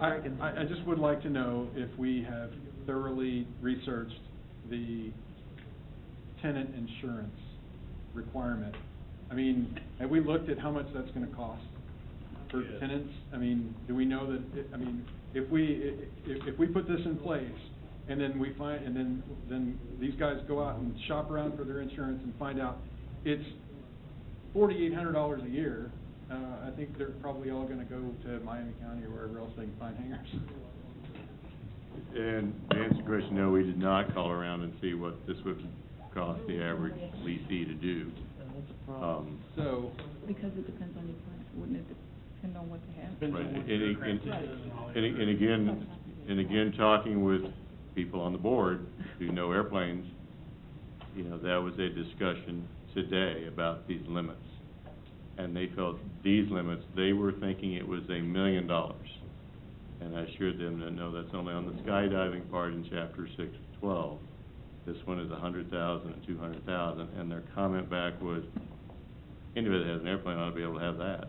I just would like to know if we have thoroughly researched the tenant insurance requirement. I mean, have we looked at how much that's gonna cost for tenants? I mean, do we know that, if we put this in place, and then we find, and then these guys go out and shop around for their insurance and find out it's $4,800 a year, I think they're probably all gonna go to Miami County or wherever else they can find hangars. And to answer the question, no, we did not call around and see what this would cost the average leasee to do. So. Because it depends on your plan, wouldn't it depend on what they have? Right, and again, talking with people on the board who know airplanes, you know, that was a discussion today about these limits. And they felt these limits, they were thinking it was $1 million. And I assured them that, no, that's only on the skydiving part in chapter 6-12. This one is 100,000 and 200,000, and their comment back was, anybody that has an airplane ought to be able to have that.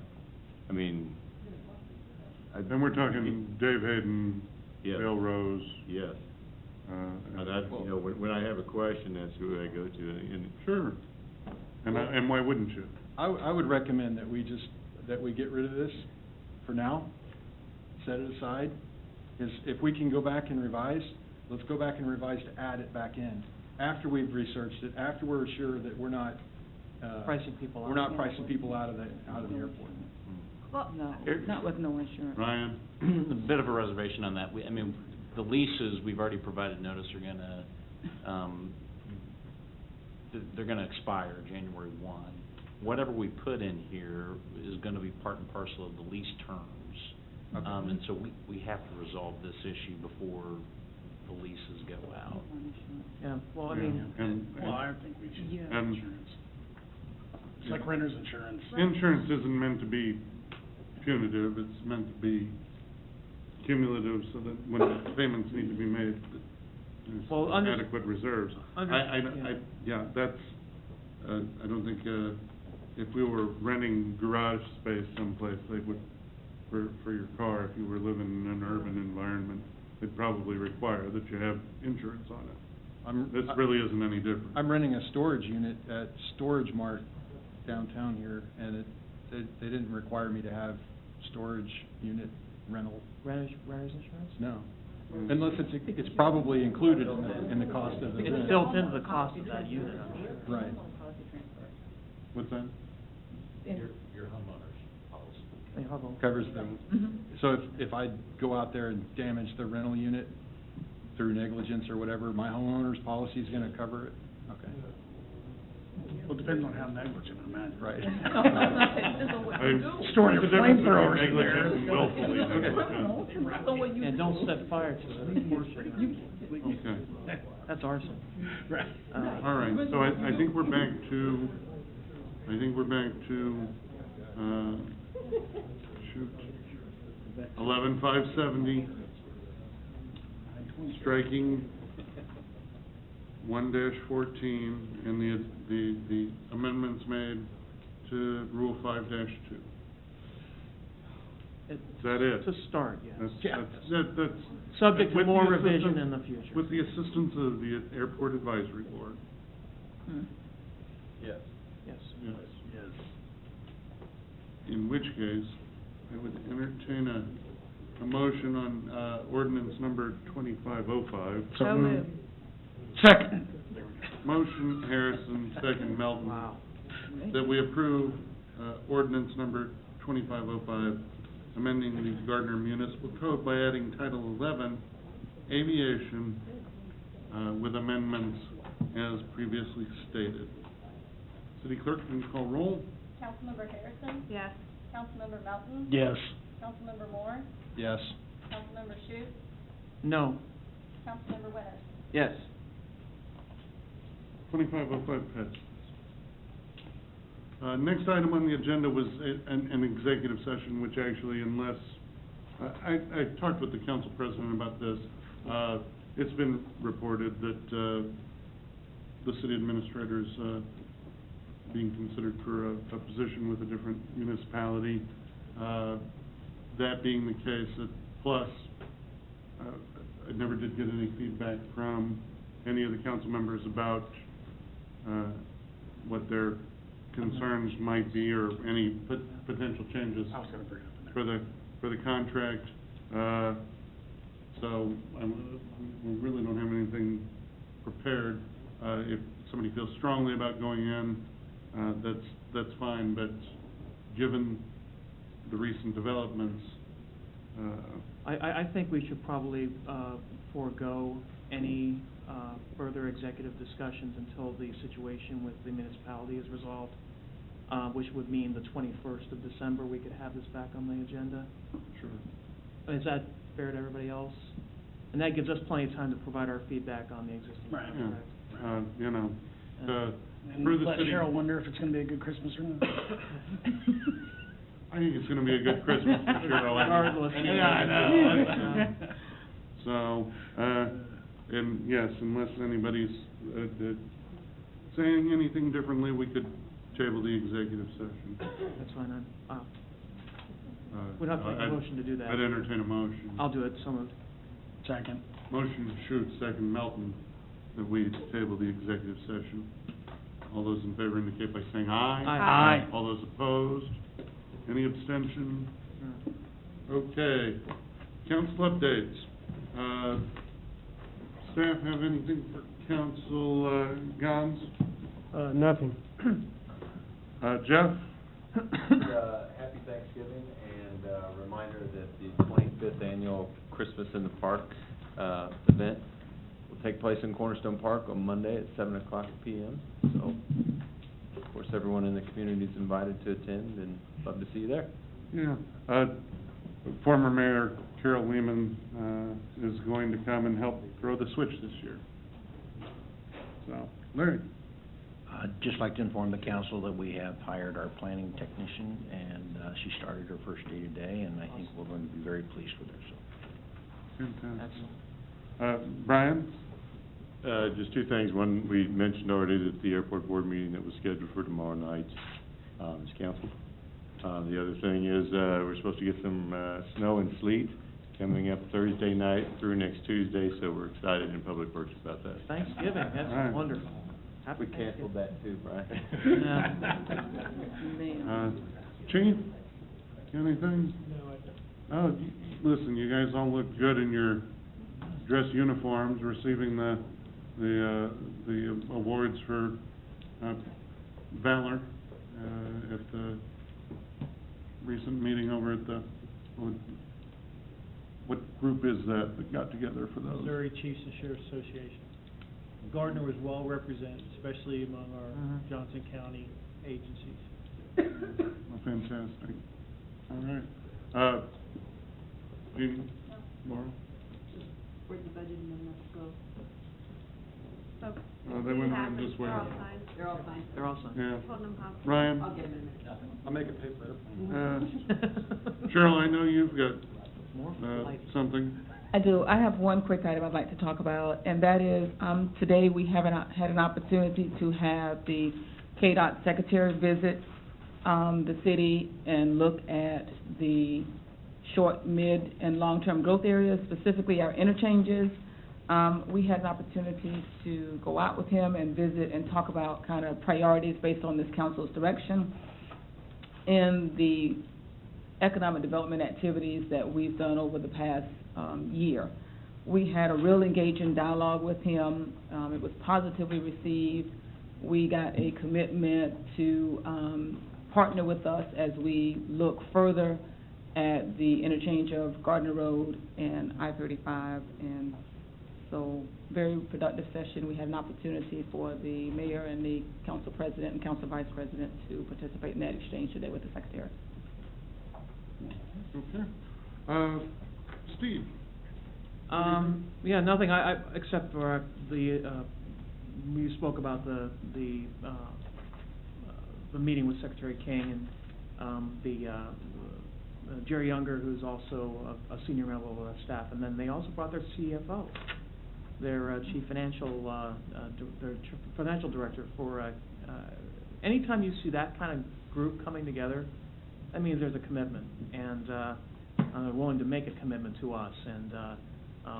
I mean, And we're talking Dave Hayden, Yes. Bill Rose. Yes. That, you know, when I have a question, that's who I go to, and. Sure. And why wouldn't you? I would recommend that we get rid of this for now, set it aside. Because if we can go back and revise, let's go back and revise to add it back in. After we've researched it, after we're sure that we're not, Pricing people out. we're not pricing people out of the airport. Well, no, not with no insurance. Ryan? A bit of a reservation on that. The leases, we've already provided notice, are gonna, they're gonna expire January 1. Whatever we put in here is gonna be part and parcel of the lease terms. Okay. And so we have to resolve this issue before the leases go out. Yeah, well, I mean. Well, I think we should Yeah. have insurance. It's like renter's insurance. Insurance isn't meant to be punitive, it's meant to be cumulative, so that when payments need to be made, Well, there's adequate reserves. Yeah, that's, I don't think, if we were renting garage space someplace, they would, for your car, if you were living in an urban environment, they'd probably require that you have insurance on it. This really isn't any different. I'm renting a storage unit at Storage Mart downtown here, and they didn't require me to have storage unit rental. Renter's insurance? No, unless it's probably included in the cost of the rent. It's built into the cost of that unit, I'm sure. Right. What's that? Your homeowner's policy. Hey, hold on. Covers them. So if I go out there and damage the rental unit through negligence or whatever, my homeowner's policy is gonna cover it? Okay. Well, it depends on how negligent I'm at. Right. Story of The difference between flamethrowers negligent there. and willfully negligent. And don't set fire to it, of course you're not. Okay. That's arson. Right. All right, so I think we're back to, shoot, 11-570, striking 1-14, and the amendments made to Rule 5-2. Is that it? To start, yes. That's. Subject to with more the revision assistance- in the future. With the assistance of the Airport Advisory Board. Yes. Yes. Yes. in which case, I would entertain a motion on, ordinance number 2505. So moved. Second. Motion Harrison, second Melton. Wow. That we approve, ordinance number 2505, amending the Gardner Municipal Code by adding Title 11, Aviation, with amendments as previously stated. City Clerk, can you call roll? Councilmember Harrison? Yes. Councilmember Melton? Yes. Councilmember Moore? Yes. Councilmember Shute? No. Councilmember Winters? Yes. 2505 passes. Next item on the agenda was an executive session, which actually, unless, I talked with the council president about this. It's been reported that the city administrator is being considered for a position with a different municipality. That being the case, plus, I never did get any feedback from any of the council members about what their concerns might be, or any potential changes I was gonna bring it up in there. for the contract. So, we really don't have anything prepared. If somebody feels strongly about going in, that's fine, but given the recent developments, I think we should probably forego any further executive discussions until the situation with the municipality is resolved, which would mean the 21st of December, we could have this back on the agenda. Sure. Is that fair to everybody else? And that gives us plenty of time to provide our feedback on the existing Right. contract. you know, And through the let city. Cheryl wonder if it's gonna be a good Christmas or not. I think it's gonna be a good Christmas for Cheryl. Regardless. Yeah, I know. So, and yes, unless anybody's saying anything differently, we could table the executive session. That's fine, we'd have to make a motion to do that. I'd entertain a motion. I'll do it, so moved. Second. Motion Shute, second Melton, that we table the executive session. All those in favor indicate by saying aye. Aye. All those opposed? Any abstention? Okay. Council updates. Staff have anything for Council Gons? Nothing. Jeff? Happy Thanksgiving, and reminder that the 25th annual Christmas in the Park event will take place in Cornerstone Park on Monday at 7:00 p.m. So, of course, everyone in the community is invited to attend, and love to see you there. Yeah. Former Mayor Carol Lehman is going to come and help throw the switch this year. So, Larry? I'd just like to inform the council that we have hired our planning technician, and she started her first day today, and I think we're going to be very pleased with her, so. Fantastic. Brian? Just two things. One, we mentioned already that the airport board meeting that was scheduled for tomorrow night is canceled. The other thing is, we're supposed to get some snow and sleet coming up Thursday night through next Tuesday, so we're excited in Public Works about that. Thanksgiving, that's All right. wonderful. Happy We canceled that too, Brian. Chief? Anything? Oh, listen, you guys all look good in your dress uniforms, receiving the awards for valor at the recent meeting over at the, what group is that got together for those? Missouri Chiefs and Sheriffs Association. Gardner was well represented, especially among our Johnson County agencies. Well, fantastic. All right. Jeannie? Laura? Where's the budget and then let's go? So, They went around this way. They're all signed. They're all fine. They're all signed. Yeah. Holding them hostage. Ryan? I'll get them in a minute. I'll make it pay for it. Cheryl, I know you've got, More light. something. I do. I have one quick item I'd like to talk about, and that is, today we had an opportunity to have the KDOT secretary visit, the city and look at the short, mid, and long-term growth areas, specifically our interchanges. We had an opportunity to go out with him and visit and talk about kind of priorities based on this council's direction. in the economic development activities that we've done over the past year. We had a real engaging dialogue with him. It was positively received. We got a commitment to partner with us as we look further at the interchange of Gardner Road and I-35. And so, very productive session. We had an opportunity for the mayor and the council president and council vice president to participate in that exchange today with the secretary. Okay. Steve? Yeah, nothing, except for we spoke about the meeting with Secretary King and Jerry Younger, who's also a senior member of staff, and then they also brought their CFO, their chief financial, their financial director for, anytime you see that kind of group coming together, that means there's a commitment, and they're willing to make a commitment to us, and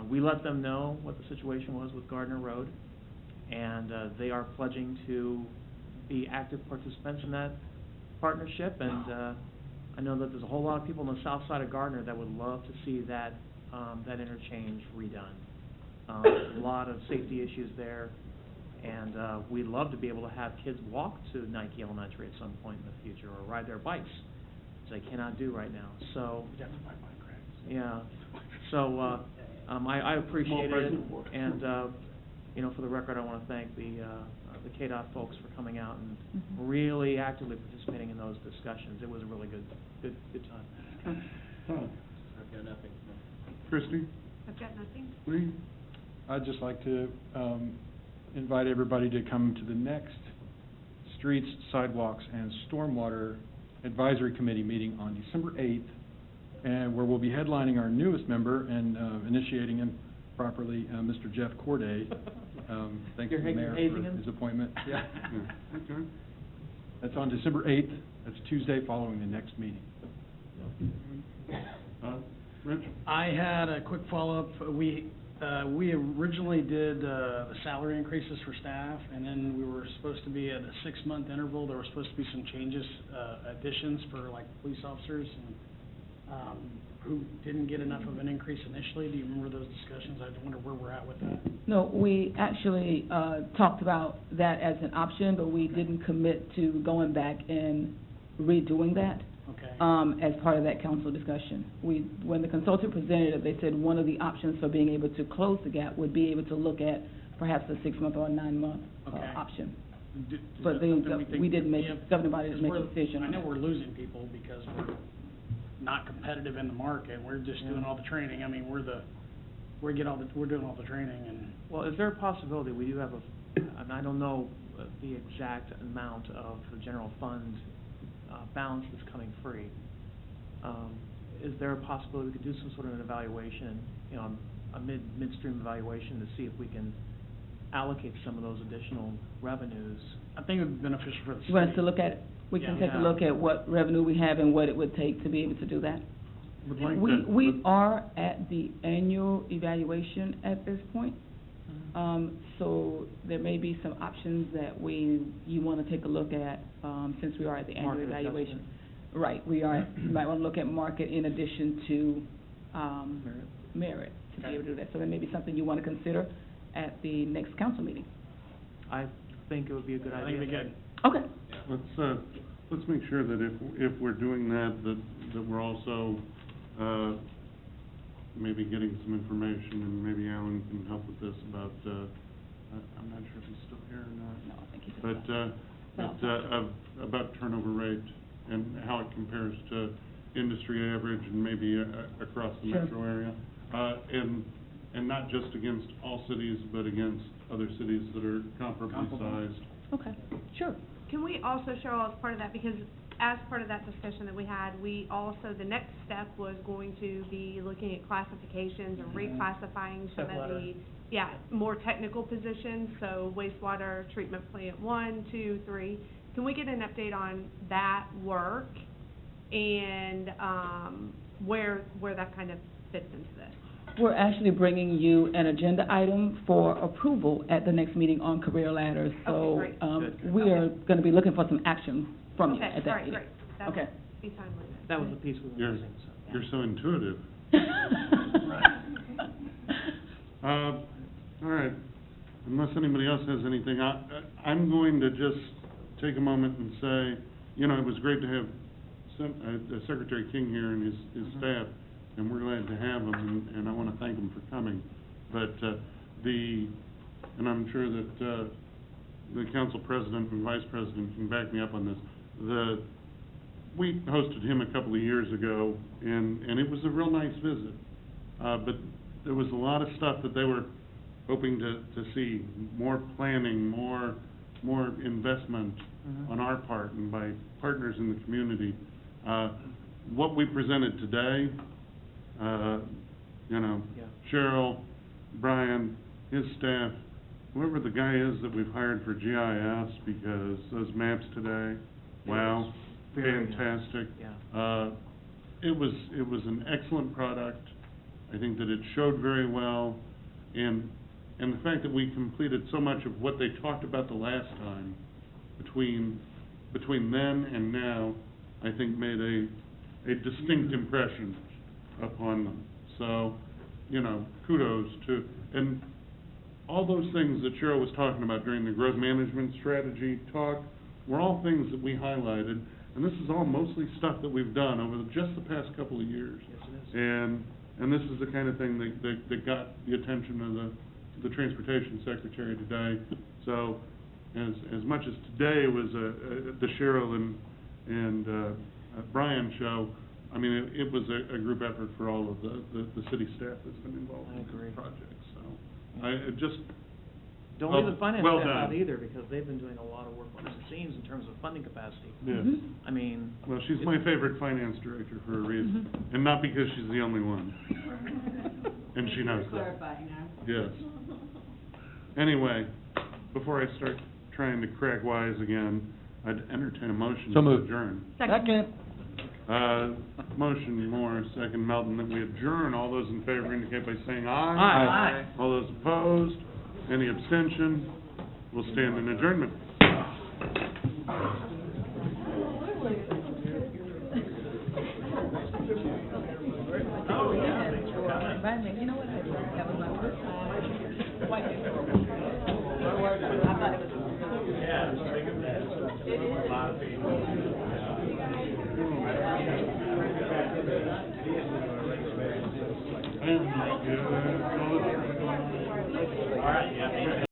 we let them know what the situation was with Gardner Road, and they are pledging to be active participants in that partnership, and I know that there's a whole lot of people on the south side of Gardner that would love to see that that interchange redone. A lot of safety issues there, and we'd love to be able to have kids walk to Nike Elementary at some point in the future, or ride their bikes, which they cannot do right now. So, yeah. So I appreciate it, and you know, for the record, I want to thank the KDOT folks for coming out and really actively participating in those discussions. It was a really good time. I've got nothing. Christie? I've got nothing. Lee? I'd just like to invite everybody to come to the next Streets, Sidewalks, and Stormwater Advisory Committee meeting on December 8th, and where we'll be headlining our newest member and initiating him properly, Mr. Jeff Corday. Thank you, Mayor, for his appointment. Yeah. Okay. That's on December 8th. That's Tuesday following the next meeting. Rich? I had a quick follow-up. We originally did the salary increases for staff, and then we were supposed to be at a 6-month interval. There were supposed to be some changes, additions for like police officers and who didn't get enough of an increase initially. Do you remember those discussions? I wonder where we're at with that. No, we actually talked about that as an option, but we didn't commit to going back and redoing that. Okay. As part of that council discussion. When the consultant presented it, they said one of the options for being able to close the gap would be able to look at perhaps a 6-month or a 9-month option. But we didn't make, governing body didn't make a decision. I know we're losing people because we're not competitive in the market. We're just doing all the training. I mean, we're doing all the training and. Well, is there a possibility, we do have and I don't know the exact amount of the general fund balance that's coming free. Is there a possibility we could do some sort of an evaluation, you know, a midstream evaluation to see if we can allocate some of those additional revenues? I think it would be beneficial for the city. You want us to look at it? We can take a look at what revenue we have and what it would take to be able to do that. We are at the annual evaluation at this point. So there may be some options that you want to take a look at, since we are at the annual evaluation. Right, we are, you might want to look at market in addition to, merit to be able to do that. So that may be something you want to consider at the next council meeting. I think it would be a good idea. I think it'd be good. Okay. Let's make sure that if we're doing that we're also, maybe getting some information, and maybe Alan can help with this about, I'm not sure if he's still here or not. No, I think he's about turnover rate and how it compares to industry average and maybe across the metro area. And not just against all cities, but against other cities that are comparably sized. Okay, sure. Can we also, Cheryl, as part of that, because as part of that discussion that we had, the next step was going to be looking at classifications and reclassifying some of the, more technical positions, so wastewater treatment plant 1, 2, 3. Can we get an update on that work and where that kind of fits into this? We're actually bringing you an agenda item for approval at the next meeting on career ladders. So we are going to be looking for some action from you at that meeting. Great. that's, Okay. be time limit. That was the piece we were You're, missing, so. you're so intuitive. All right, unless anybody else has anything, I'm going to just take a moment and say, you know, it was great to have Secretary King here and his staff, and we're glad to have him, and I want to thank him for coming. But, and I'm sure that, the council president and vice president can back me up on this. We hosted him a couple of years ago, and it was a real nice visit. But there was a lot of stuff that they were hoping to see, more planning, more investment on our part and by partners in the community. What we presented today, you know, Yeah. Cheryl, Brian, his staff, whoever the guy is that we've hired for GIS, because those maps today, wow, Very nice. fantastic. Yeah. It was an excellent product. I think that it showed very well, and the fact that we completed so much of what they talked about the last time, between then and now, I think made a distinct impression upon them. So, you know, kudos to, and all those things that Cheryl was talking about during the growth management strategy talk were all things that we highlighted, and this is all mostly stuff that we've done over just the past couple of years. Yes, it is. And this is the kind of thing that got the attention of the Transportation Secretary today. So, as much as today was the Cheryl and Brian show, I mean, it was a group effort for all of the city staff that's been involved I in agree. the project, so. I just, Don't well- leave the finance well staff done. out either, because they've been doing a lot of work behind the scenes in terms of funding capacity. Yes. I mean. Well, she's my favorite finance director for a reason, and not because she's the only one. And she knows that. Yes. Anyway, before I start trying to crack wise again, I'd entertain a motion So to moved. adjourn. Second. Motion Moore, second Melton, that we adjourn. All those in favor indicate by saying aye. Aye. All those opposed, any abstention, will stand in adjournment. Oh, yeah, thanks for coming. You know what, that was my first time. White people. I thought it was. Yeah, it's like a mess. A lot of people. I am not good. All right, yeah.